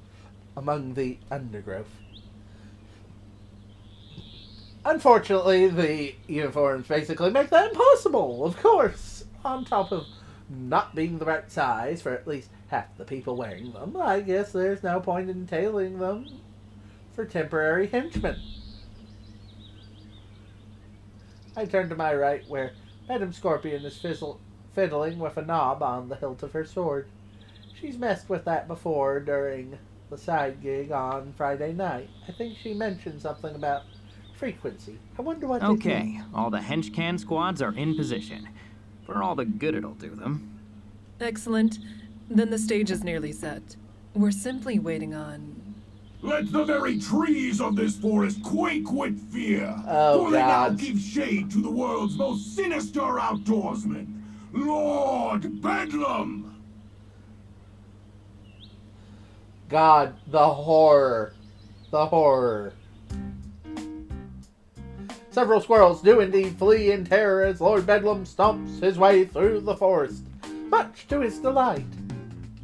among the undergrowth. Unfortunately, the uniforms basically make that impossible, of course. On top of not being the right size for at least half the people wearing them, I guess there's no point in tailoring them for temporary henchmen. I turn to my right where Madam Scorpion is fiddling with a knob on the hilt of her sword. She's messed with that before during the side gig on Friday night. I think she mentioned something about frequency. I wonder what Okay, all the HenchCan squads are in position. For all the good it'll do them. Excellent. Then the stage is nearly set. We're simply waiting on... Let the very trees of this forest quake with fear, Oh, for they now God. give shade to the world's most sinister outdoorsman, Lord Bedlam! God, the horror. The horror. Several squirrels do indeed flee in terror as Lord Bedlam stomps his way through the forest, much to his delight.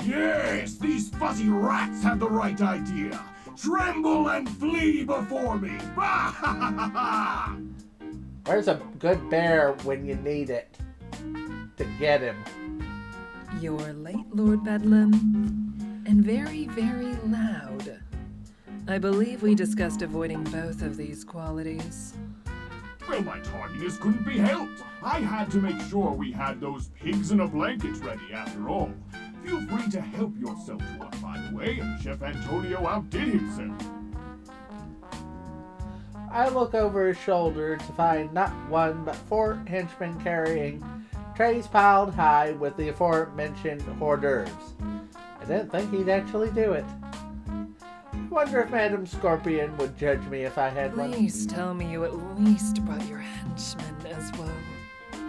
Yes, these fuzzy rats have the right idea. Tremble and flee before me! Ha ha ha ha! Where's a good bear when you need it? To get him. You're late, Lord Bedlam. And very, very loud. I believe we discussed avoiding both of these qualities. Well, my tardiness couldn't be helped. I had to make sure we had those pigs in a blanket ready after all. Feel free to help yourself to one, by the way. Chef Antonio outdid himself. I look over his shoulder to find not one but 4 henchmen carrying trays piled high with the aforementioned hors d'oeuvres. I didn't think he'd actually do it. I wonder if Madam Scorpion would judge me if I had one. Please tell me you at least brought your henchmen as well.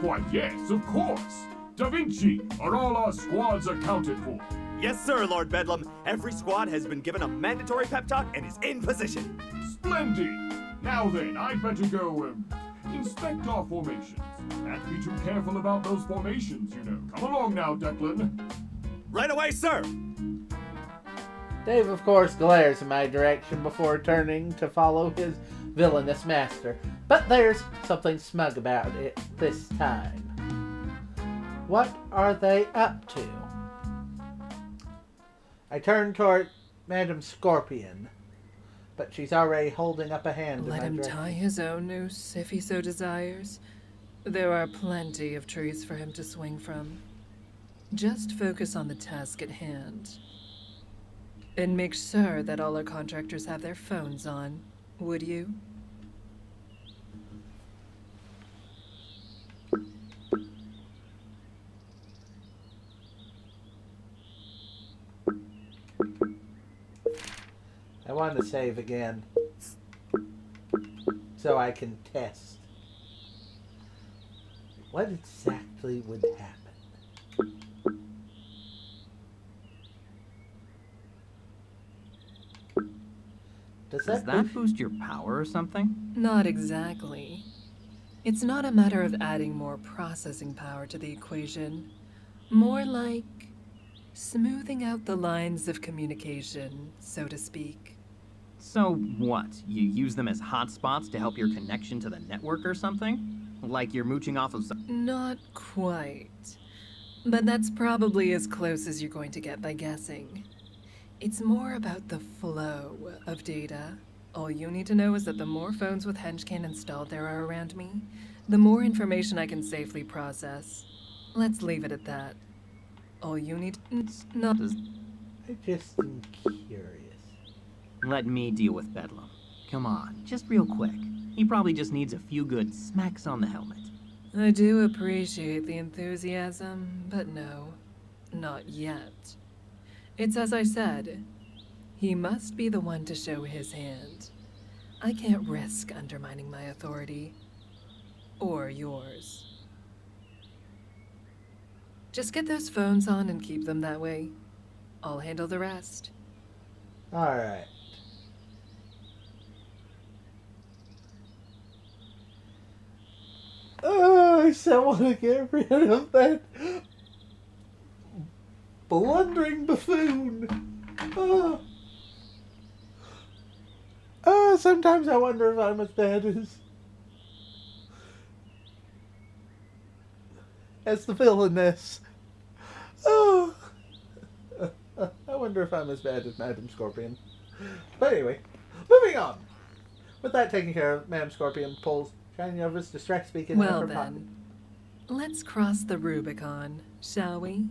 Why, yes, of course. Da Vinci, are all our squads accounted for? Yes, sir, Lord Bedlam. Every squad has been given a mandatory pep talk and is in position. Splendid! Now then, I'd better go, inspect our formations. Can't be too careful about those formations, you know. Come along now, Declan. Right away, sir! Dave, of course, glares in my direction before turning to follow his villainous master. But there's something smug about it this time. What are they up to? I turn toward Madam Scorpion, but she's already holding up a hand in Let my him direction. tie his own noose if he so desires. There are plenty of trees for him to swing from. Just focus on the task at hand. And make sure that all our contractors have their phones on, would you? I want to save again so I can test what exactly would happen. Does Does that boost your power or something? Not exactly. It's not a matter of adding more processing power to the equation. More like smoothing out the lines of communication, so to speak. So what? You use them as hotspots to help your connection to the network or something? Like you're mooching off of some... Not quite. But that's probably as close as you're going to get by guessing. It's more about the flow of data. All you need to know is that the more phones with HenchCan installed there are around me, the more information I can safely process. Let's leave it at that. All you need... Not... I just am curious. Let me deal with Bedlam. Come on, just real quick. He probably just needs a few good smacks on the helmet. I do appreciate the enthusiasm, but no, not yet. It's as I said, he must be the one to show his hand. I can't risk undermining my authority. Or yours. Just get those phones on and keep them that way. I'll handle the rest. Alright. Oh, I still want to get rid of that blundering buffoon. Sometimes I wonder if I'm as bad as the villainess. Oh, I wonder if I'm as bad as Madam Scorpion. But anyway, moving on. With that taken care of, Madam Scorpion pulls Shiny Nova's distract beacon out Well of her pocket. then, let's cross the Rubicon, shall we?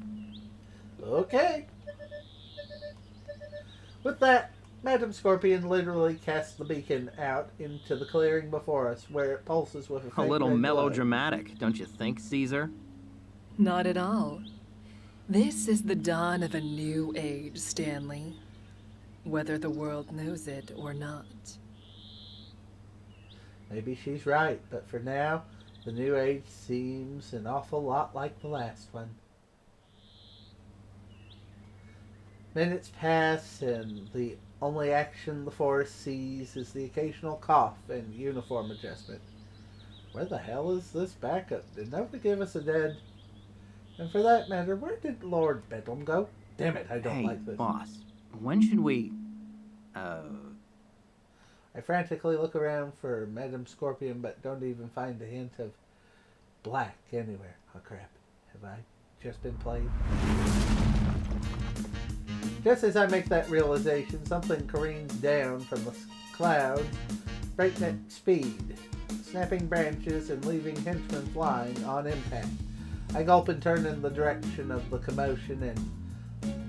Okay. With that, Madam Scorpion literally casts the beacon out into the clearing before us, where it pulses with a A faint little red glow. melodramatic, don't you think, Caesar? Not at all. This is the dawn of a new age, Stanley. Whether the world knows it or not. Maybe she's right, but for now, the new age seems an awful lot like the last one. Minutes pass, and the only action the forest sees is the occasional cough and uniform adjustment. Where the hell is this backup? Did nobody give us a dead? And for that matter, where did Lord Bedlam go? Damn it, I don't Hey, like this. boss, when should we... I frantically look around for Madam Scorpion, but don't even find a hint of black anywhere. Oh crap, have I just been played? Just as I make that realization, something careens down from the clouds, breakneck speed. snapping branches and leaving henchmen flying on impact. I gulp and turn in the direction of the commotion, and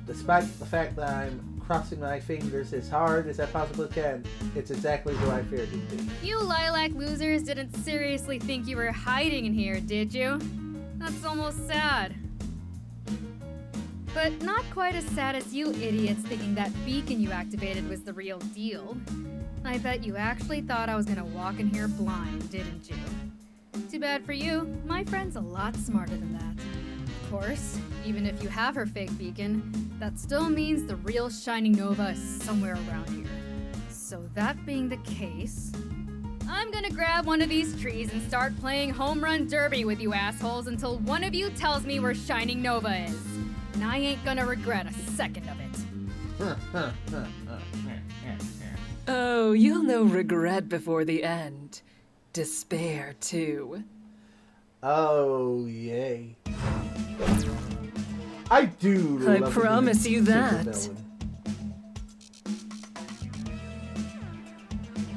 despite the fact that I'm crossing my fingers as hard as I possibly can, it's exactly who I feared it'd be. You lilac losers didn't seriously think you were hiding in here, did you? That's almost sad. But not quite as sad as you idiots thinking that beacon you activated was the real deal. I bet you actually thought I was gonna walk in here blind, didn't you? Too bad for you, my friend's a lot smarter than that. Of course, even if you have her fake beacon, that still means the real Shining Nova is somewhere around here. So that being the case, I'm gonna grab one of these trees and start playing home run derby with you assholes until one of you tells me where Shining Nova is. And I ain't gonna regret a second of it. Oh, you'll know regret before the end. Despair, too. Oh, yay. I do I love promise you that. supervillain.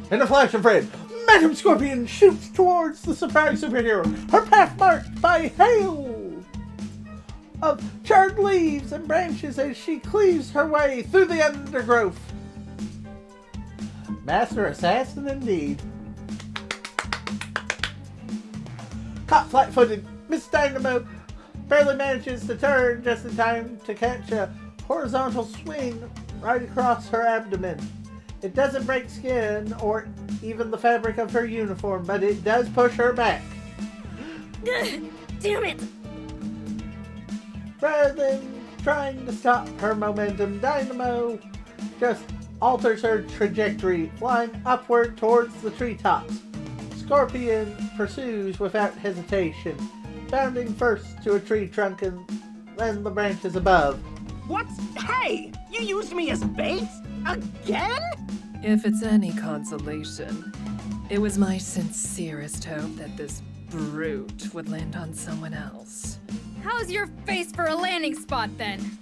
In a flash of red, Madam Scorpion shoots towards the surprise superhero, her path marked by hail of charred leaves and branches as she cleaves her way through the undergrowth. Master assassin indeed. Caught flat-footed, Miss Dynamo barely manages to turn just in time to catch a horizontal swing right across her abdomen. It doesn't break skin or even the fabric of her uniform, but it does push her back. Damn it! Rather than trying to stop her momentum, Dynamo just alters her trajectory, flying upward towards the treetops. Scorpion pursues without hesitation, bounding first to a tree trunk and then the branches above. What? Hey! You used me as bait? Again? If it's any consolation, it was my sincerest hope that this brute would land on someone else. How's your face for a landing spot then?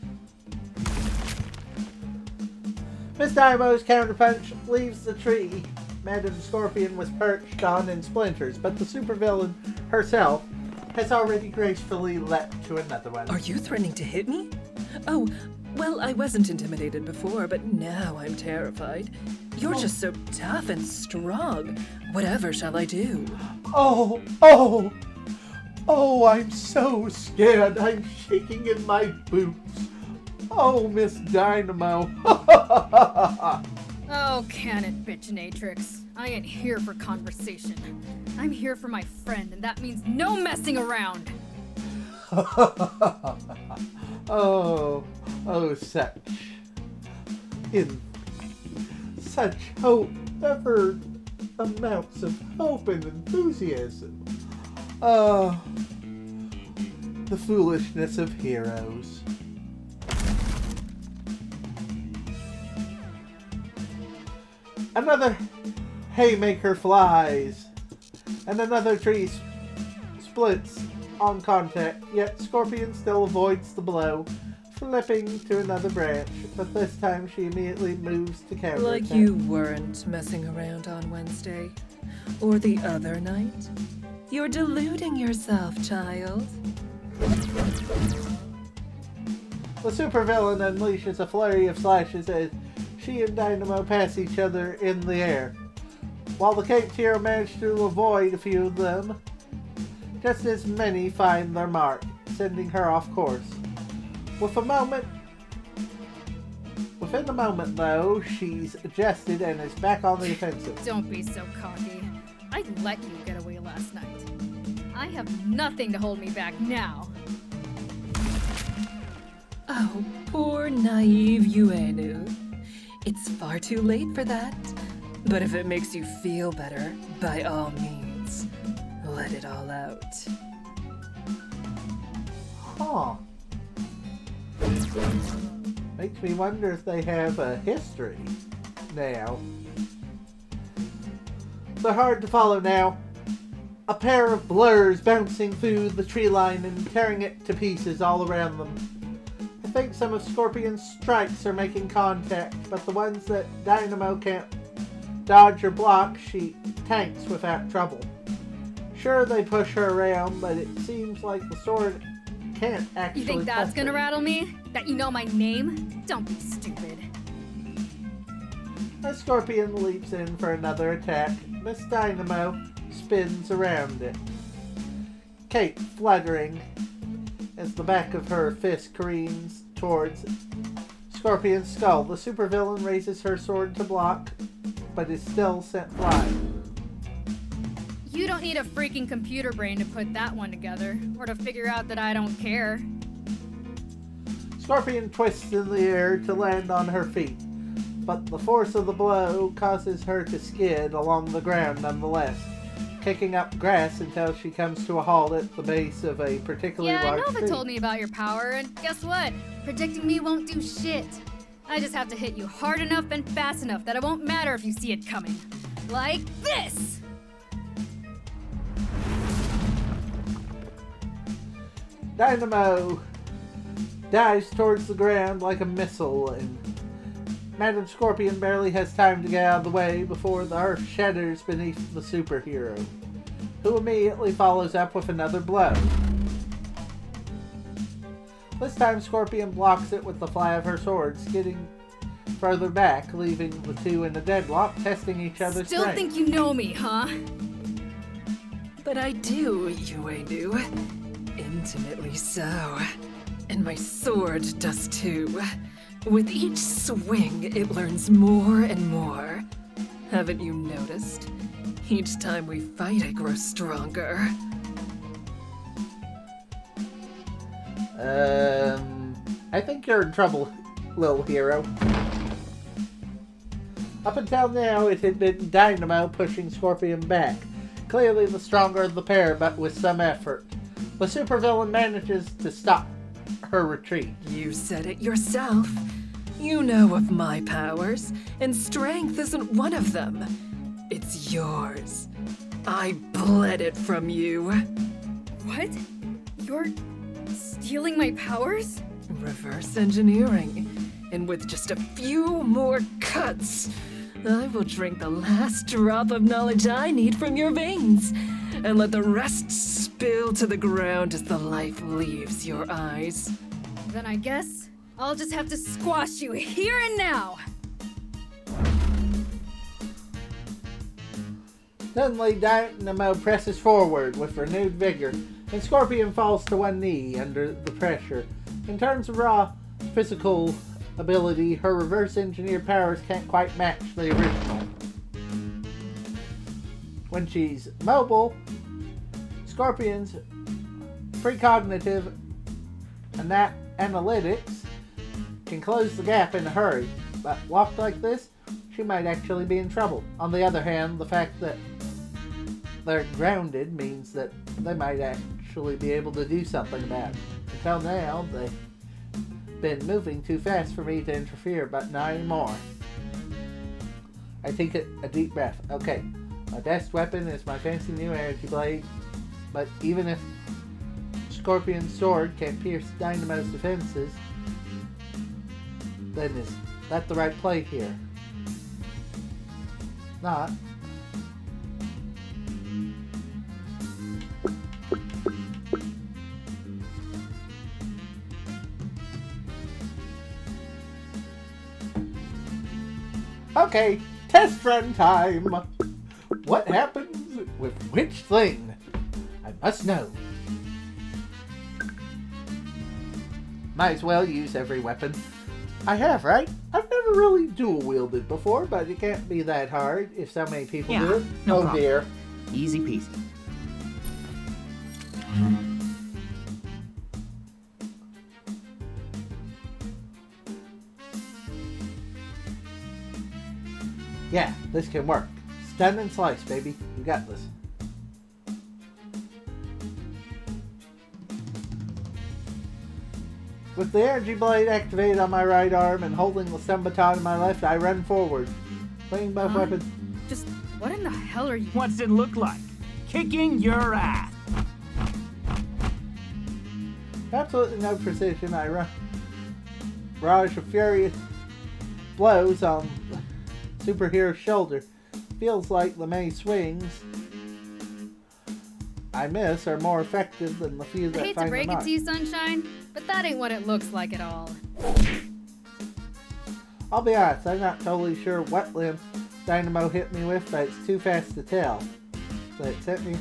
Miss Dynamo's counterpunch leaves the tree Madam Scorpion was perched on in splinters, but the supervillain herself has already gracefully leapt to another one. Are you threatening to hit me? Oh, well, I wasn't intimidated before, but now I'm terrified. You're just so tough and strong. Whatever shall I do? Oh, I'm so scared. I'm shaking in my boots. Oh, Miss Dynamo. Oh, can it, bitchinatrix. I ain't here for conversation. I'm here for my friend, and that means no messing around. Oh, such hope, ever amounts of hope and enthusiasm. Oh, the foolishness of heroes. Another haymaker flies, and another tree splits on contact, yet Scorpion still avoids the blow, flipping to another branch, but this time she immediately moves to counter. Like you weren't messing around on Wednesday. Or the other night. You're deluding yourself, child. The supervillain unleashes a flurry of slashes as she and Dynamo pass each other in the air, while the caped hero managed to avoid a few of them. Just as many find their mark, sending her off course. Within a moment, though, she's adjusted and is back on the offensive. Don't be so cocky. I let you get away last night. I have nothing to hold me back now. Oh, poor naive Uenu. It's far too late for that. But if it makes you feel better, by all means, let it all out. Huh. Makes me wonder if they have a history now. They're hard to follow now. A pair of blurs bouncing through the tree line and tearing it to pieces all around them. I think some of Scorpion's strikes are making contact, but the ones that Dynamo can't dodge or block, she tanks without trouble. Sure, they push her around, but it seems like the sword can't actually You think that's touch gonna her. rattle me? That you know my name? Don't be stupid. A scorpion leaps in for another attack. Miss Dynamo spins around it. Kate fluttering as the back of her fist careens towards Scorpion's skull. The supervillain raises her sword to block, but is still sent flying. You don't need a freaking computer brain to put that one together, or to figure out that I don't care. Scorpion twists in the air to land on her feet, but the force of the blow causes her to skid along the ground nonetheless, kicking up grass until she comes to a halt at the base of a particularly Yeah, large Nova tree. told me about your power, and guess what? Predicting me won't do shit. I just have to hit you hard enough and fast enough that it won't matter if you see it coming. Like this! Dynamo dives towards the ground like a missile, and Madam Scorpion barely has time to get out of the way before the earth shatters beneath the superhero, who immediately follows up with another blow. This time Scorpion blocks it with the fly of her sword, skidding further back, leaving the two in a deadlock, testing each other's Still strength. think you know me, huh? But I do, you do. Intimately so. And my sword does too. With each swing, it learns more and more. Haven't you noticed? Each time we fight, I grow stronger. I think you're in trouble, little hero. Up until now, it had been Dynamo pushing Scorpion back. Clearly the stronger of the pair, but with some effort. The supervillain manages to stop her retreat. You said it yourself. You know of my powers, and strength isn't one of them. It's yours. I bled it from you. What? You're stealing my powers? Reverse engineering. And with just a few more cuts, I will drink the last drop of knowledge I need from your veins, and let the rest spill to the ground as the life leaves your eyes. Then I guess I'll just have to squash you here and now. Suddenly, Dynamo presses forward with renewed vigor, and Scorpion falls to one knee under the pressure. In terms of raw physical ability, her reverse engineered powers can't quite match the original. When she's mobile, Scorpion's precognitive analytics can close the gap in a hurry, but walked like this, she might actually be in trouble. On the other hand, the fact that they're grounded means that they might actually be able to do something about it. Until now, they've been moving too fast for me to interfere, but not anymore. I take a deep breath. Okay, my best weapon is my fancy new energy blade, but even if Scorpion's sword can't pierce Dynamo's defenses, then is that the right play here? Not. Okay, test run time. What happens with which thing? I must know. Might as well use every weapon. I have, right? I've never really dual-wielded before, but it can't be that hard if so many people do it. no Oh problem. dear. Easy peasy. Yeah, this can work. Stun and slice, baby. You got this. With the energy blade activated on my right arm and holding the stun baton in my left, I run forward, swinging both weapons. Just what in the hell are you? What's it look like? Kicking your ass. Absolutely no precision. I run barrage of furious blows on the superhero's shoulder. Feels like the many swings I miss are more effective than the few I that hate to find the break it mark. to you, Sunshine, but that ain't what it looks like at all. I'll be honest, I'm not totally sure what limb Dynamo hit me with, but it's too fast to tell. So it sent me.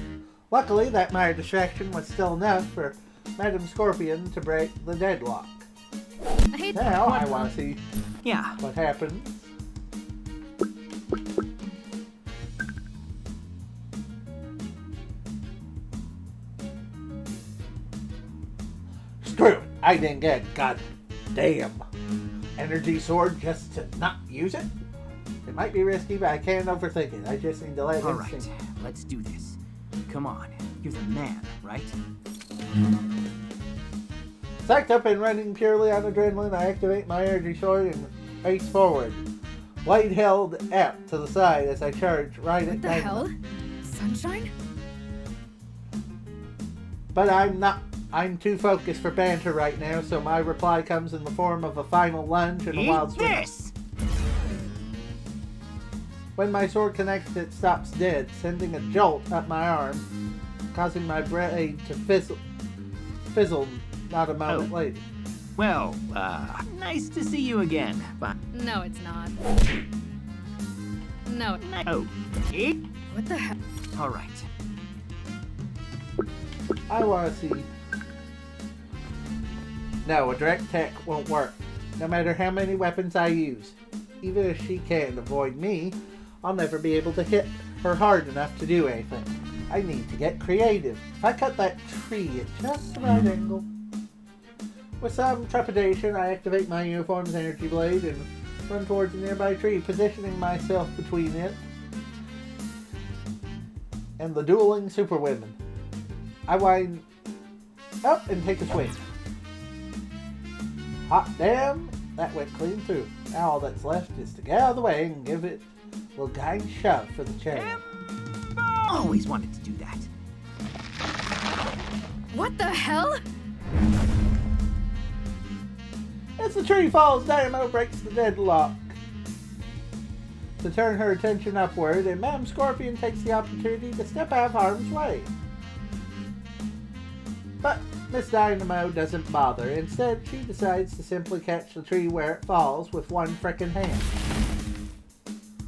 Luckily, that minor distraction was still enough for Madam Scorpion to break the deadlock. I hate Now I want to see Yeah, what happens. Screw it! I didn't get goddamn energy sword just to not use it. It might be risky, but I can't overthink it. I just need to let all it right. sink. Let's do this. Come on, you're the man, right? Psyched up and running purely on adrenaline, I activate my energy sword and face forward. Blade held out to the side as I charge right What at the Dynamo. hell? Sunshine? But I'm too focused for banter right now, so my reply comes in the form of a final lunge and a wild Eat swing. this! When my sword connects, it stops dead, sending a jolt up my arm, causing my blade to fizzle not a moment later. Well, nice to see you again. But No, it's not. No. oh, eat. What the hell? All right. I want to see. No, a direct attack won't work, no matter how many weapons I use. Even if she can't avoid me, I'll never be able to hit her hard enough to do anything. I need to get creative. If I cut that tree at just the right angle. With some trepidation, I activate my uniform's energy blade and run towards a nearby tree, positioning myself between it and the dueling superwomen. I wind up and take a swing. Hot damn! That went clean through. Now all that's left is to get out of the way and give it a little guide shove for the chair. Always wanted to do that. What the hell? As the tree falls, Dynamo breaks the deadlock to turn her attention upward, and Madam Scorpion takes the opportunity to step out of harm's way. But Miss Dynamo doesn't bother. Instead, she decides to simply catch the tree where it falls with one frickin' hand.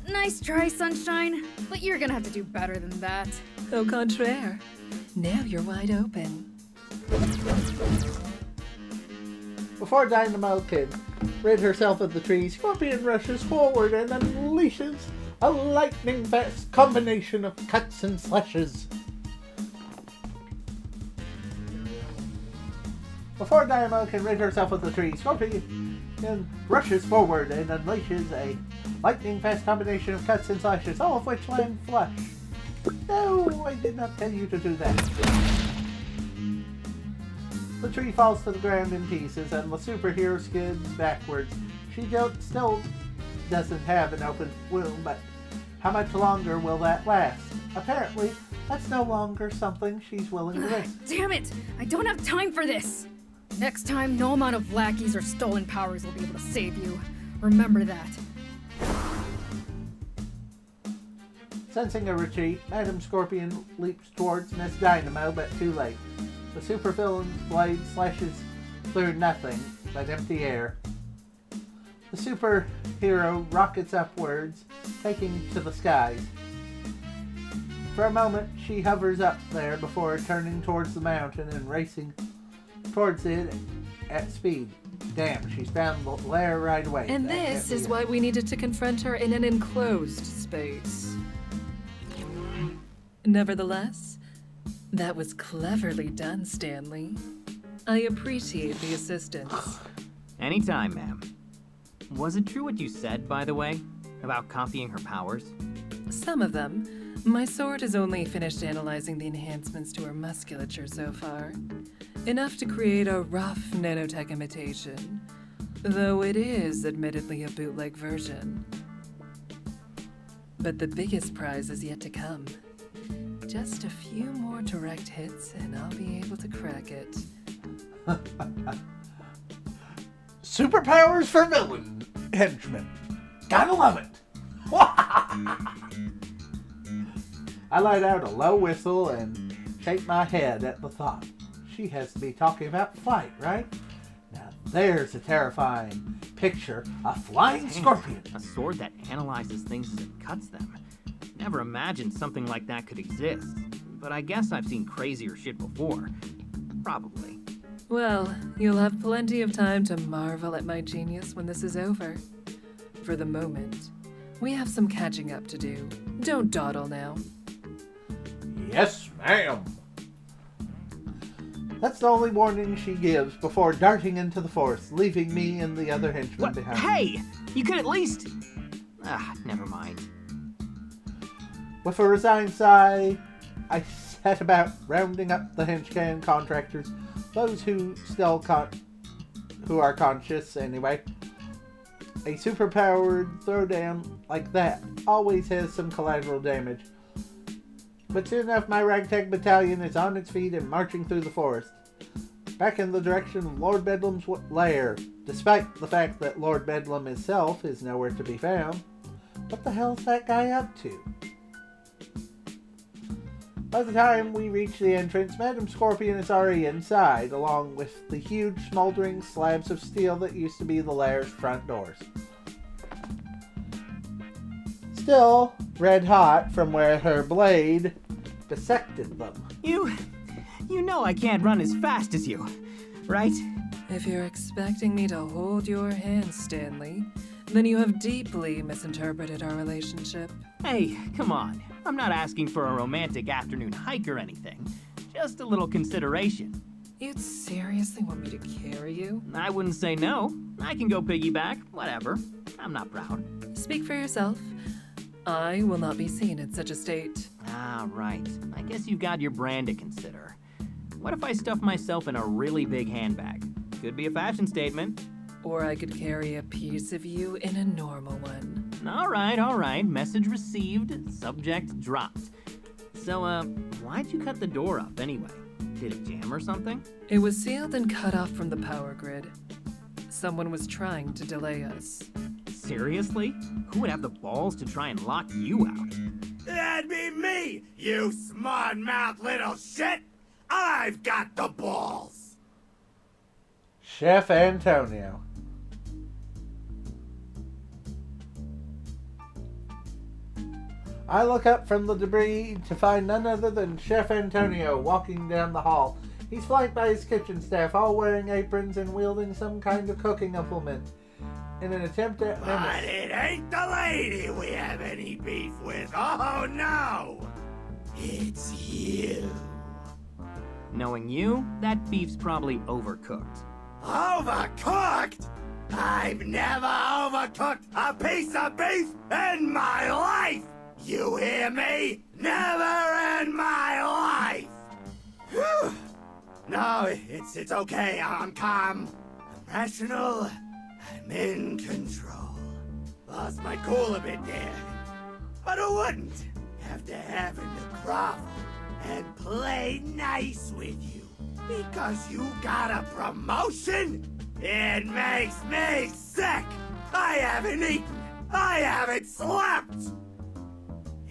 Nice try, Sunshine, but you're gonna have to do better than that. Au contraire. Now you're wide open. Before Dynamo can rid herself of the tree, Scorpion rushes forward and unleashes a lightning-fast combination of cuts and slashes. Before Dynamo can rid herself of the tree, Scorpion rushes forward and unleashes a lightning-fast combination of cuts and slashes, all of which land flush. No, I did not tell you to do that. The tree falls to the ground in pieces, and the superhero skids backwards. She still doesn't have an open wound, but how much longer will that last? Apparently, that's no longer something she's willing to risk. Damn it! I don't have time for this! Next time, no amount of lackeys or stolen powers will be able to save you. Remember that. Sensing a retreat, Madam Scorpion leaps towards Miss Dynamo, but too late. The supervillain's blade slashes through nothing but empty air. The superhero rockets upwards, taking to the skies. For a moment, she hovers up there before turning towards the mountain and racing towards it at speed. Damn, she's found the lair right away. And That this can't be is it. why we needed to confront her in an enclosed space. Nevertheless, that was cleverly done, Stanley. I appreciate the assistance. Anytime, ma'am. Was it true what you said, by the way, about copying her powers? Some of them. My sword has only finished analyzing the enhancements to her musculature so far. Enough to create a rough nanotech imitation, though it is admittedly a bootleg version. But the biggest prize is yet to come. Just a few more direct hits and I'll be able to crack it. Superpowers for villain henchmen. Gotta love it. I let out a low whistle and shake my head at the thought. She has to be talking about flight, right? Now there's a terrifying picture. A flying scorpion. A sword that analyzes things as it cuts them. Never imagined something like that could exist. But I guess I've seen crazier shit before. Probably. Well, you'll have plenty of time to marvel at my genius when this is over. For the moment, we have some catching up to do. Don't dawdle now. Yes, ma'am. That's the only warning she gives before darting into the forest, leaving me and the other henchmen What? behind. Hey! You could at least... never mind. With a resigned sigh, I set about rounding up the HenchCan contractors, those who who are conscious anyway. A superpowered throwdown like that always has some collateral damage. But soon enough, my ragtag battalion is on its feet and marching through the forest, back in the direction of Lord Bedlam's lair, despite the fact that Lord Bedlam himself is nowhere to be found. What the hell's that guy up to? By the time we reach the entrance, Madam Scorpion is already inside, along with the huge smoldering slabs of steel that used to be the lair's front doors. Still red hot from where her blade dissected them. You know I can't run as fast as you, right? If you're expecting me to hold your hand, Stanley, then you have deeply misinterpreted our relationship. Hey, come on. I'm not asking for a romantic afternoon hike or anything. Just a little consideration. You'd seriously want me to carry you? I wouldn't say no. I can go piggyback, whatever. I'm not proud. Speak for yourself. I will not be seen in such a state. Ah, right. I guess you've got your brand to consider. What if I stuff myself in a really big handbag? Could be a fashion statement. Or I could carry a piece of you in a normal one. All right. Message received. Subject dropped. So, why'd you cut the door up anyway? Did it jam or something? It was sealed and cut off from the power grid. Someone was trying to delay us. Seriously? Who would have the balls to try and lock you out? That'd be me, you smart-mouthed little shit! I've got the balls! Chef Antonio. I look up from the debris to find none other than Chef Antonio walking down the hall. He's flanked by his kitchen staff, all wearing aprons and wielding some kind of cooking implement. In an attempt at But menace. it ain't the lady we have any beef with. Oh no! It's you. Knowing you, that beef's probably overcooked. Overcooked? I've never overcooked a piece of beef in my life! You hear me? Never in my life! Whew. No, it's okay. I'm calm. I'm rational. I'm in control. Lost my cool a bit there. But who wouldn't? After having to grovel and play nice with you. Because you got a promotion? It makes me sick! I haven't eaten! I haven't slept!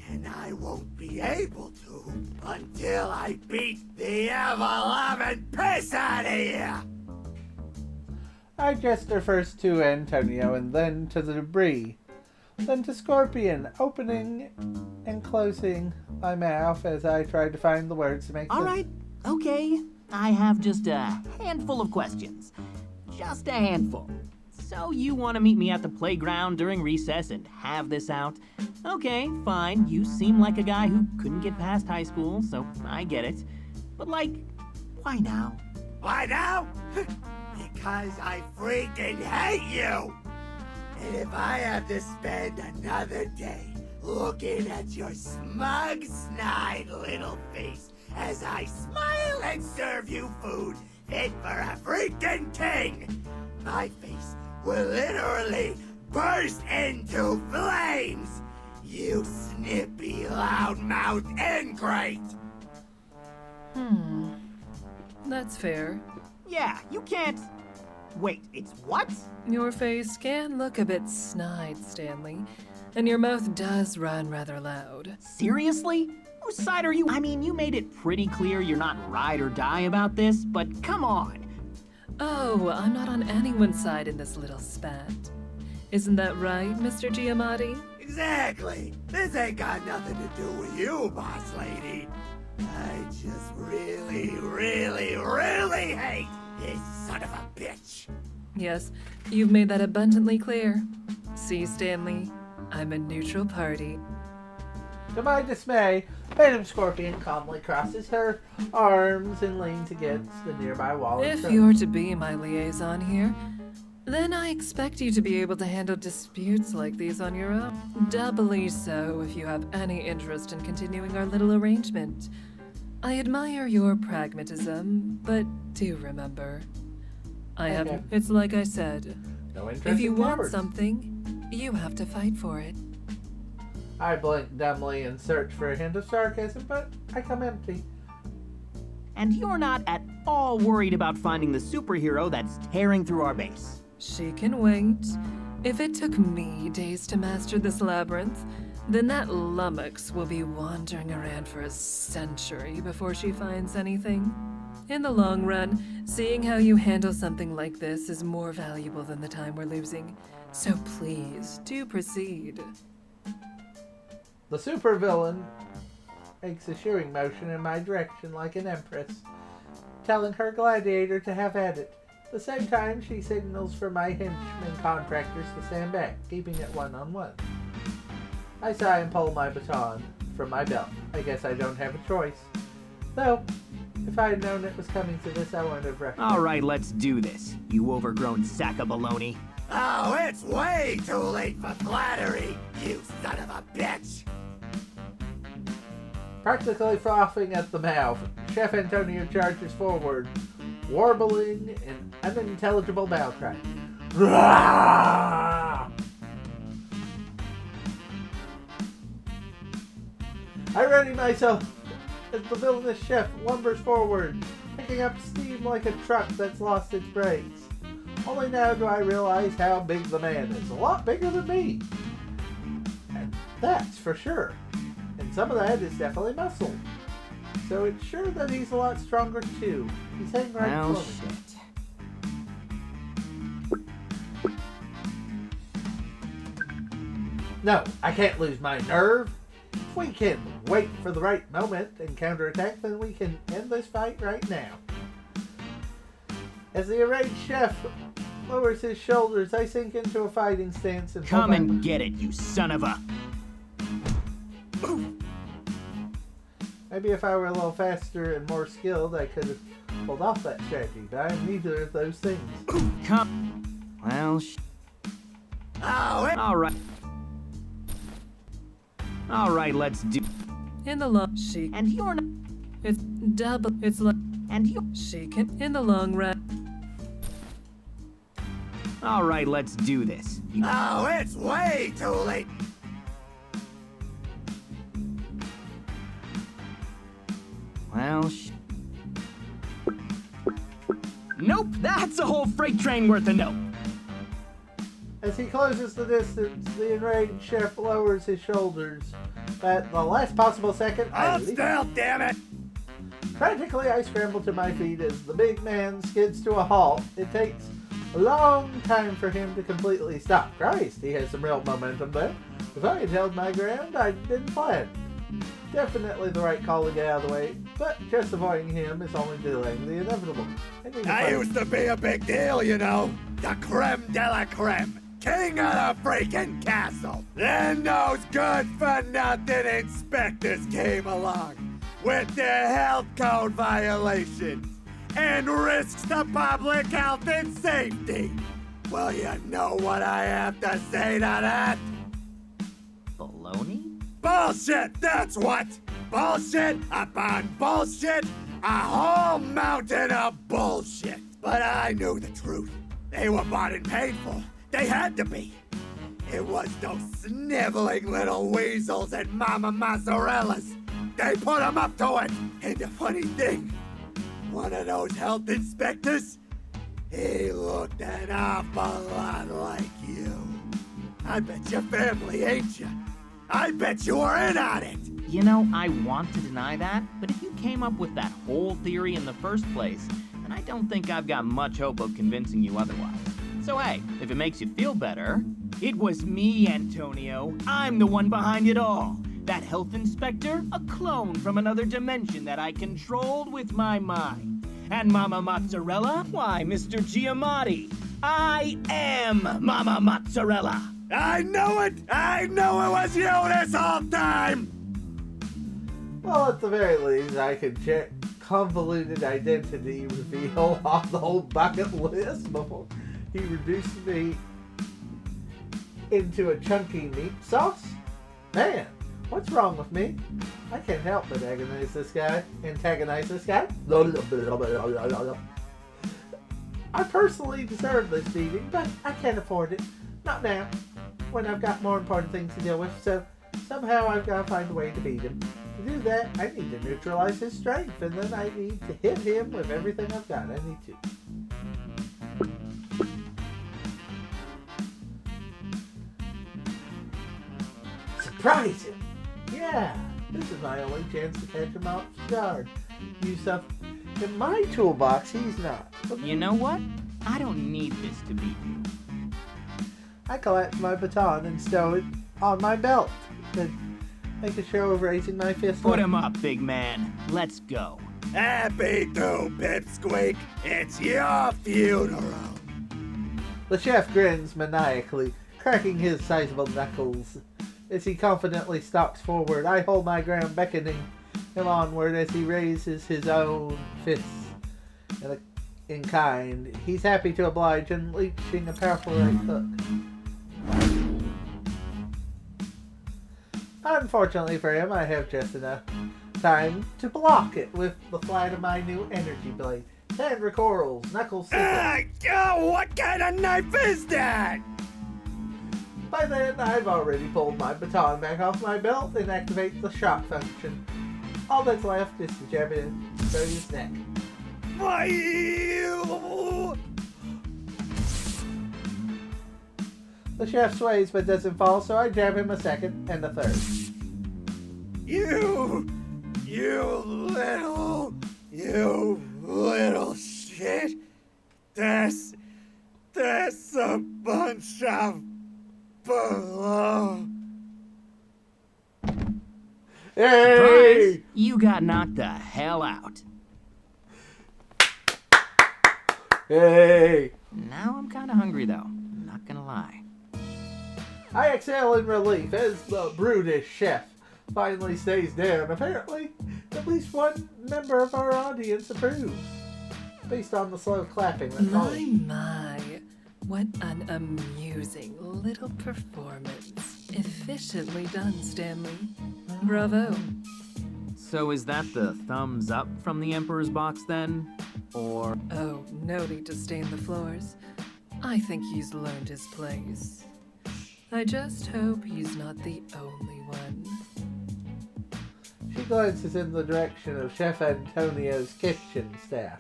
And I won't be able to until I beat the ever-loving piss out of here! I gesture first to Antonio and then to the debris, then to Scorpion, opening and closing my mouth as I try to find the words to make All sense. right, okay. I have just a handful of questions. Just a handful. So you want to meet me at the playground during recess and have this out? Okay, fine. You seem like a guy who couldn't get past high school, so I get it. But like, why now? Why now? Because I freaking hate you! And if I have to spend another day looking at your smug, snide little face as I smile and serve you food fit for a freaking king, my face will literally burst into flames! You snippy, loudmouth ingrate! That's fair. Yeah, you can't... Wait, it's what? Your face can look a bit snide, Stanley, and your mouth does run rather loud. Seriously? Whose side are you? I mean, you made it pretty clear you're not ride or die about this, but come on. Oh, I'm not on anyone's side in this little spat. Isn't that right, Mr. Giamatti? Exactly. This ain't got nothing to do with you, boss lady. I just really hate this son of a bitch. Yes, you've made that abundantly clear. See, Stanley, I'm a neutral party. To my dismay, Madam Scorpion calmly crosses her arms and leans against the nearby wall. If you're to be my liaison here, then I expect you to be able to handle disputes like these on your own. Doubly so if you have any interest in continuing our little arrangement. I admire your pragmatism, but do remember, Okay. it's like I said, No interest if you in want cowards. something, you have to fight for it. I blink dumbly and search for a hint of sarcasm, but I come empty. And you're not at all worried about finding the superhero that's tearing through our base. She can wait. If it took me days to master this labyrinth, then that lummox will be wandering around for a century before she finds anything. In the long run, seeing how you handle something like this is more valuable than the time we're losing. So please, do proceed. The supervillain makes a shearing motion in my direction like an empress, telling her gladiator to have at it. At the same time, she signals for my henchmen contractors to stand back, keeping it one-on-one. I sigh and pull my baton from my belt. I guess I don't have a choice. Though, if I had known it was coming to this, I wouldn't have rushed. All right, let's do this, you overgrown sack of baloney. Oh, it's way too late for flattery, you son of a bitch. Practically frothing at the mouth, Chef Antonio charges forward, warbling an unintelligible battle cry. Rah! I ready myself as the villainous chef lumbers forward, picking up steam like a truck that's lost its brakes. Only now do I realize how big the man is. A lot bigger than me. And that's for sure. And some of that is definitely muscle. So it's sure that he's a lot stronger too. He's hanging right Well, below me. shit. No, I can't lose my nerve. If we can wait for the right moment and counterattack, then we can end this fight right now. As the enraged chef lowers his shoulders, I sink into a fighting stance and Come and get it, you son of a... Maybe if I were a little faster and more skilled, I could have pulled off that strategy, but I'm neither of those things. Come... Well, Oh, All right. All right, let's do... In the long she And you're not... it's double it's like And you... she can in the long run. All right, let's do this. You... oh, it's way too late. Well, Nope, that's a whole freight train worth of nope. As he closes the distance, the enraged chef lowers his shoulders. At the last possible second, I Hold leap. still, damn it. Frantically, I scramble to my feet as the big man skids to a halt. It takes a long time for him to completely stop. Christ, he has some real momentum there. If I had held my ground, I didn't plan. Definitely the right call to get out of the way, but just avoiding him is only delaying the inevitable. I used to be a big deal, you know. The creme de la creme. King of the freaking castle. Then those good-for-nothing inspectors came along with their health code violations and risks to public health and safety. Well, you know what I have to say to that? Baloney? Bullshit, that's what! Bullshit upon bullshit, a whole mountain of bullshit. But I knew the truth. They were bought and paid for. They had to be. It was those sniveling little weasels and Mama Mozzarellas. They put them up to it. And the funny thing, one of those health inspectors, he looked an awful lot like you. I bet your family ain't you. I bet you were in on it. You know, I want to deny that, but if you came up with that whole theory in the first place, then I don't think I've got much hope of convincing you otherwise. So hey, if it makes you feel better... It was me, Antonio. I'm the one behind it all. That health inspector, a clone from another dimension that I controlled with my mind. And Mama Mozzarella? Why, Mr. Giamatti, I am Mama Mozzarella. I know it! I know it was you this whole time! Well, at the very least, I could check convoluted identity reveal on the whole bucket list before he reduced me into a chunky meat sauce. Man, what's wrong with me? I can't help but antagonize this guy. I personally deserve this beating, but I can't afford it. Not now, when I've got more important things to deal with, so somehow I've got to find a way to beat him. To do that, I need to neutralize his strength, and then I need to hit him with everything I've got. I need to. Surprise him! Yeah, this is my only chance to catch him off guard. Use stuff in my toolbox, he's not. You know what? I don't need this to beat you. I collapse my baton and stow it on my belt. Then make a show of raising my fist. Put him up, big man. Let's go. Happy to, Pipsqueak. It's your funeral. The chef grins maniacally, cracking his sizable knuckles. As he confidently stalks forward, I hold my ground, beckoning him onward as he raises his own fists in kind. He's happy to oblige, unleashing a powerful right hook. Unfortunately for him, I have just enough time to block it with the flat of my new energy blade. Sandra Corals, knuckles single. What kind of knife is that? By then, I've already pulled my baton back off my belt and activate the shock function. All that's left is to jab it into his neck. Why? The chef sways but doesn't fall, so I jab him a second and a third. You little shit. That's a bunch of below. Hey! Surprise! You got knocked the hell out. Hey! Now I'm kinda hungry though, not gonna lie. I exhale in relief as the brutish chef finally stays down. Apparently, at least one member of our audience approves, based on the slow clapping that follows. My. What an amusing little performance. Efficiently done, Stanley. Bravo. So is that the thumbs up from the Emperor's box then? Or... Oh, no need to stain the floors. I think he's learned his place. I just hope he's not the only one. She glances in the direction of Chef Antonio's kitchen staff,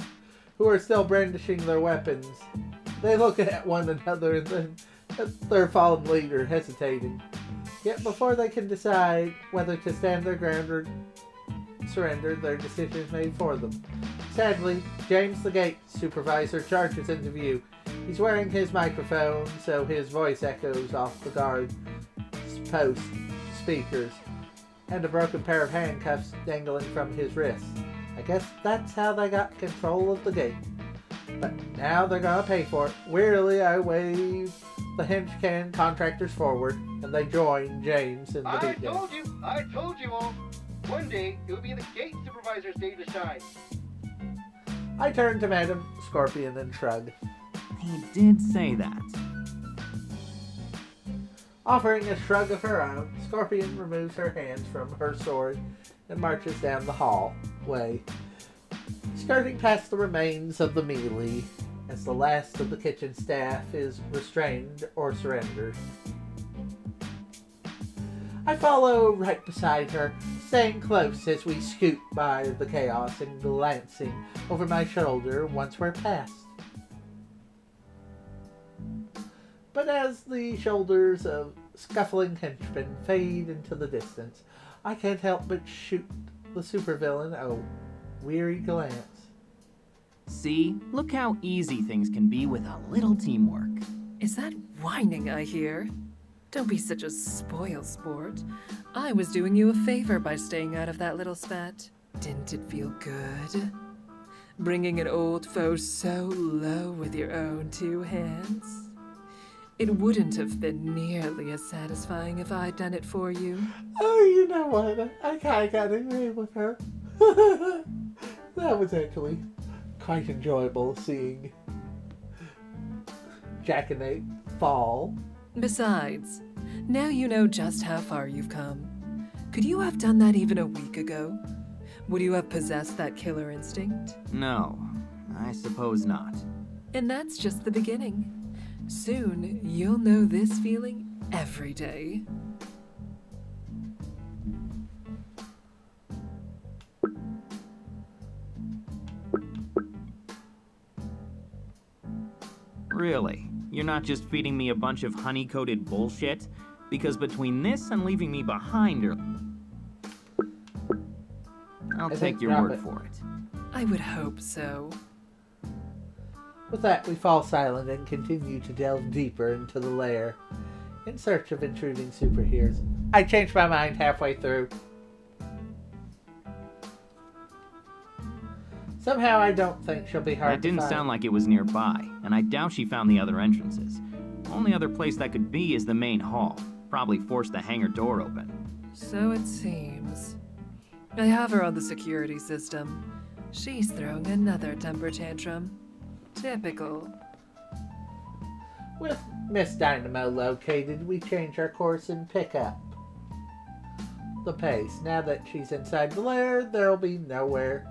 who are still brandishing their weapons. They look at one another and then at their fallen leader, hesitating. Yet before they can decide whether to stand their ground or surrender, their decision is made for them. Sadly, James the gate supervisor charges into view. He's wearing his microphone, so his voice echoes off the guard post speakers, and a broken pair of handcuffs dangling from his wrist. I guess that's how they got control of the gate. But now they're gonna pay for it. Wearily, I wave the HenchCan contractors forward, and they join James in the beatdown. I told you all. One day, it will be the gate supervisor's day to shine. I turn to Madam Scorpion and shrug. He did say that. Offering a shrug of her own, Scorpion removes her hands from her sword and marches down the hallway, skirting past the remains of the melee as the last of the kitchen staff is restrained or surrendered. I follow right beside her, staying close as we scoot by the chaos and glancing over my shoulder once we're past. But as the shoulders of scuffling henchmen fade into the distance, I can't help but shoot the supervillain a weary glance. See? Look how easy things can be with a little teamwork. Is that whining I hear? Don't be such a spoil sport. I was doing you a favor by staying out of that little spat. Didn't it feel good? Bringing an old foe so low with your own two hands? It wouldn't have been nearly as satisfying if I'd done it for you. Oh, you know what? I kind of got angry with her. That was actually quite enjoyable seeing Jack and Nate fall. Besides, now you know just how far you've come. Could you have done that even a week ago? Would you have possessed that killer instinct? No, I suppose not. And that's just the beginning. Soon, you'll know this feeling every day. Really? You're not just feeding me a bunch of honey-coated bullshit? Because between this and leaving me behind I'll take your word for it. I would hope so. With that, we fall silent and continue to delve deeper into the lair in search of intruding superheroes. I changed my mind halfway through. Somehow I don't think she'll be hard That didn't to find. sound like it was nearby, and I doubt she found the other entrances. Only other place that could be is the main hall. Probably forced the hangar door open. So it seems. I have her on the security system. She's throwing another temper tantrum. Typical. With Miss Dynamo located, we change our course and pick up the pace. Now that she's inside the lair, there'll be nowhere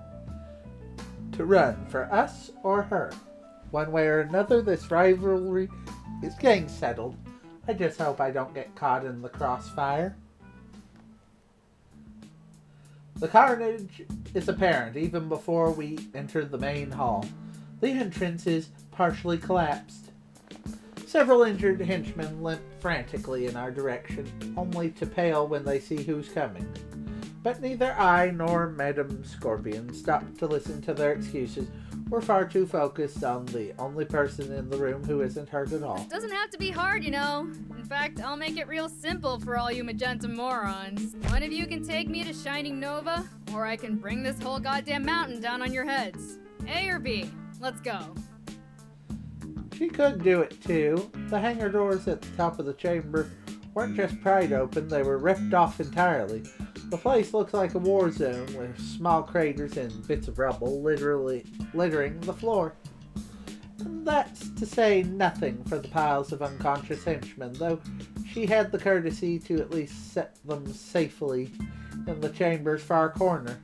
to run for us or her. One way or another, this rivalry is getting settled. I just hope I don't get caught in the crossfire. The carnage is apparent even before we enter the main hall. The entrance is partially collapsed. Several injured henchmen limp frantically in our direction, only to pale when they see who's coming. But neither I nor Madame Scorpion stop to listen to their excuses. We're far too focused on the only person in the room who isn't hurt at all. Doesn't have to be hard, you know. In fact, I'll make it real simple for all you magenta morons. One of you can take me to Shining Nova, or I can bring this whole goddamn mountain down on your heads. A or B? Let's go. She could do it too. The hangar doors at the top of the chamber weren't just pried open, they were ripped off entirely. The place looks like a war zone with small craters and bits of rubble literally littering the floor. And that's to say nothing for the piles of unconscious henchmen, though she had the courtesy to at least set them safely in the chamber's far corner.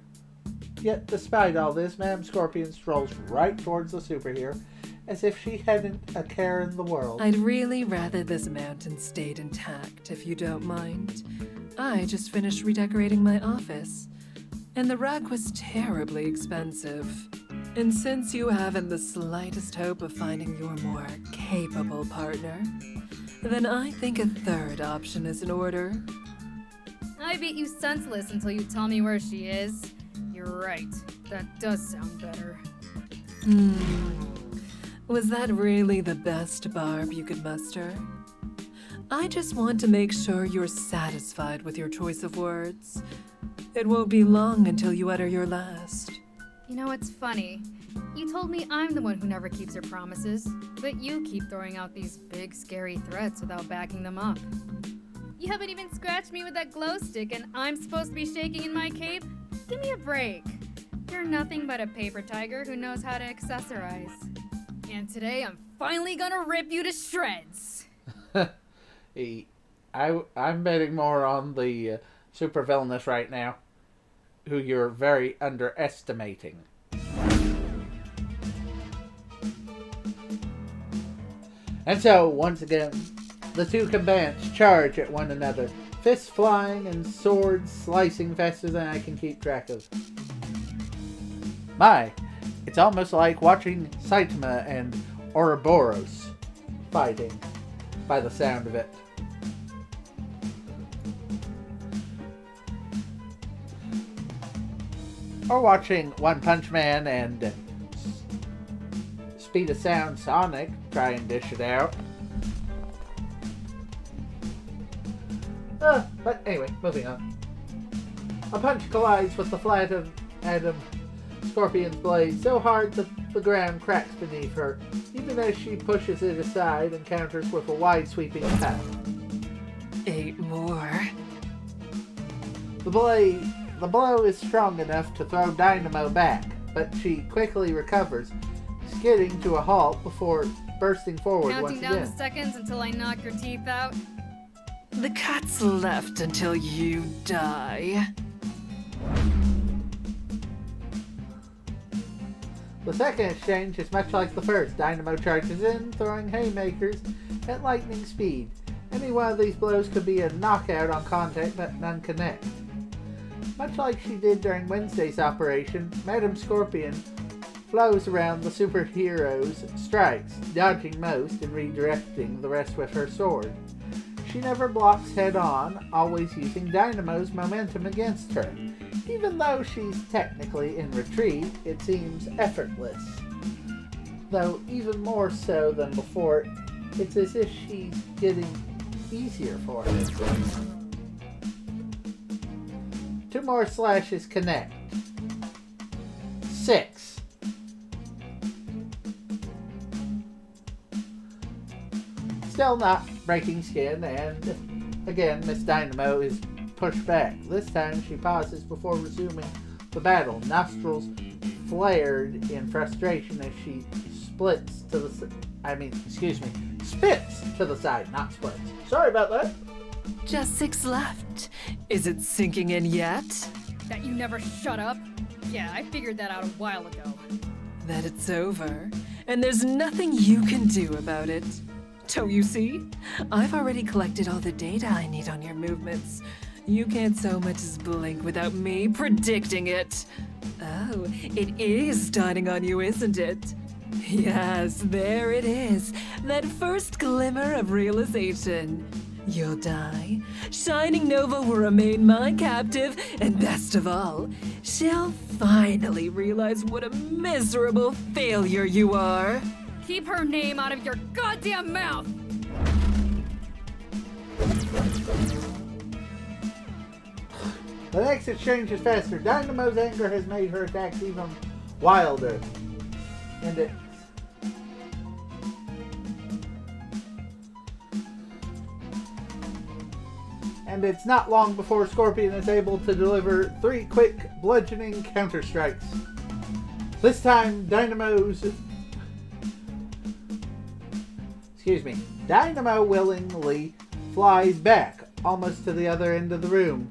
Yet despite all this, Madame Scorpion strolls right towards the superhero as if she hadn't a care in the world. I'd really rather this mountain stayed intact, if you don't mind. I just finished redecorating my office, and the rug was terribly expensive. And since you haven't the slightest hope of finding your more capable partner, then I think a third option is in order. I beat you senseless until you tell me where she is. You're right. That does sound better. Was that really the best barb you could muster? I just want to make sure you're satisfied with your choice of words. It won't be long until you utter your last. You know, it's funny. You told me I'm the one who never keeps her promises, but you keep throwing out these big, scary threats without backing them up. You haven't even scratched me with that glow stick, and I'm supposed to be shaking in my cape? Give me a break. You're nothing but a paper tiger who knows how to accessorize. And today, I'm finally gonna rip you to shreds. I'm betting more on the supervillainess right now, who you're very underestimating. And so, once again, the two combatants charge at one another, fists flying and swords slicing faster than I can keep track of. My, it's almost like watching Saitama and Ouroboros fighting, by the sound of it. or watching One Punch Man and Speed of Sound Sonic try and dish it out. But anyway, moving on. A punch collides with the flat of Adam Scorpion's blade so hard that the ground cracks beneath her, even as she pushes it aside and counters with a wide sweeping cut. 8 more. The blow is strong enough to throw Dynamo back, but she quickly recovers, skidding to a halt before bursting forward Counting once down again. the seconds until I knock your teeth out. The cat's left until you die. The second exchange is much like the first. Dynamo charges in, throwing haymakers at lightning speed. Any one of these blows could be a knockout on contact, but none connect. Much like she did during Wednesday's operation, Madam Scorpion flows around the superhero's strikes, dodging most and redirecting the rest with her sword. She never blocks head-on, always using Dynamo's momentum against her. Even though she's technically in retreat, it seems effortless. Though even more so than before, it's as if she's getting easier for her. 2 more slashes connect. 6. Still not breaking skin, and again Miss Dynamo is pushed back. This time she pauses before resuming the battle. Nostrils flared in frustration as she spits to the side, not splits. Sorry about that. Just 6 left. Is it sinking in yet? That you never shut up? Yeah, I figured that out a while ago. That it's over, and there's nothing you can do about it. Don't you see? I've already collected all the data I need on your movements. You can't so much as blink without me predicting it. Oh, it is dawning on you, isn't it? Yes, there it is. That first glimmer of realization. You'll die. Shining Nova will remain my captive, and best of all, she'll finally realize what a miserable failure you are. Keep her name out of your goddamn mouth! The next exchange is faster. Dynamo's anger has made her attacks even wilder. And it's not long before Scorpion is able to deliver 3 quick, bludgeoning counter-strikes. This time, Dynamo willingly flies back, almost to the other end of the room.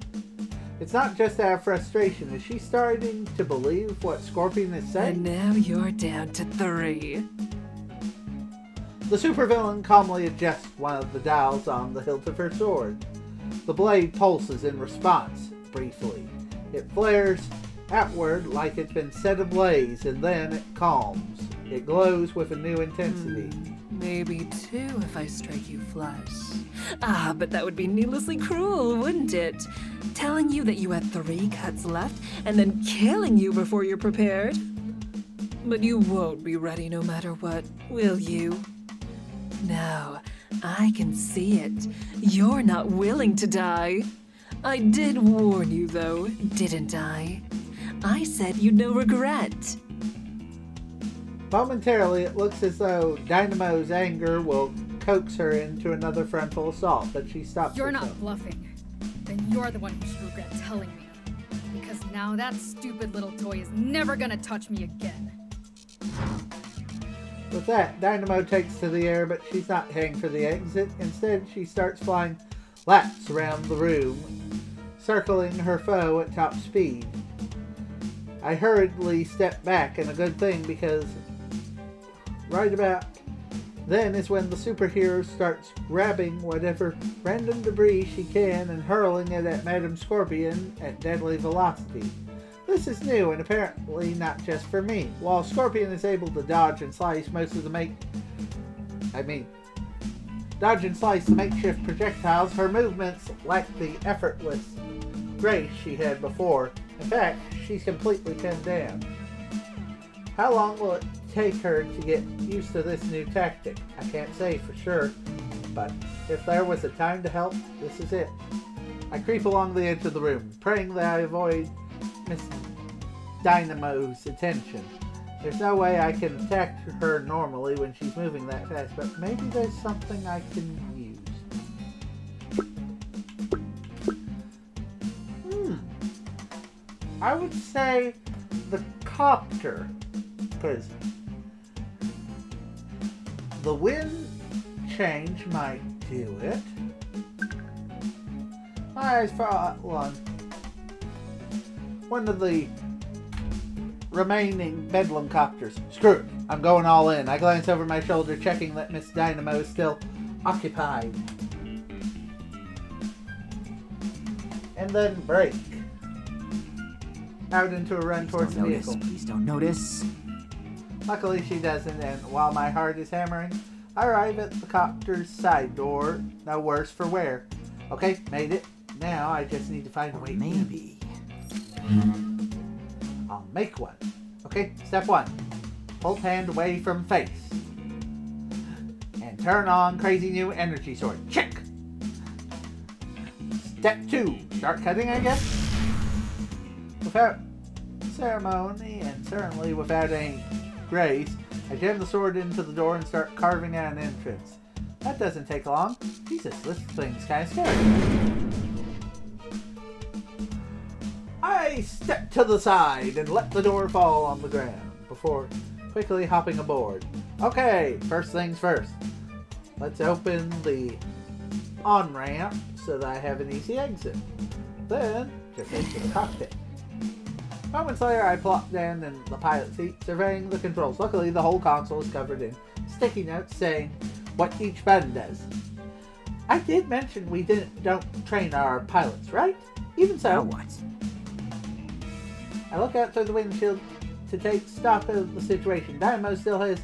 It's not just out of frustration. Is she starting to believe what Scorpion is saying? And now you're down to 3. The supervillain calmly adjusts one of the dials on the hilt of her sword. The blade pulses in response, briefly. It flares outward like it's been set ablaze, and then it calms. It glows with a new intensity. Maybe 2 if I strike you flush. But that would be needlessly cruel, wouldn't it? Telling you that you had 3 cuts left, and then killing you before you're prepared. But you won't be ready no matter what, will you? No, I can see it. You're not willing to die. I did warn you, though, didn't I? I said you'd no regret. Momentarily, it looks as though Dynamo's anger will coax her into another frontal assault, but she stops You're herself. not bluffing. Then you're the one who should regret telling me. Because now that stupid little toy is never gonna touch me again. With that, Dynamo takes to the air, but she's not heading for the exit. Instead, she starts flying laps around the room, circling her foe at top speed. I hurriedly step back, and a good thing, because right about then is when the superhero starts grabbing whatever random debris she can and hurling it at Madam Scorpion at deadly velocity. This is new and apparently not just for me. While Scorpion is able to dodge and slice most of the makeshift projectiles, her movements lack the effortless grace she had before. In fact, she's completely pinned down. How long will it take her to get used to this new tactic? I can't say for sure, but if there was a time to help, this is it. I creep along the edge of the room, praying that I avoid Miss Dynamo's attention. There's no way I can attack her normally when she's moving that fast, but maybe there's something I can use. I would say the copter, because the wind change might do it. My eyes fall on one of the remaining bedlam copters. Screw it, I'm going all in. I glance over my shoulder, checking that Miss Dynamo is still occupied. And then brake. Out into a run towards the vehicle. Please don't notice. Luckily she doesn't, and while my heart is hammering, I arrive at the copter's side door. No worse for wear. Okay, made it. Now I just need to find a way. Maybe. I'll make one. Okay, step 1. Hold hand away from face. And turn on crazy new energy sword. Check! Step 2. Start cutting, I guess? Without ceremony, and certainly without any grace, I jam the sword into the door and start carving out an entrance. That doesn't take long. Jesus, this thing's kind of scary. I step to the side and let the door fall on the ground before quickly hopping aboard. Okay, first things first. Let's open the on-ramp so that I have an easy exit. Then, just into the cockpit. Moments later, I plop down in the pilot seat, surveying the controls. Luckily, the whole console is covered in sticky notes saying what each button does. I did mention we don't train our pilots, right? Even so, Now what? I look out through the windshield to take stock of the situation. Dynamo still has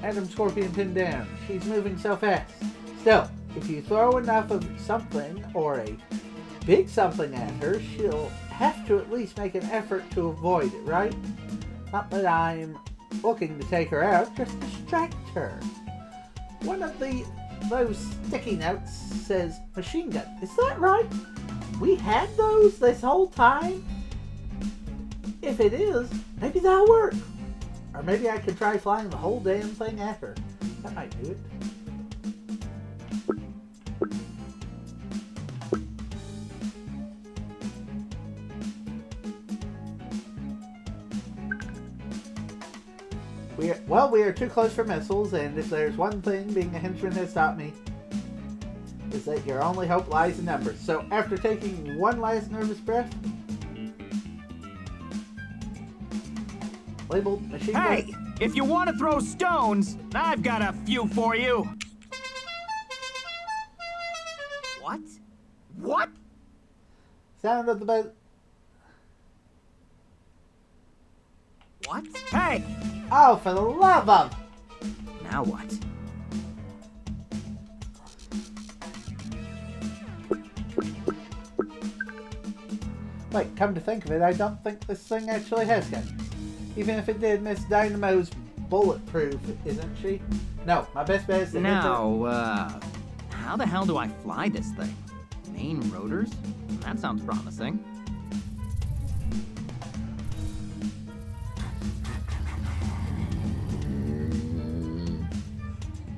Adam Scorpion pinned down. She's moving so fast. Still, if you throw enough of something or a big something at her, she'll have to at least make an effort to avoid it, right? Not that I'm looking to take her out, just distract her. One of those sticky notes says machine gun. Is that right? We had those this whole time? If it is, maybe that'll work. Or maybe I could try flying the whole damn thing at her. That might do it. We are too close for missiles, and if there's one thing being a henchman has taught me, is that your only hope lies in numbers. So after taking one last nervous breath, labeled machine gun. Hey, if you want to throw stones, I've got a few for you. What? What? Sound of the boat. What? Hey! Oh, for the love of! Now what? Wait, come to think of it, I don't think this thing actually has guns. Even if it did, Miss Dynamo's bulletproof, isn't she? No, my best bet is to hit Now, how the hell do I fly this thing? Main rotors? That sounds promising.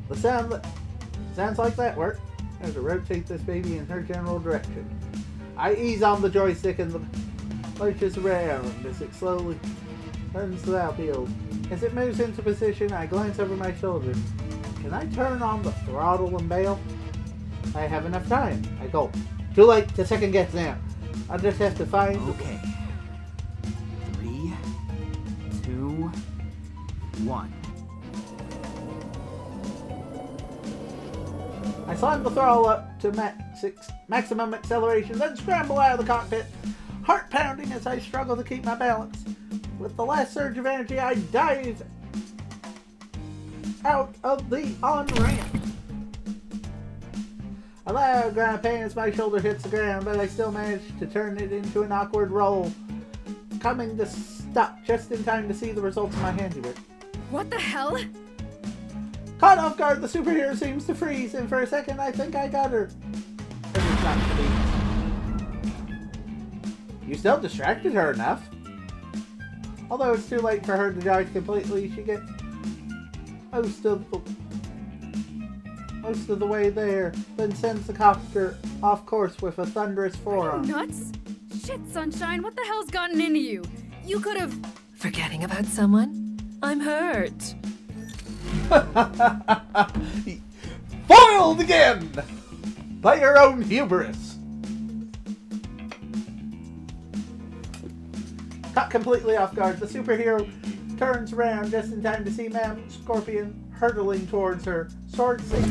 the sounds like that work. As I rotate this baby in her general direction. I ease on the joystick and the lurches around as it slowly turns the outfield. As it moves into position, I glance over my shoulder. Can I turn on the throttle and bail? I have enough time. I gulp. Too late to second guess now. I'll just have to find... Okay. 3, 2, 1. I slam the throttle up to maximum acceleration, then scramble out of the cockpit, heart pounding as I struggle to keep my balance. With the last surge of energy, I dive out of the on-ramp. A loud ground pain as my shoulder hits the ground, but I still manage to turn it into an awkward roll, coming to stop just in time to see the results of my handiwork. What the hell? Caught off guard, the superhero seems to freeze, and for a second I think I got her. But it's not to be. You still distracted her enough. Although it's too late for her to dodge completely, she gets most of the way there, then sends the copter off course with a thunderous forearm. Nuts? Shit, Sunshine, what the hell's gotten into you? You could have... Forgetting about someone? I'm hurt. Foiled again! By your own hubris. Caught completely off guard, the superhero turns around just in time to see Ma'am Scorpion hurtling towards her, sword singing.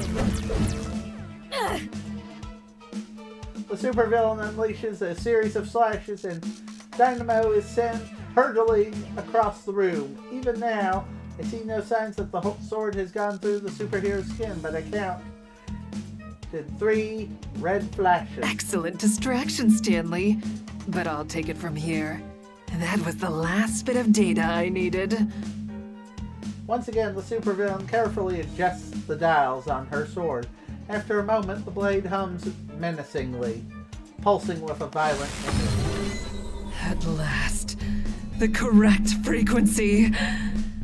The supervillain unleashes a series of slashes and Dynamo is sent hurtling across the room. Even now, I see no signs that the sword has gone through the superhero's skin, but I counted 3 red flashes. Excellent distraction, Stanley. But I'll take it from here. That was the last bit of data I needed. Once again, the supervillain carefully adjusts the dials on her sword. After a moment, the blade hums menacingly, pulsing with a violent energy. At last, the correct frequency.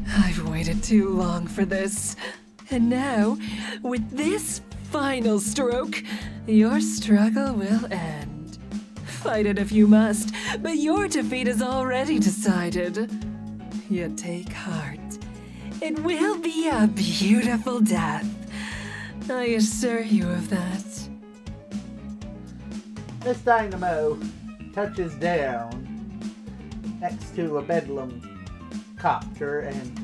I've waited too long for this. And now, with this final stroke, your struggle will end. Fight it if you must, but your defeat is already decided. Yet take heart. It will be a beautiful death. I assure you of that. Miss Dynamo touches down next to a bedlam copter and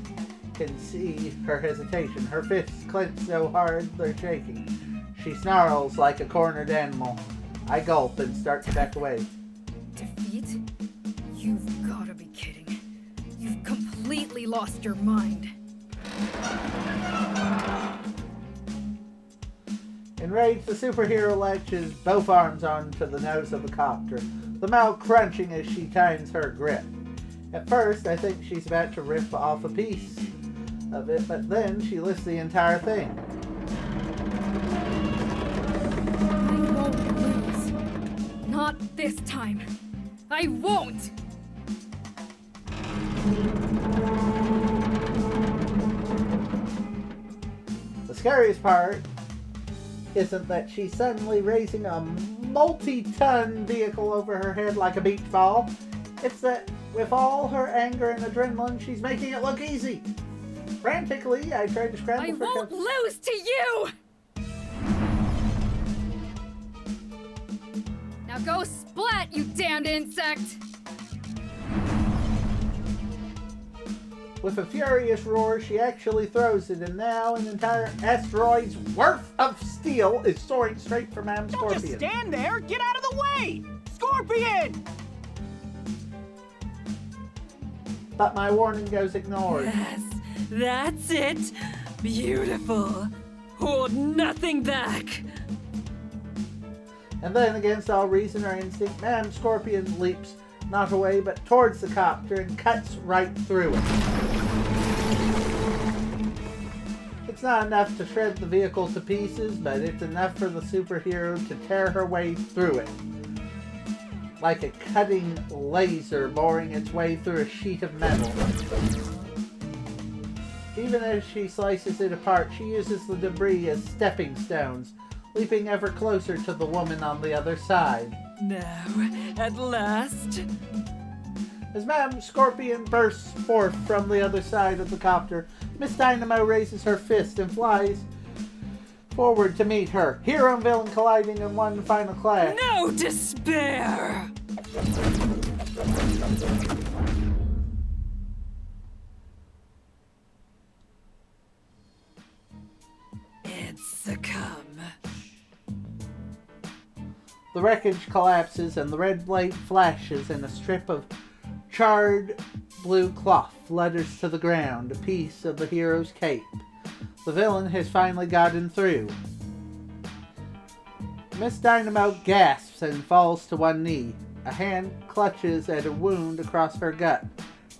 can see her hesitation. Her fists clench so hard they're shaking. She snarls like a cornered animal. I gulp and start to back away. Defeat? You've gotta be kidding. You've completely lost your mind. Enraged, the superhero latches both arms onto the nose of the copter, the mouth crunching as she tightens her grip. At first, I think she's about to rip off a piece of it, but then she lifts the entire thing. I won't lose. Not this time. I won't! The scariest part isn't that she's suddenly raising a multi-ton vehicle over her head like a beach ball. It's that with all her anger and adrenaline, she's making it look easy. Frantically, I tried to scramble I for won't lose to you! Now go splat, you damned insect! With a furious roar, she actually throws it, and now an entire asteroid's worth of steel is soaring straight for Ma'am Don't Scorpion. just stand there! Get out of the way! Scorpion! But my warning goes ignored. Yes, that's it. Beautiful. Hold nothing back. And then, against all reason or instinct, Ma'am Scorpion leaps not away, but towards the copter and cuts right through it. It's not enough to shred the vehicle to pieces, but it's enough for the superhero to tear her way through it. Like a cutting laser boring its way through a sheet of metal. Even as she slices it apart, she uses the debris as stepping stones, leaping ever closer to the woman on the other side. Now, at last. As Ma'am Scorpion bursts forth from the other side of the copter, Miss Dynamo raises her fist and flies forward to meet her. Hero and villain colliding in one final clash. No despair! It's succumb. The wreckage collapses and the red blade flashes and a strip of charred blue cloth flutters to the ground, a piece of the hero's cape. The villain has finally gotten through. Miss Dynamo gasps and falls to one knee. A hand clutches at a wound across her gut.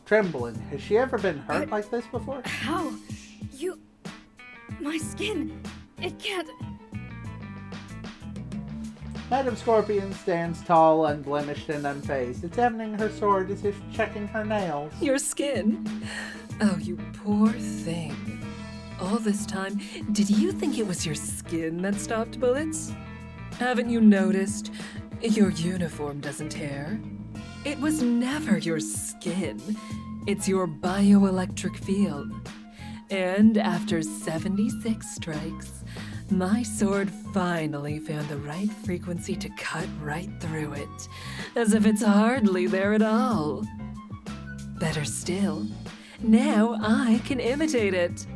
Trembling, has she ever been hurt like this before? How? My skin, it can't... Madam Scorpion stands tall, unblemished, and unfazed, examining her sword as if checking her nails. Your skin? Oh, you poor thing. All this time, did you think it was your skin that stopped bullets? Haven't you noticed? Your uniform doesn't tear. It was never your skin. It's your bioelectric field. And after 76 strikes, my sword finally found the right frequency to cut right through it, as if it's hardly there at all. Better still, now I can imitate it.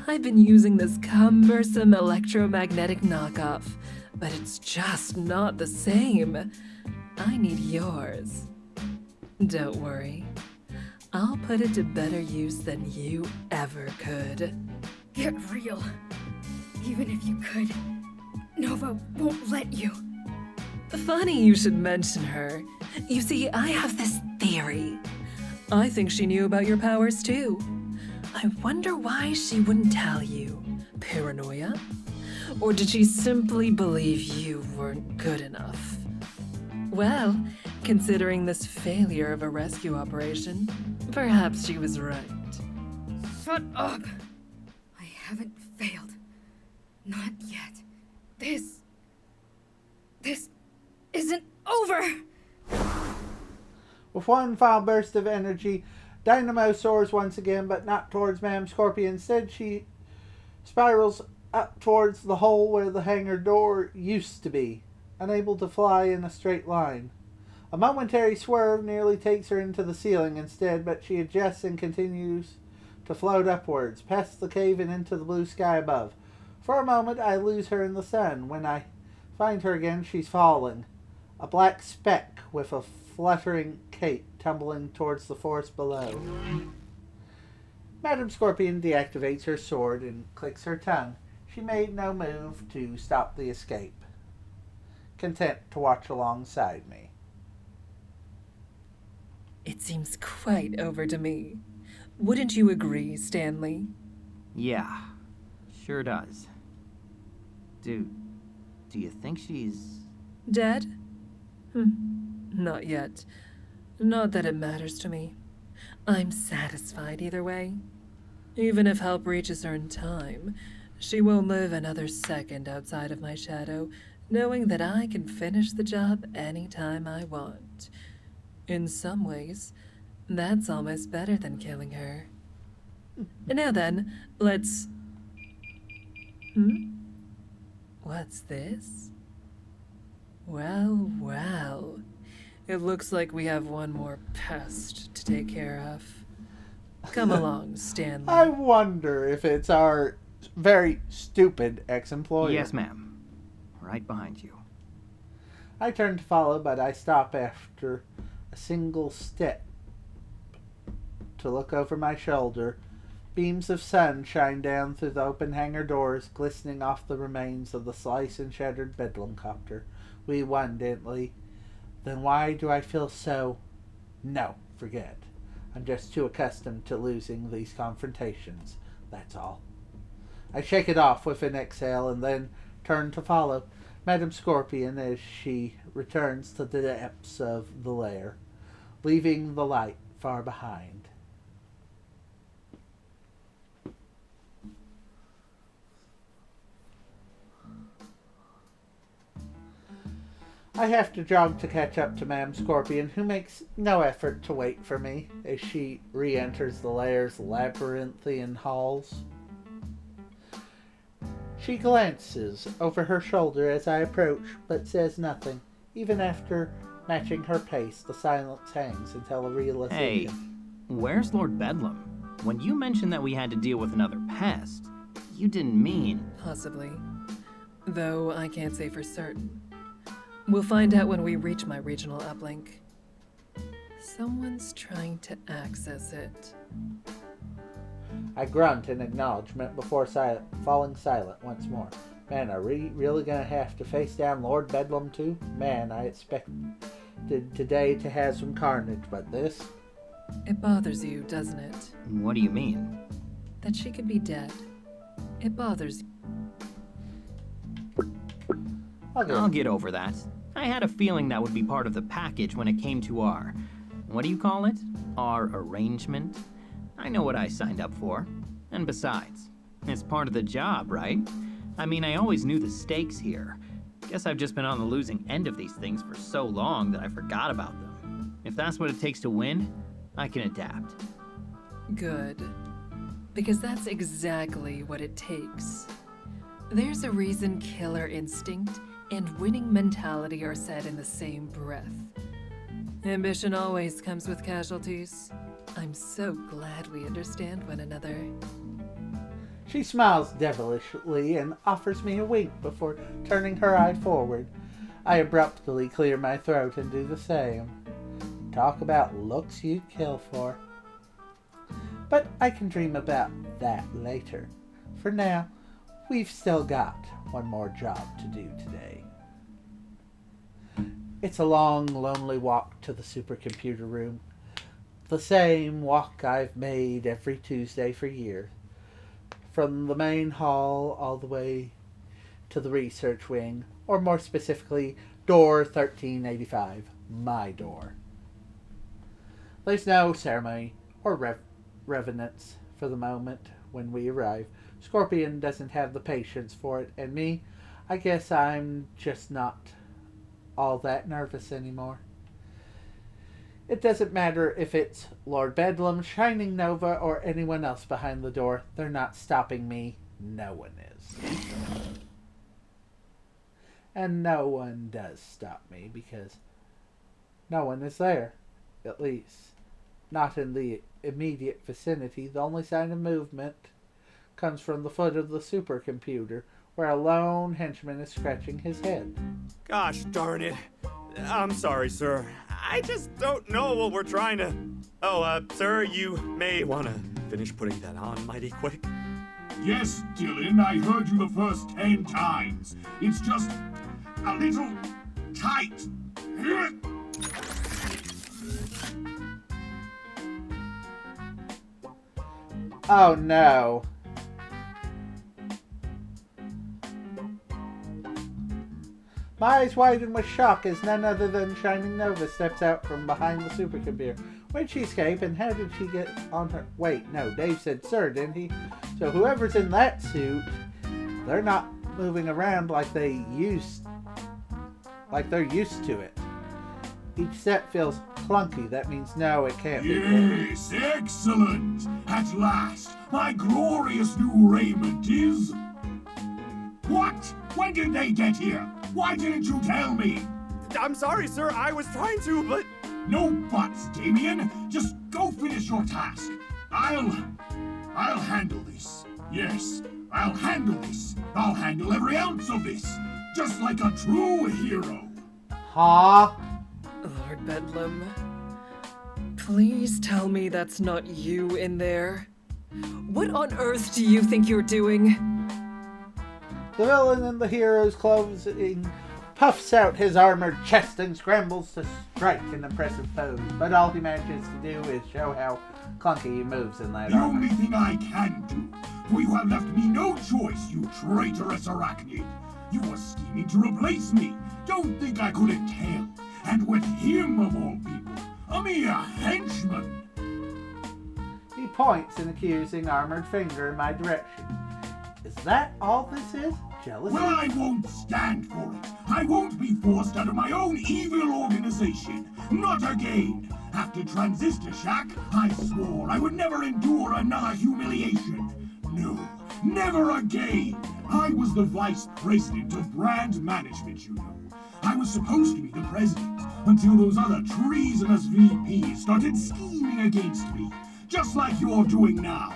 I've been using this cumbersome electromagnetic knockoff, but it's just not the same. I need yours. Don't worry. I'll put it to better use than you ever could. Get real. Even if you could, Nova won't let you. Funny you should mention her. You see, I have this theory. I think she knew about your powers too. I wonder why she wouldn't tell you. Paranoia? Or did she simply believe you weren't good enough? Well, considering this failure of a rescue operation, perhaps she was right. Shut up! I haven't failed. Not yet. This isn't over! With one final burst of energy, Dynamo soars once again, but not towards Madam Scorpion. Instead, she spirals up towards the hole where the hangar door used to be, unable to fly in a straight line. A momentary swerve nearly takes her into the ceiling instead, but she adjusts and continues to float upwards, past the cave and into the blue sky above. For a moment, I lose her in the sun. When I find her again, she's falling, a black speck with a fluttering cape tumbling towards the forest below. Madam Scorpion deactivates her sword and clicks her tongue. She made no move to stop the escape, content to watch alongside me. It seems quite over to me. Wouldn't you agree, Stanley? Yeah, sure does. Dude, do you think she's... Dead? Not yet. Not that it matters to me. I'm satisfied either way. Even if help reaches her in time, she won't live another second outside of my shadow, knowing that I can finish the job anytime I want. In some ways, that's almost better than killing her. Now then, let's... What's this? Well, well. It looks like we have one more pest to take care of. Come along, Stanley. I wonder if it's our very stupid ex-employer. Yes, ma'am. Right behind you. I turn to follow, but I stop after a single step to look over my shoulder. Beams of sun shine down through the open hangar doors, glistening off the remains of the sliced and shattered bedlam copter. We won, didn't we? Then why do I feel so... No, forget. I'm just too accustomed to losing these confrontations. That's all. I shake it off with an exhale and then turn to follow Madam Scorpion as she returns to the depths of the lair, leaving the light far behind. I have to jog to catch up to Madam Scorpion, who makes no effort to wait for me as she re-enters the lair's labyrinthian halls. She glances over her shoulder as I approach, but says nothing. Even after matching her pace, the silence hangs until a realization. Hey, where's Lord Bedlam? When you mentioned that we had to deal with another pest, you didn't mean... Possibly. Though I can't say for certain. We'll find out when we reach my regional uplink. Someone's trying to access it. I grunt in acknowledgement before falling silent once more. Man, are we really gonna have to face down Lord Bedlam too? Man, I expected today to have some carnage, but this? It bothers you, doesn't it? What do you mean? That she could be dead. It bothers you. I'll get over that. I had a feeling that would be part of the package when it came to our... what do you call it? Our arrangement? I know what I signed up for. And besides, it's part of the job, right? I mean, I always knew the stakes here. Guess I've just been on the losing end of these things for so long that I forgot about them. If that's what it takes to win, I can adapt. Good. Because that's exactly what it takes. There's a reason killer instinct and winning mentality are said in the same breath. Ambition always comes with casualties. I'm so glad we understand one another. She smiles devilishly and offers me a wink before turning her eye forward. I abruptly clear my throat and do the same. Talk about looks you'd kill for. But I can dream about that later. For now, we've still got one more job to do today. It's a long, lonely walk to the supercomputer room. The same walk I've made every Tuesday for years. From the main hall all the way to the research wing, or more specifically, door 1385, my door. There's no ceremony or reverence for the moment when we arrive. Scorpion doesn't have the patience for it, and me, I guess I'm just not all that nervous anymore. It doesn't matter if it's Lord Bedlam, Shining Nova, or anyone else behind the door. They're not stopping me. No one is. And no one does stop me because no one is there. At least, not in the immediate vicinity. The only sign of movement comes from the foot of the supercomputer, where a lone henchman is scratching his head. Gosh darn it. I'm sorry, sir. I just don't know what we're trying to... Oh, sir, you may want to finish putting that on mighty quick. Yes, Dylan, I heard you the first 10 times. It's just a little tight. Oh no. My eyes widen with shock as none other than Shining Nova steps out from behind the supercomputer. Where'd she escape and how did she get on her... Wait, no, Dave said sir, didn't he? So whoever's in that suit, they're not moving around like they're used to it. Each step feels clunky. That means no, it can't be. Yes, excellent! At last, my glorious new raiment is... What? When did they get here? Why didn't you tell me? I'm sorry, sir. I was trying to, but... No buts, Damien. Just go finish your task. I'll handle this. Yes, I'll handle this. I'll handle every ounce of this. Just like a true hero. Huh? Lord Bedlam, please tell me that's not you in there. What on earth do you think you're doing? The villain in the hero's clothing puffs out his armored chest and scrambles to strike an impressive pose, but all he manages to do is show how clunky he moves in that The armor. only thing I can do, for you have left me no choice, you traitorous arachnid. You were scheming to replace me. Don't think I couldn't tell. And with him, of all people, a mere henchman. He points an accusing armored finger in my direction. Is that all this is? Jealousy? Well, I won't stand for it. I won't be forced out of my own evil organization. Not again. After Transistor Shack, I swore I would never endure another humiliation. No, never again. I was the vice president of brand management, you know. I was supposed to be the president until those other treasonous VPs started scheming against me, just like you're doing now.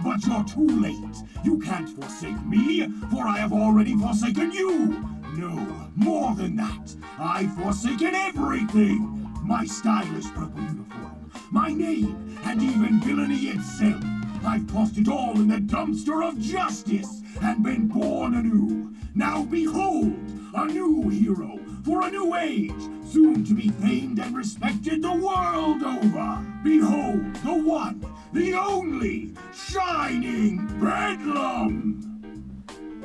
But you're too late. You can't forsake me, for I have already forsaken you. No, more than that. I've forsaken everything. My stylish purple uniform, my name, and even villainy itself. I've tossed it all in the dumpster of justice. and been born anew. Now behold, a new hero for a new age, soon to be famed and respected the world over. Behold, the one, the only, shining Bedlam!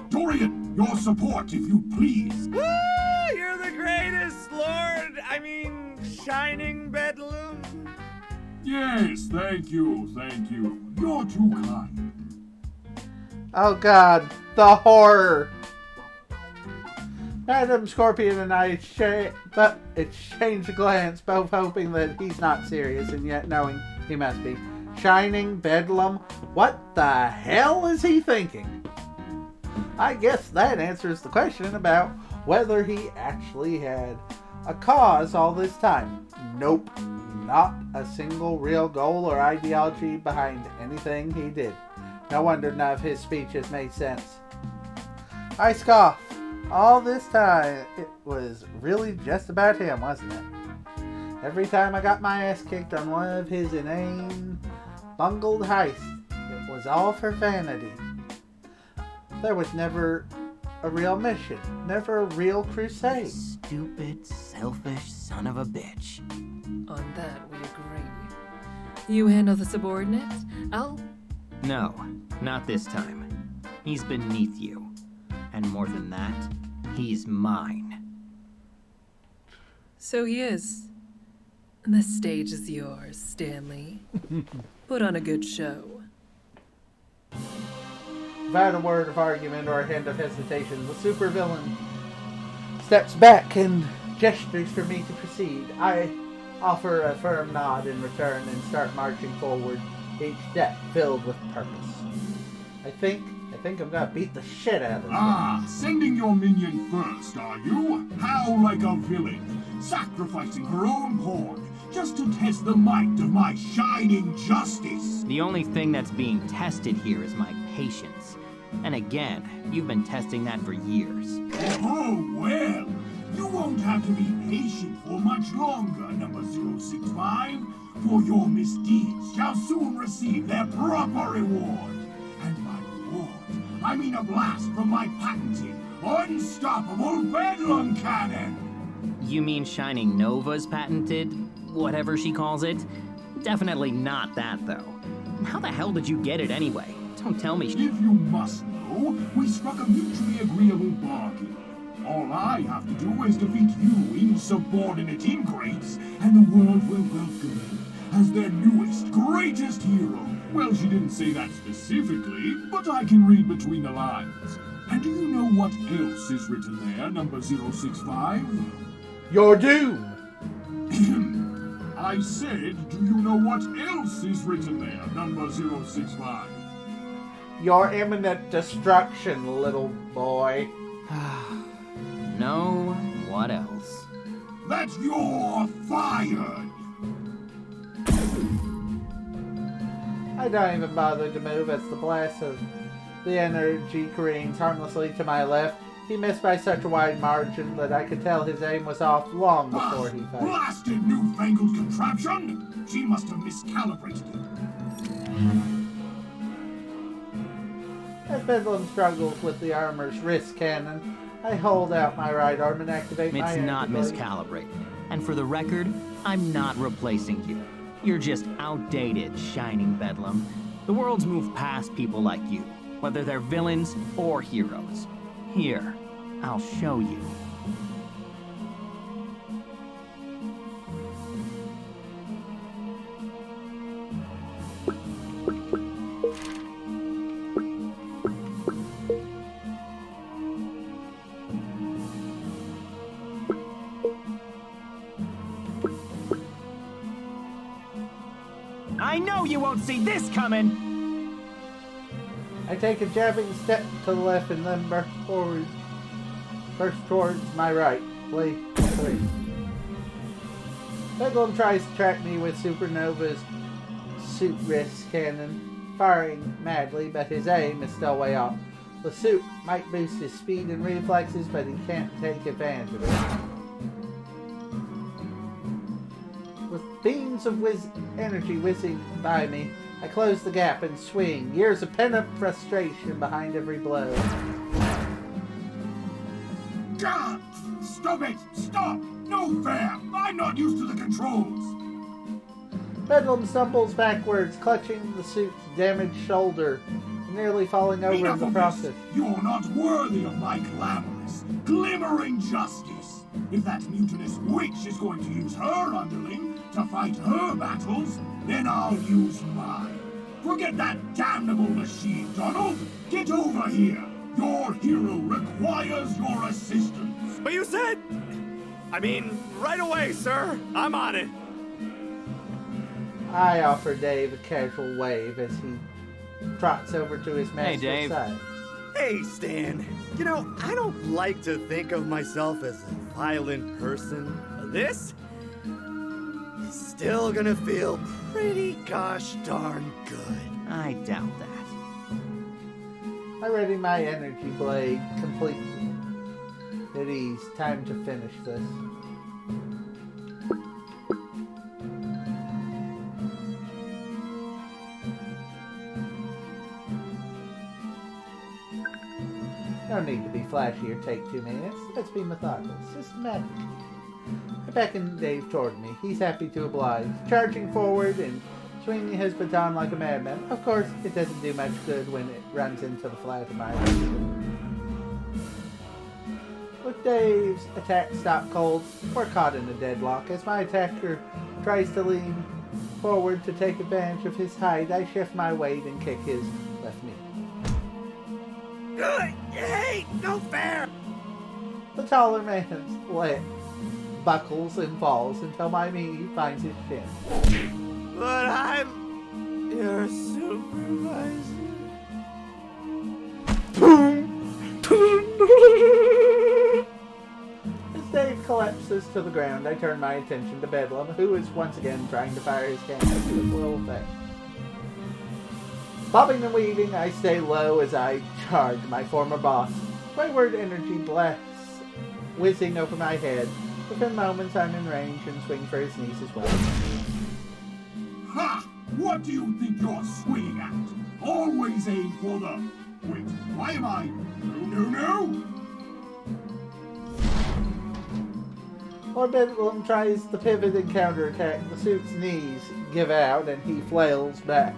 Dorian, your support, if you please. Woo! You're the greatest, Lord! I mean, shining Bedlam. Yes, thank you. You're too kind. Oh god, the horror! Madam Scorpion and I exchange a glance, both hoping that he's not serious and yet knowing he must be. Shining Bedlam? What the hell is he thinking? I guess that answers the question about whether he actually had a cause all this time. Nope. Not a single real goal or ideology behind anything he did. No wonder none of his speeches made sense. I scoffed. All this time, it was really just about him, wasn't it? Every time I got my ass kicked on one of his inane, bungled heists, it was all for vanity. There was never a real mission, never a real crusade. Stupid, selfish son of a bitch. On that, we agree. You handle the subordinates? No, not this time. He's beneath you. And more than that, he's mine. So he is. The stage is yours, Stanley. Put on a good show. Without a word of argument or a hint of hesitation, the supervillain steps back and gestures for me to proceed. I offer a firm nod in return and start marching forward, each step filled with purpose. I think I'm gonna beat the shit out of this Ah, sending your minion first, are you? How like a villain, sacrificing her own pawn just to test the might of my shining justice. The only thing that's being tested here is my patience. And again, you've been testing that for years. Oh, well, you won't have to be patient for much longer, number 065, for your misdeeds shall soon receive their proper reward. And by reward, I mean a blast from my patented, unstoppable Bedlam cannon! You mean Shining Nova's patented, whatever she calls it? Definitely not that, though. How the hell did you get it anyway? Don't tell me. If you must know, we struck a mutually agreeable bargain. All I have to do is defeat you insubordinate ingrates, and the world will welcome me as their newest, greatest hero. Well, she didn't say that specifically, but I can read between the lines. And do you know what else is written there, number 065? Your doom! I said, do you know what else is written there, number 065? Your imminent destruction, little boy. No, what else? That you're fired! I don't even bother to move as the blast of the energy careens harmlessly to my left. He missed by such a wide margin that I could tell his aim was off long before he fired. Blasted newfangled contraption! She must have miscalibrated it. As Bedlam struggles with the armor's wrist cannon, I hold out my right arm and activate my It's not anti-blade. miscalibrated. And for the record, I'm not replacing you. You're just outdated, Shining Bedlam. The world's moved past people like you, whether they're villains or heroes. Here, I'll show you. I know you won't see this coming! I take a jabbing step to the left and then burst forward. First towards my right. Blade 3. Bedlam tries to track me with Supernova's suit wrist cannon, firing madly, but his aim is still way off. The suit might boost his speed and reflexes, but he can't take advantage of it. With beams of energy whizzing by me, I close the gap and swing, years of pent-up frustration behind every blow. God! Stop it! Stop! No fair! I'm not used to the controls! Bedlam stumbles backwards, clutching the suit's damaged shoulder, nearly falling over Enough in the of process. this. You're not worthy of my glamorous, glimmering justice. If that mutinous witch is going to use her underling to fight her battles, then I'll use mine. Forget that damnable machine, Donald! Get over here! Your hero requires your assistance! But you said... I mean, right away, sir. I'm on it. I offer Dave a casual wave as he trots over to his master's Dave. side. Hey, Stan. You know, I don't like to think of myself as a violent person. This is still gonna feel pretty gosh darn good. I doubt that. I ready my energy blade completely. At ease, time to finish this. No need to be flashy or take 2 minutes. Let's be methodical, systematic. I beckon Dave toward me. He's happy to oblige, charging forward and swinging his baton like a madman. Of course, it doesn't do much good when it runs into the flat of my wrist. With Dave's attack stop cold, we're caught in a deadlock. As my attacker tries to lean forward to take advantage of his height, I shift my weight and kick his left knee. Hey, no fair! The taller man's leg buckles and falls until my knee finds his shin. But I'm your supervisor. As Dave collapses to the ground, I turn my attention to Bedlam, who is once again trying to fire his cannon with little effect. Bobbing and weaving, I stay low as I charge my former boss. Wayward energy blasts whizzing over my head. Within moments, I'm in range and swing for his knees as well. Ha! What do you think you're swinging at? Always aim for the... Wait, why am I... No! While Bedlam tries to pivot and counterattack, the suit's knees give out and he flails back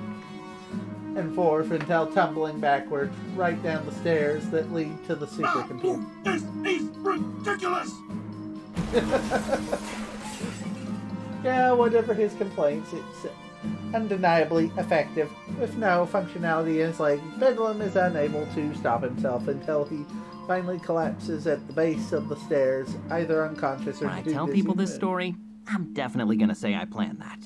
and forth until tumbling backwards right down the stairs that lead to the supercomputer. This is ridiculous! Yeah, whatever his complaints, it's undeniably effective. With no functionality in his leg, Bedlam is unable to stop himself until he finally collapses at the base of the stairs, either unconscious or When I too tell dizzy people to this move. story, I'm definitely gonna say I planned that.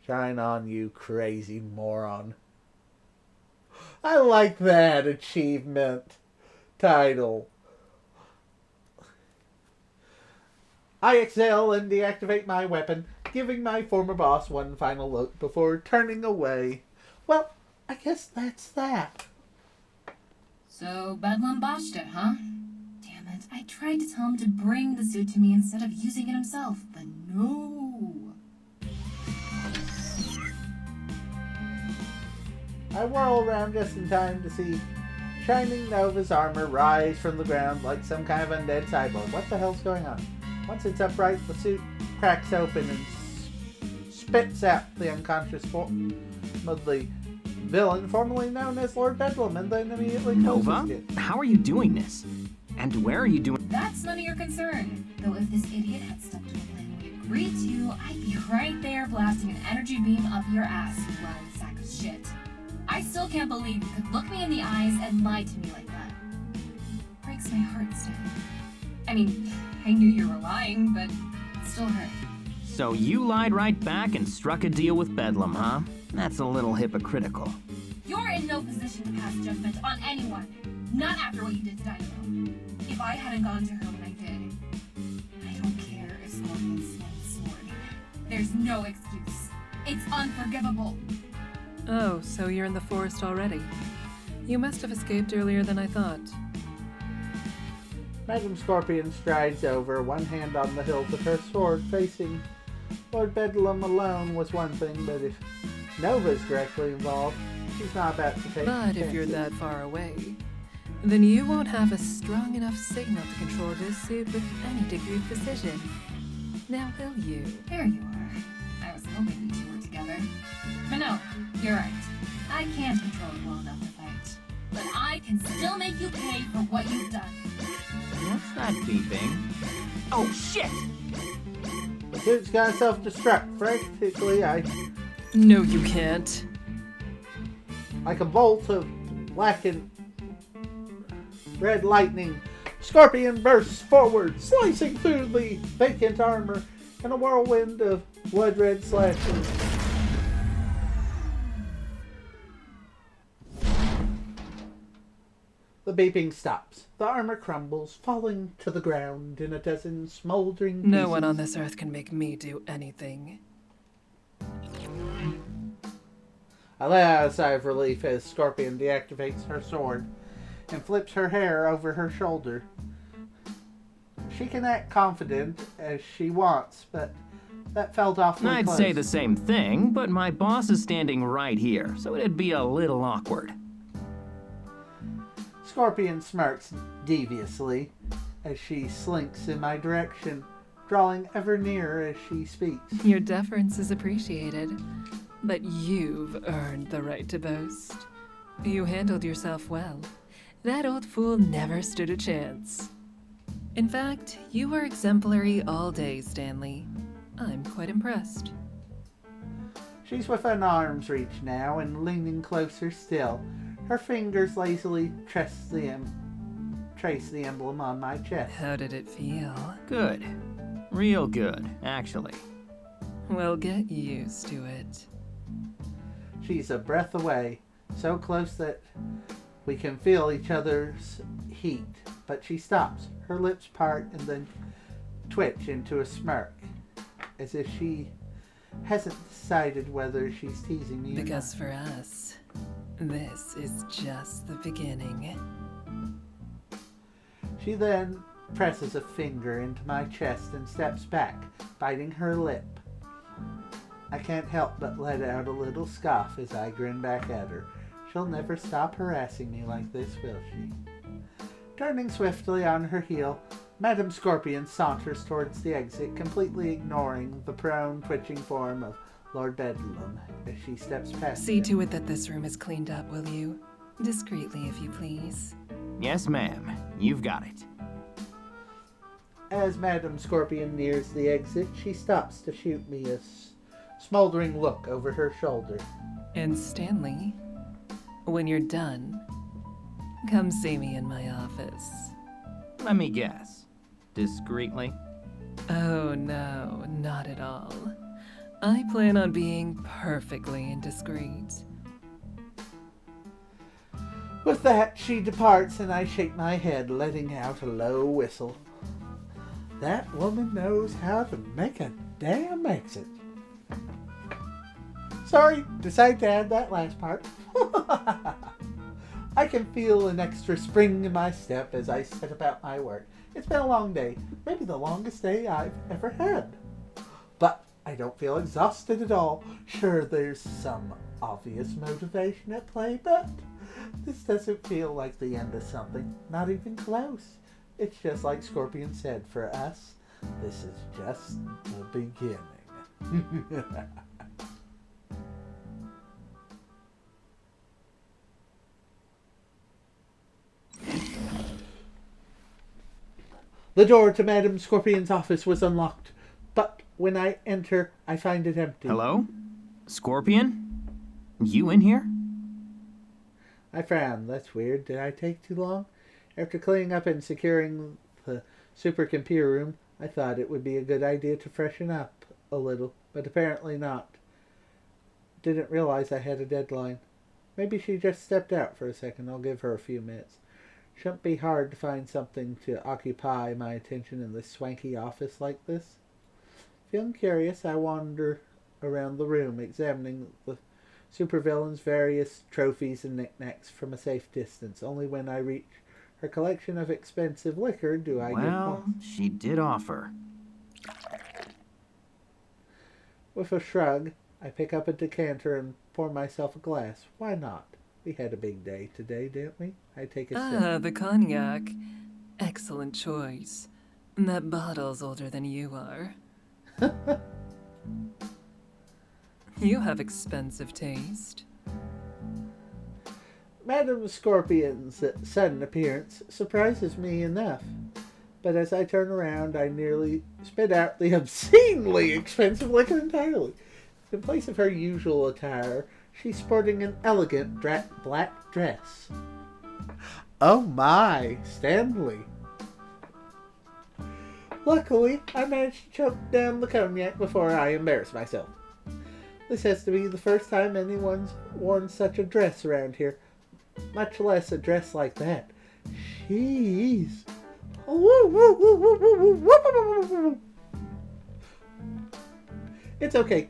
Shine on, you crazy moron. I like that achievement title. I exhale and deactivate my weapon, giving my former boss one final look before turning away. Well, I guess that's that. So, Bedlam botched it, huh? Damn it, I tried to tell him to bring the suit to me instead of using it himself, but no. I whirl around just in time to see Shining Nova's armor rise from the ground like some kind of undead cyborg. What the hell's going on? Once it's upright, the suit cracks open and spits out the unconscious form of the villain formerly known as Lord Bedlam, and then immediately closes Nova? it. How are you doing this? And where are you doing... That's none of your concern. Though if this idiot had stuck to the plan we agreed to, I'd be right there blasting an energy beam up your ass, you lying sack of shit. I still can't believe you could look me in the eyes and lie to me like that. Breaks my heart, Stan. I mean, I knew you were lying, but it still hurt. So you lied right back and struck a deal with Bedlam, huh? That's a little hypocritical. You're in no position to pass judgment on anyone. Not after what you did to Dynamo. If I hadn't gone to her when I did, I don't care if Scorpion slams sword. There's no excuse. It's unforgivable. Oh, so you're in the forest already. You must have escaped earlier than I thought. Madam Scorpion strides over, one hand on the hilt of her sword, facing Lord Bedlam alone was one thing, but if Nova's directly involved, she's not about to take But if you're chances. that far away, then you won't have a strong enough signal to control this suit with any degree of precision. Now will you? There you are. I was hoping you two were together. But no, you're right. I can't control it well enough to fight. But I can still make you pay for what you've done. What's that beeping? Oh, shit! The suit's gonna self-destruct. Frantically, No, you can't. like a bolt of black and red lightning, Scorpion bursts forward, slicing through the vacant armor in a whirlwind of blood-red slashes. The beeping stops. The armor crumbles, falling to the ground in a dozen smoldering pieces. No one on this earth can make me do anything. I let out a sigh of relief as Scorpion deactivates her sword and flips her hair over her shoulder. She can act confident as she wants, but that felt awfully I'd close. say the same thing, but my boss is standing right here, so it'd be a little awkward. Scorpion smirks deviously as she slinks in my direction, drawing ever nearer as she speaks. Your deference is appreciated, but you've earned the right to boast. You handled yourself well. That old fool never stood a chance. In fact, you were exemplary all day, Stanley. I'm quite impressed. She's within arm's reach now and leaning closer still. Her fingers lazily trace the emblem on my chest. How did it feel? Good. Real good, actually. Well, get used to it. She's a breath away, so close that we can feel each other's heat. But she stops. Her lips part and then twitch into a smirk, as if she hasn't decided whether she's teasing me Because for us, this is just the beginning. She then presses a finger into my chest and steps back, biting her lip. I can't help but let out a little scoff as I grin back at her. She'll never stop harassing me like this, will she? Turning swiftly on her heel, Madame Scorpion saunters towards the exit, completely ignoring the prone, twitching form of Lord Bedlam as she steps past See him. to it that this room is cleaned up, will you? Discreetly, if you please. Yes, ma'am. You've got it. As Madame Scorpion nears the exit, she stops to shoot me a smoldering look over her shoulder. And Stanley, when you're done, come see me in my office. Let me guess. Discreetly? Oh no, not at all. I plan on being perfectly indiscreet. With that, she departs and I shake my head, letting out a low whistle. That woman knows how to make a damn exit. Sorry, decided to add that last part. I can feel an extra spring in my step as I set about my work. It's been a long day, maybe the longest day I've ever had. But I don't feel exhausted at all. Sure, there's some obvious motivation at play, but this doesn't feel like the end of something. Not even close. It's just like Scorpion said, for us, this is just the beginning. The door to Madame Scorpion's office was unlocked, but when I enter, I find it empty. Hello? Scorpion? You in here? I frowned. That's weird. Did I take too long? After cleaning up and securing the supercomputer room, I thought it would be a good idea to freshen up a little, but apparently not. Didn't realize I had a deadline. Maybe she just stepped out for a second. I'll give her a few minutes. Shouldn't be hard to find something to occupy my attention in this swanky office like this. Feeling curious, I wander around the room, examining the supervillain's various trophies and knickknacks from a safe distance. Only when I reach her collection of expensive liquor do I get Well, lost. she did offer. With a shrug, I pick up a decanter and pour myself a glass. Why not? We had a big day today, didn't we? I take a sip. The cognac. Excellent choice. That bottle's older than you are. You have expensive taste. Madame Scorpion's sudden appearance surprises me enough. But as I turn around, I nearly spit out the obscenely expensive liquor entirely. In place of her usual attire, she's sporting an elegant black dress. Oh my, Stanley. Luckily, I managed to choke down the cognac before I embarrass myself. This has to be the first time anyone's worn such a dress around here, much less a dress like that. Jeez. It's okay.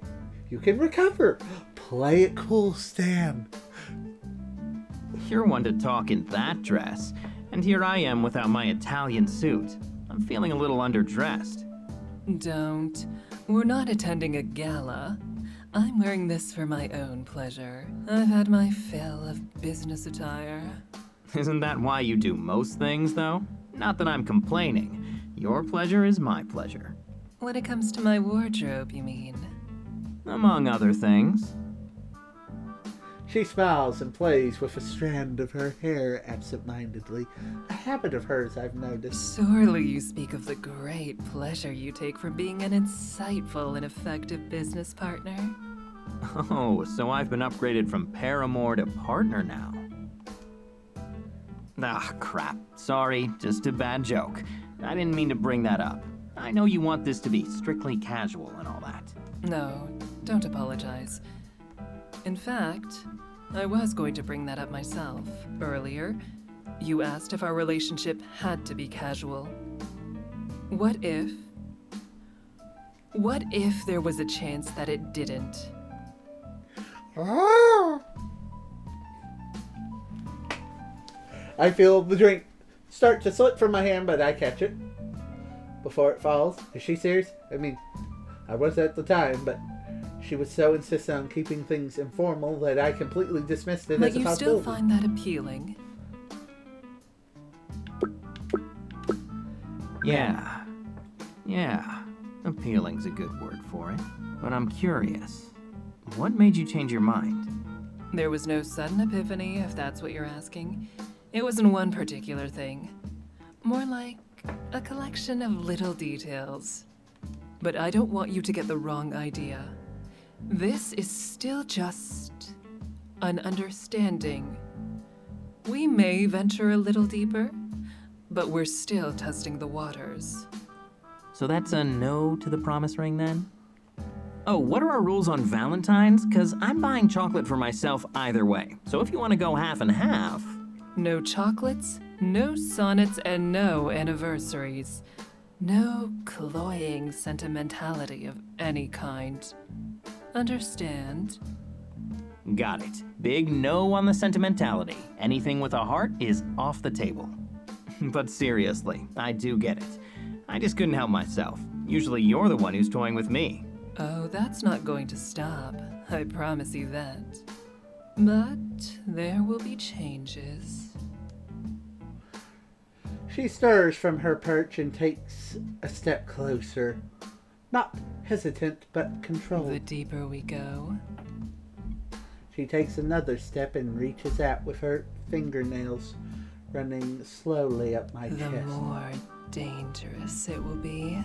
You can recover. Play it cool, Stan. You're one to talk in that dress, and here I am without my Italian suit. I'm feeling a little underdressed. Don't. We're not attending a gala. I'm wearing this for my own pleasure. I've had my fill of business attire. Isn't that why you do most things, though? Not that I'm complaining. Your pleasure is my pleasure. When it comes to my wardrobe, you mean? Among other things. She smiles and plays with a strand of her hair absent-mindedly, a habit of hers I've noticed. Surely you speak of the great pleasure you take from being an insightful and effective business partner. Oh, so I've been upgraded from paramour to partner now. Ah, crap. Sorry, just a bad joke. I didn't mean to bring that up. I know you want this to be strictly casual and all that. No, don't apologize. In fact, I was going to bring that up myself. Earlier, you asked if our relationship had to be casual. What if there was a chance that it didn't? I feel the drink start to slip from my hand, but I catch it before it falls. Is she serious? I mean, I was at the time, but she was so insistent on keeping things informal that I completely dismissed it as a But you possibility. still find that appealing? Yeah. Appealing's a good word for it. But I'm curious. What made you change your mind? There was no sudden epiphany, if that's what you're asking. It wasn't one particular thing. More like a collection of little details. But I don't want you to get the wrong idea. This is still just an understanding. We may venture a little deeper, but we're still testing the waters. So that's a no to the promise ring then? Oh, what are our rules on Valentine's? 'Cause I'm buying chocolate for myself either way. So if you want to go half and half... No chocolates, no sonnets, and no anniversaries. No cloying sentimentality of any kind. Understand? Got it. Big no on the sentimentality. Anything with a heart is off the table. But seriously, I do get it. I just couldn't help myself. Usually you're the one who's toying with me. Oh, that's not going to stop. I promise you that. But there will be changes. She stirs from her perch and takes a step closer. Not hesitant, but controlled. The deeper we go. She takes another step and reaches out with her fingernails, running slowly up my The chest. more dangerous it will be.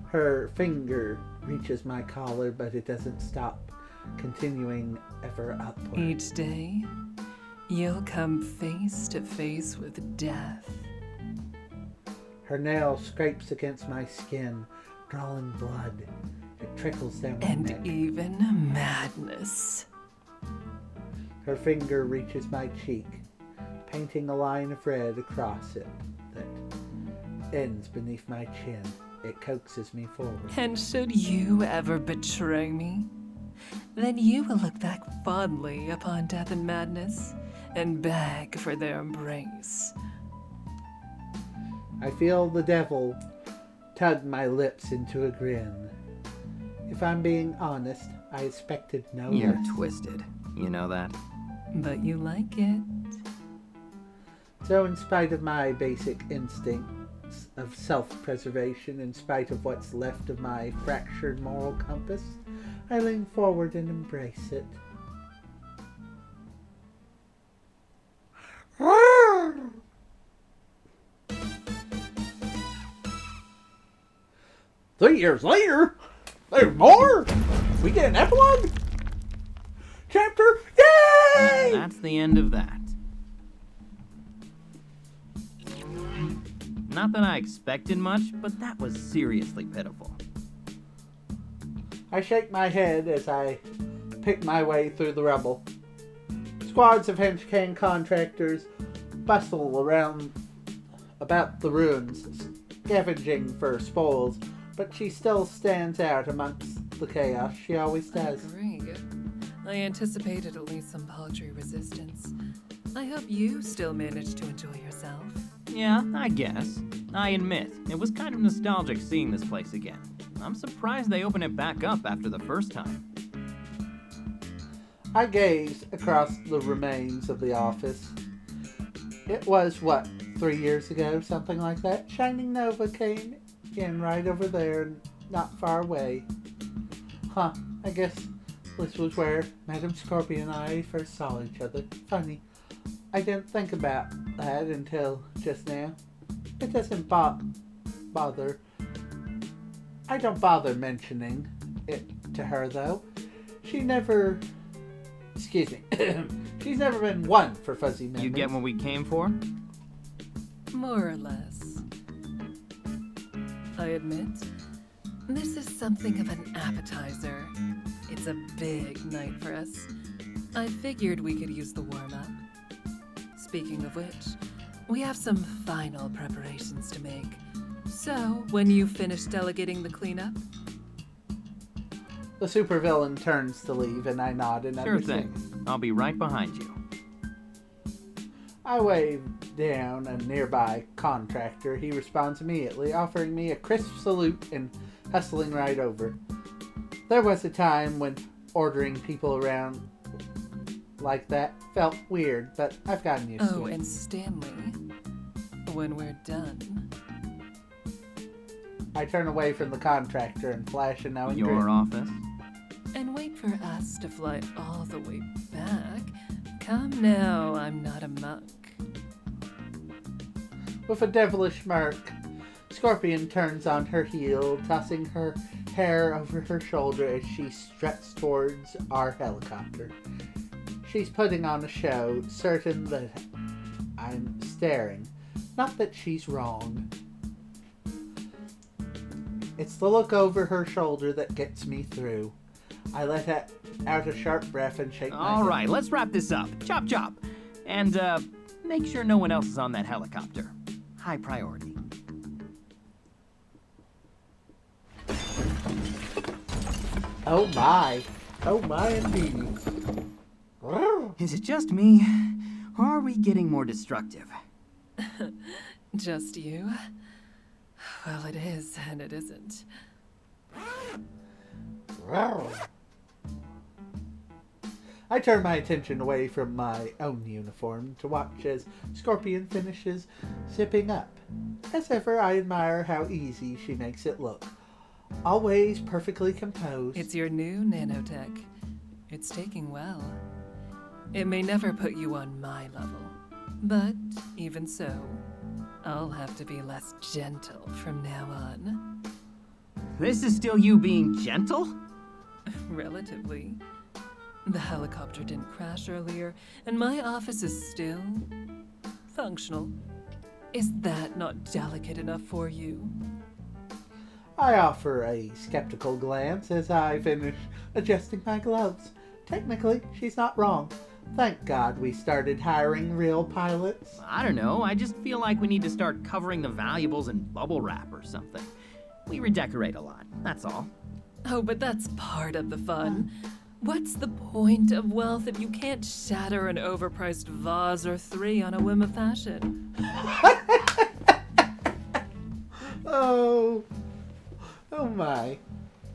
Her finger reaches my collar, but it doesn't stop, continuing ever upward. Each day, you'll come face to face with death. Her nail scrapes against my skin, drawing blood. It trickles down my And neck. even madness. Her finger reaches my cheek, painting a line of red across it that ends beneath my chin. It coaxes me forward. And should you ever betray me, then you will look back fondly upon death and madness and beg for their embrace. I feel the devil tugged my lips into a grin. If I'm being honest, I expected no You're less. twisted. You know that? But you like it. So in spite of my basic instincts of self-preservation, in spite of what's left of my fractured moral compass, I lean forward and embrace it. "3 years later? There's more? We get an epilogue? Chapter? Yay!" That's the end of that. Not that I expected much, but that was seriously pitiful. I shake my head as I pick my way through the rubble. Squads of HenchCan contractors bustle around about the ruins, scavenging for spoils, but she still stands out amongst the chaos. She always does. Agree. I anticipated at least some paltry resistance. I hope you still managed to enjoy yourself. Yeah, I guess. I admit, it was kind of nostalgic seeing this place again. I'm surprised they opened it back up after the first time. I gaze across the remains of the office. It was, 3 years ago, something like that? Shining Nova came in right over there, not far away. Huh, I guess this was where Madame Scorpion and I first saw each other. Funny, I didn't think about that until just now. It doesn't bother. I don't bother mentioning it to her, though. She's never been one for fuzzy memories. You get what we came for? More or less. I admit, this is something of an appetizer. It's a big night for us. I figured we could use the warm-up. Speaking of which, we have some final preparations to make. So, when you finish delegating the cleanup? The supervillain turns to leave, and I nod and Sure thing. I'll be right behind you. I wave down a nearby contractor. He responds immediately, offering me a crisp salute and hustling right over. There was a time when ordering people around like that felt weird, but I've gotten used to it. Oh, and Stanley, when we're done... I turn away from the contractor and flash a knowing Your grin. office? And wait for us to fly all the way back. Come now, I'm not a muck. With a devilish smirk, Scorpion turns on her heel, tossing her hair over her shoulder as she struts towards our helicopter. She's putting on a show, certain that I'm staring. Not that she's wrong. It's the look over her shoulder that gets me through. I let out a sharp breath and shake my head. All right, let's wrap this up. Chop, chop. And, make sure no one else is on that helicopter. High priority. Oh my indeed. Is it just me, or are we getting more destructive? Just you? Well, it is, and it isn't. I turn my attention away from my own uniform to watch as Scorpion finishes zipping up. As ever, I admire how easy she makes it look. Always perfectly composed. It's your new nanotech. It's taking well. It may never put you on my level, but even so, I'll have to be less gentle from now on. This is still you being gentle? Relatively. The helicopter didn't crash earlier, and my office is still functional. Is that not delicate enough for you? I offer a skeptical glance as I finish adjusting my gloves. Technically, she's not wrong. Thank God we started hiring real pilots. I don't know, I just feel like we need to start covering the valuables in bubble wrap or something. We redecorate a lot, that's all. Oh, but that's part of the fun. What's the point of wealth if you can't shatter an overpriced vase or three on a whim of fashion? Oh, my.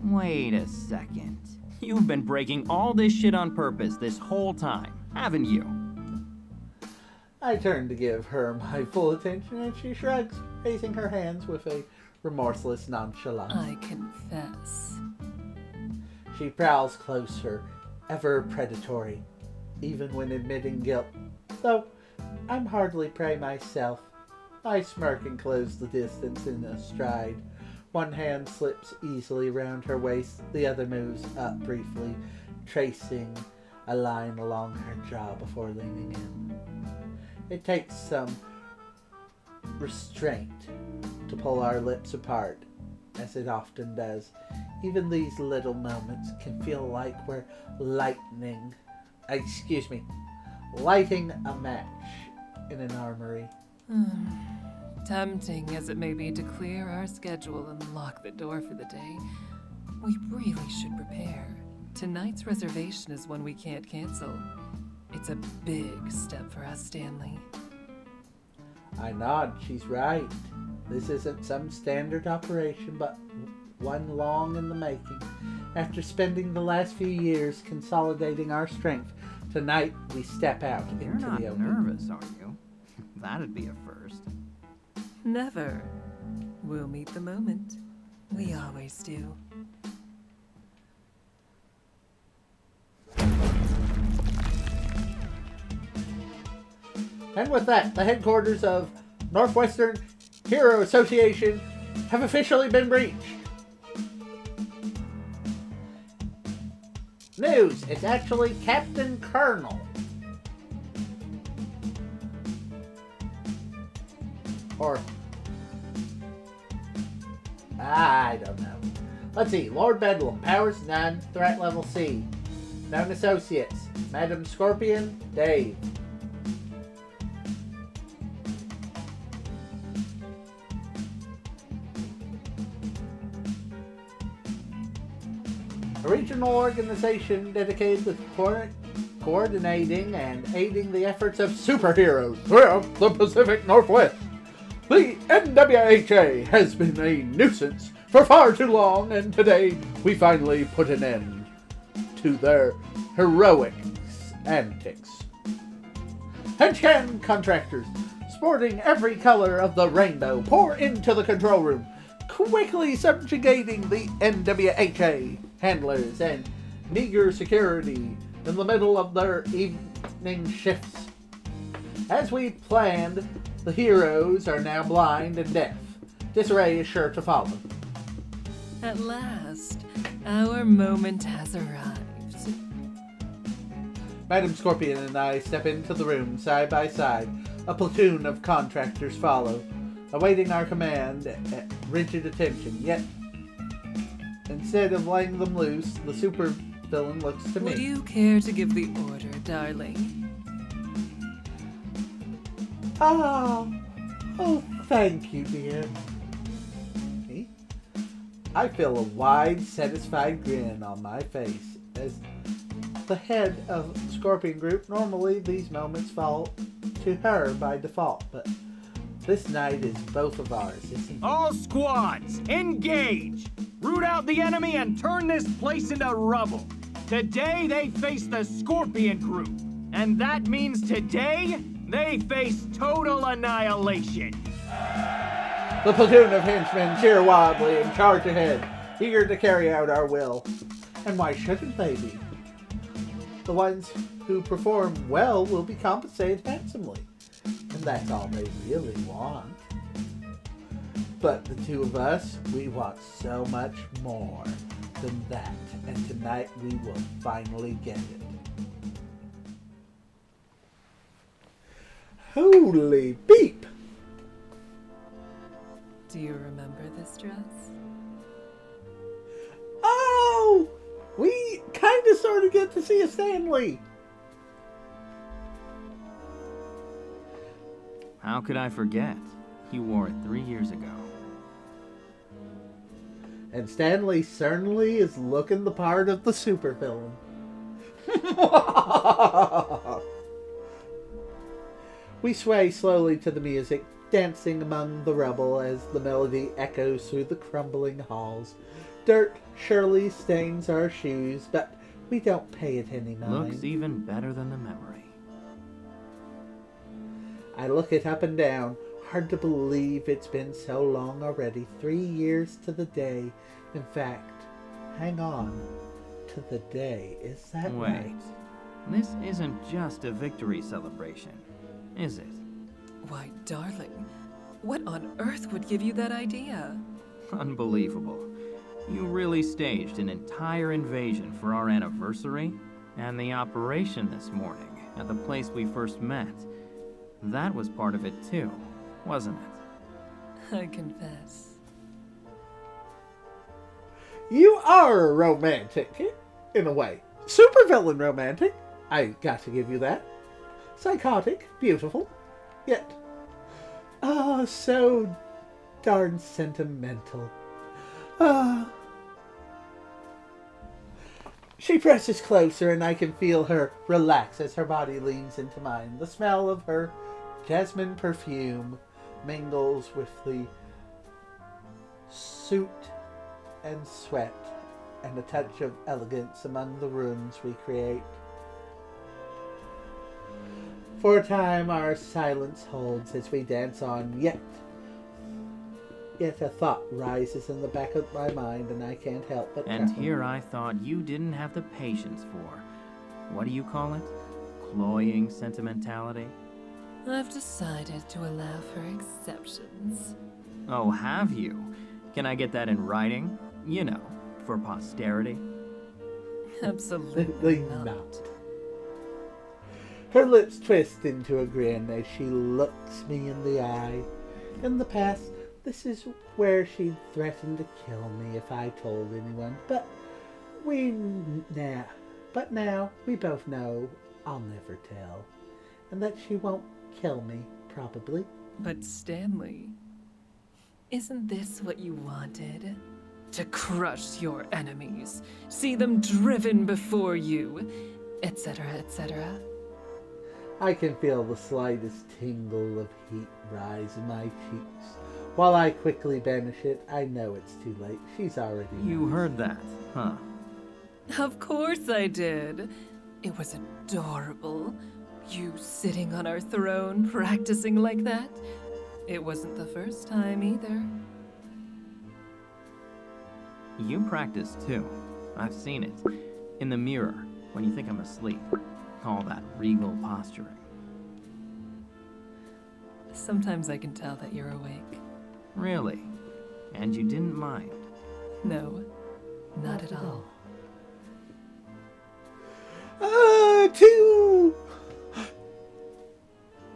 Wait a second. You've been breaking all this shit on purpose this whole time, haven't you? I turn to give her my full attention, and she shrugs, raising her hands with a remorseless nonchalance. I confess. She prowls closer, ever predatory, even when admitting guilt. Though I'm hardly prey myself. I smirk and close the distance in a stride. One hand slips easily around her waist, the other moves up briefly, tracing a line along her jaw before leaning in. It takes some restraint to pull our lips apart, as it often does. Even these little moments can feel like we're lighting a match in an armory. Tempting as it may be to clear our schedule and lock the door for the day, we really should prepare. Tonight's reservation is one we can't cancel. It's a big step for us, Stanley. I nod. She's right. This isn't some standard operation, but one long in the making. After spending the last few years consolidating our strength, tonight we step out You're into not the open. nervous, are you? That'd be a first. Never. We'll meet the moment. We always do. And with that, the headquarters of Northwestern Hero Association have officially been breached. News, it's actually Captain Colonel. Or, I don't know. Let's see, Lord Bedlam, powers none, threat level C. Known associates, Madam Scorpion, Dave. A regional organization dedicated to coordinating and aiding the efforts of superheroes throughout the Pacific Northwest. The NWHA has been a nuisance for far too long, and today we finally put an end to their heroic antics. HenchCan contractors, sporting every color of the rainbow, pour into the control room, quickly subjugating the NWHA handlers and meager security in the middle of their evening shifts. As we planned, the heroes are now blind and deaf. Disarray is sure to follow. At last, our moment has arrived. Madam Scorpion and I step into the room side by side. A platoon of contractors follow, awaiting our command at rigid attention. Yet, instead of laying them loose, the super villain looks to me. Would you care to give the order, darling? Oh, thank you, dear. Me? I feel a wide, satisfied grin on my face. As the head of Scorpion Group, normally these moments fall to her by default, but this night is both of ours, isn't it? All squads, engage! Root out the enemy and turn this place into rubble. Today they face the Scorpion Group, and that means today they face total annihilation. The platoon of henchmen cheer wildly and charge ahead, eager to carry out our will. And why shouldn't they be? The ones who perform well will be compensated handsomely, and that's all they really want. But the two of us, we want so much more than that, and tonight we will finally get it. Holy beep! Do you remember this dress? Oh! We kinda sorta get to see a Stanley. How could I forget? You wore it 3 years ago. And Stanley certainly is looking the part of the supervillain. We sway slowly to the music, dancing among the rubble as the melody echoes through the crumbling halls. Dirt surely stains our shoes, but we don't pay it any mind. Looks even better than the memory. I look it up and down. Hard to believe it's been so long already. 3 years to the day. In fact, hang on to the day. Is that Wait, right? this isn't just a victory celebration, is it? Why, darling, what on earth would give you that idea? Unbelievable. You really staged an entire invasion for our anniversary? And the operation this morning, at the place we first met, that was part of it too, wasn't it? I confess. You are a romantic, in a way. Supervillain romantic. I got to give you that. Psychotic, beautiful, yet, so darn sentimental. She presses closer and I can feel her relax as her body leans into mine. The smell of her jasmine perfume mingles with the suit and sweat and a touch of elegance among the rooms we create. For a time our silence holds as we dance on, yet a thought rises in the back of my mind and I can't help but And chuckle. here I thought you didn't have the patience for, what do you call it? Cloying sentimentality? I've decided to allow for exceptions. Oh, have you? Can I get that in writing? You know, for posterity? Absolutely not. not. Her lips twist into a grin as she looks me in the eye. In the past, this is where she threatened to kill me if I told anyone, but now we both know I'll never tell, and that she won't kill me, probably. But Stanley, isn't this what you wanted? To crush your enemies, see them driven before you, etc., etc. I can feel the slightest tingle of heat rise in my cheeks. While I quickly banish it, I know it's too late. She's already You known. heard that, huh? Of course I did. It was adorable. You sitting on our throne, practicing like that. It wasn't the first time either. You practice too. I've seen it. In the mirror, when you think I'm asleep. All that regal posturing. Sometimes I can tell that you're awake. Really? And you didn't mind? No, not at all. Two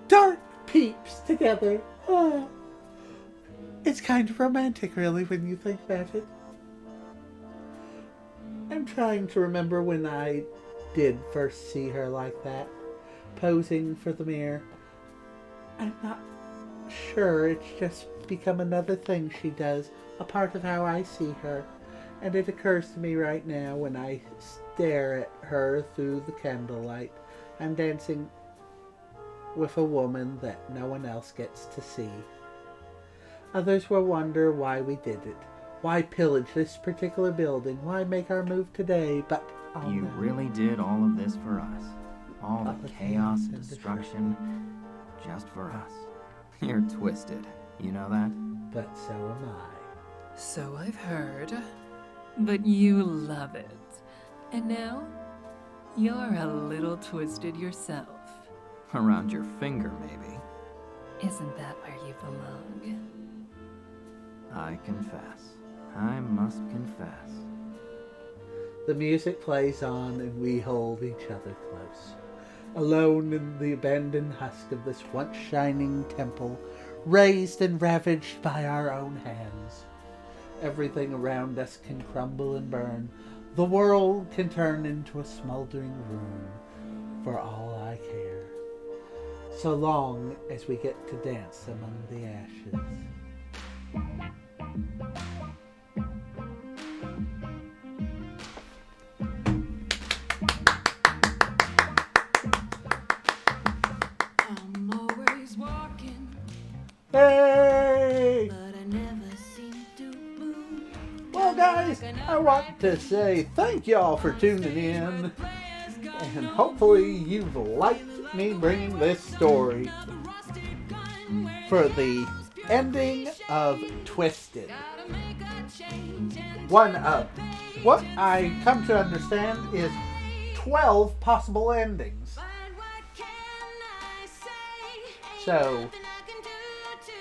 dark peeps together. It's kind of romantic, really, when you think about it. I'm trying to remember when I did first see her like that, posing for the mirror. I'm not sure, it's just become another thing she does, a part of how I see her. And it occurs to me right now when I stare at her through the candlelight. I'm dancing with a woman that no one else gets to see. Others will wonder why we did it. Why pillage this particular building? Why make our move today? But I'll You know. really did all of this for us. All All the the chaos chaos and and destruction, just for us. You're twisted. You know that? But so am I. So I've heard. But you love it. And now, you're a little twisted yourself. Around your finger, maybe. Isn't that where you belong? I confess. I must confess. The music plays on and we hold each other close. Alone in the abandoned husk of this once shining temple, raised and ravaged by our own hands. Everything around us can crumble and burn. The world can turn into a smoldering ruin, for all I care. So long as we get to dance among the ashes. I'm always walking, Hey! but I never seem to move. Well, guys, guys, I want to say thank y'all for tuning in. And hopefully you've liked me bringing this story for the ending of Twisted. One of what I come to understand is 12 possible endings. So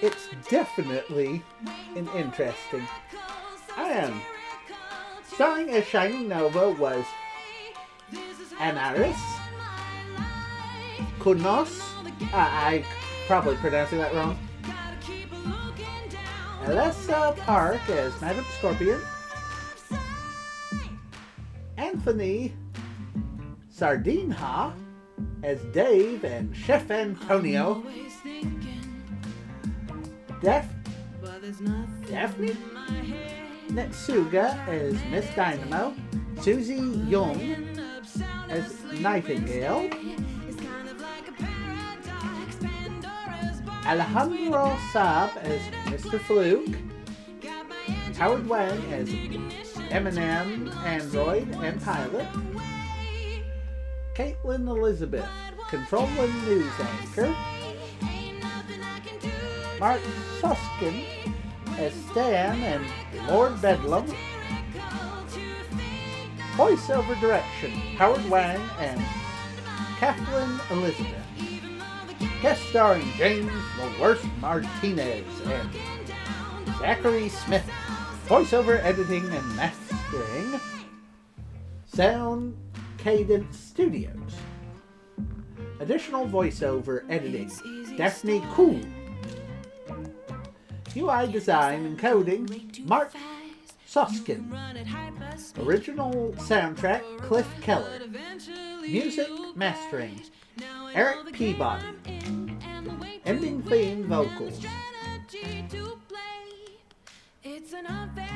it's definitely an interesting. And starring as Shining Nova was Anaris Kunos. I probably pronouncing that wrong. Alessa Park as Madam Scorpion. Anthony Sardinha as Dave and Chef Antonio. Daphne Netsuga as Miss Dynamo. Susie Young as Nightingale. Alejandro Saab as Mr. Fluke. Howard Wang as Eminem, Android, and Pilot. Caitlin Elizabeth, Controlling News Anchor. Marc Soskinas as Stan and Lord Bedlam. Voiceover direction, Howard Wang and Kathleen Elizabeth. Guest starring James the Worst Martinez and Zachary Smith. Voiceover editing and mastering, Sound Cadence Studios. Additional voiceover editing, Daphne Kuhl. UI design and coding, Marc Soskinas. Original soundtrack, Cliff Keller. Music mastering, Eric Peabody. Ending theme vocals,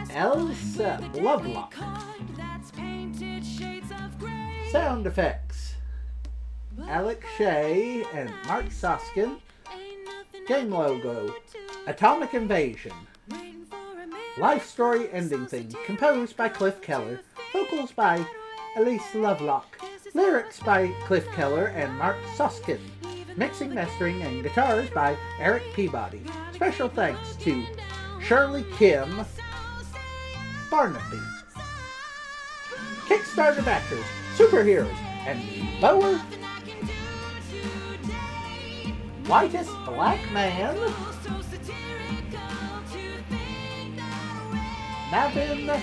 Elsa Lovelock. Sound effects, Alex Shea and Marc Soskinas. Game logo, Atomic Invasion. Life story ending theme, composed by Cliff Keller. Vocals by Elise Lovelock. Lyrics by Cliff Keller and Marc Soskinas. Mixing, mastering, and guitars by Eric Peabody. Special thanks to Shirley Kim Barnaby. Kickstarter backers, superheroes, and Bower. Whitest Black Man. Navin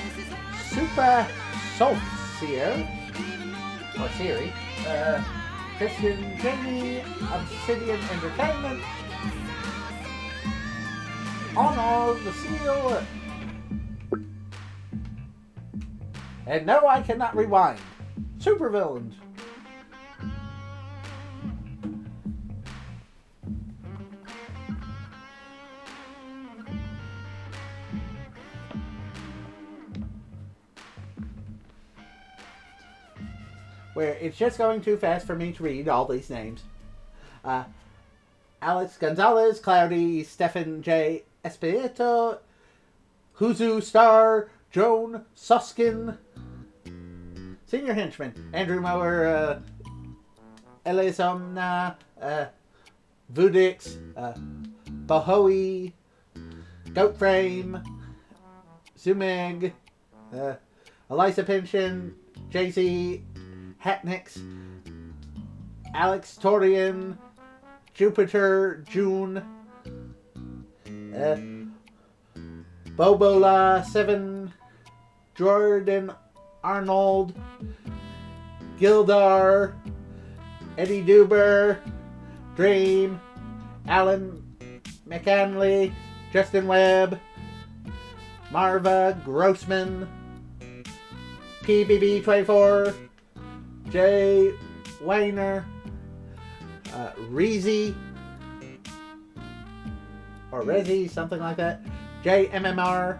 Super Solstier. Or Siri. Christian Jamie, Obsidian Entertainment. Honor the Seal. And no, I cannot rewind. Supervillains. Where it's just going too fast for me to read all these names. Alex Gonzalez, Cloudy, Stefan J. Espieto, Huzu Star, Joan Soskin, Senior Henchman, Andrew Mower, Elizomna, Vudix, Bohoi, Goatframe, Zumeg, Eliza Pension, Jay-Z, Hatnix, Alex Torian, Jupiter June, Bobola 7, Jordan Arnold, Gildar, Eddie Duber, Dream, Alan McAnley, Justin Webb, Marva Grossman, PBB24, Jay Weiner, Reezy, or Rezi, something like that, JMMR,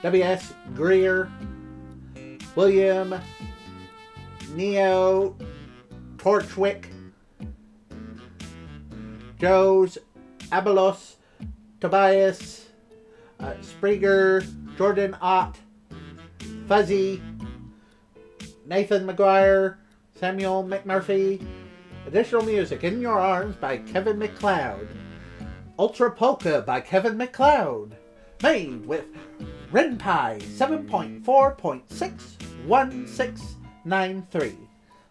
WS Greer, William Neo Torchwick, Joe's Abelos, Tobias, Spreeger, Jordan Ott, Fuzzy, Nathan McGuire, Samuel McMurphy. Additional music, In Your Arms by Kevin MacLeod. Ultra Polka by Kevin MacLeod. Made with ren'py 7.4.61693.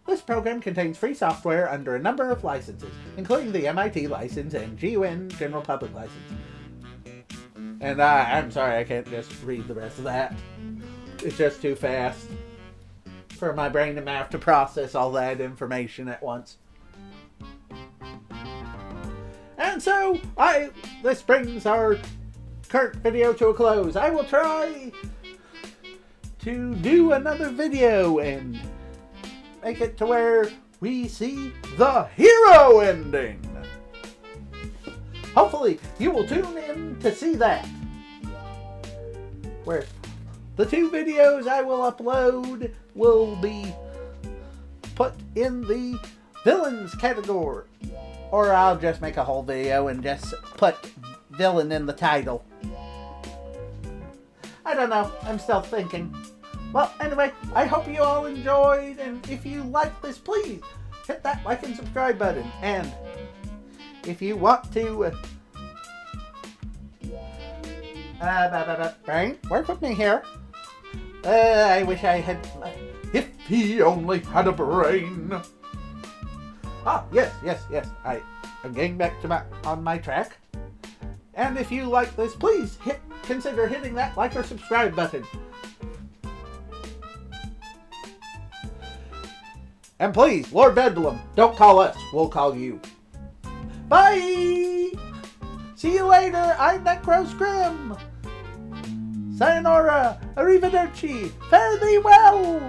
This program contains free software under a number of licenses, including the MIT license and GUN General Public license. And I'm sorry, I can't just read the rest of that. It's just too fast for my brain and mouth to process all that information at once. And so, this brings our current video to a close. I will try to do another video and make it to where we see the hero ending. Hopefully, you will tune in to see that. Where the 2 videos I will upload will be put in the villains category. Or I'll just make a whole video and just put villain in the title. I don't know. I'm still thinking. Well, anyway, I hope you all enjoyed, and if you like this, please hit that like and subscribe button. And if you want to... Brain, work with me here. I wish I had... If he only had a brain. Ah, yes. I'm getting back to on my track. And if you like this, please consider hitting that like or subscribe button. And please, Lord Bedlam, don't call us. We'll call you. Bye! See you later. I'm Necro Scrim. Sayonara. Arrivederci. Fare thee well.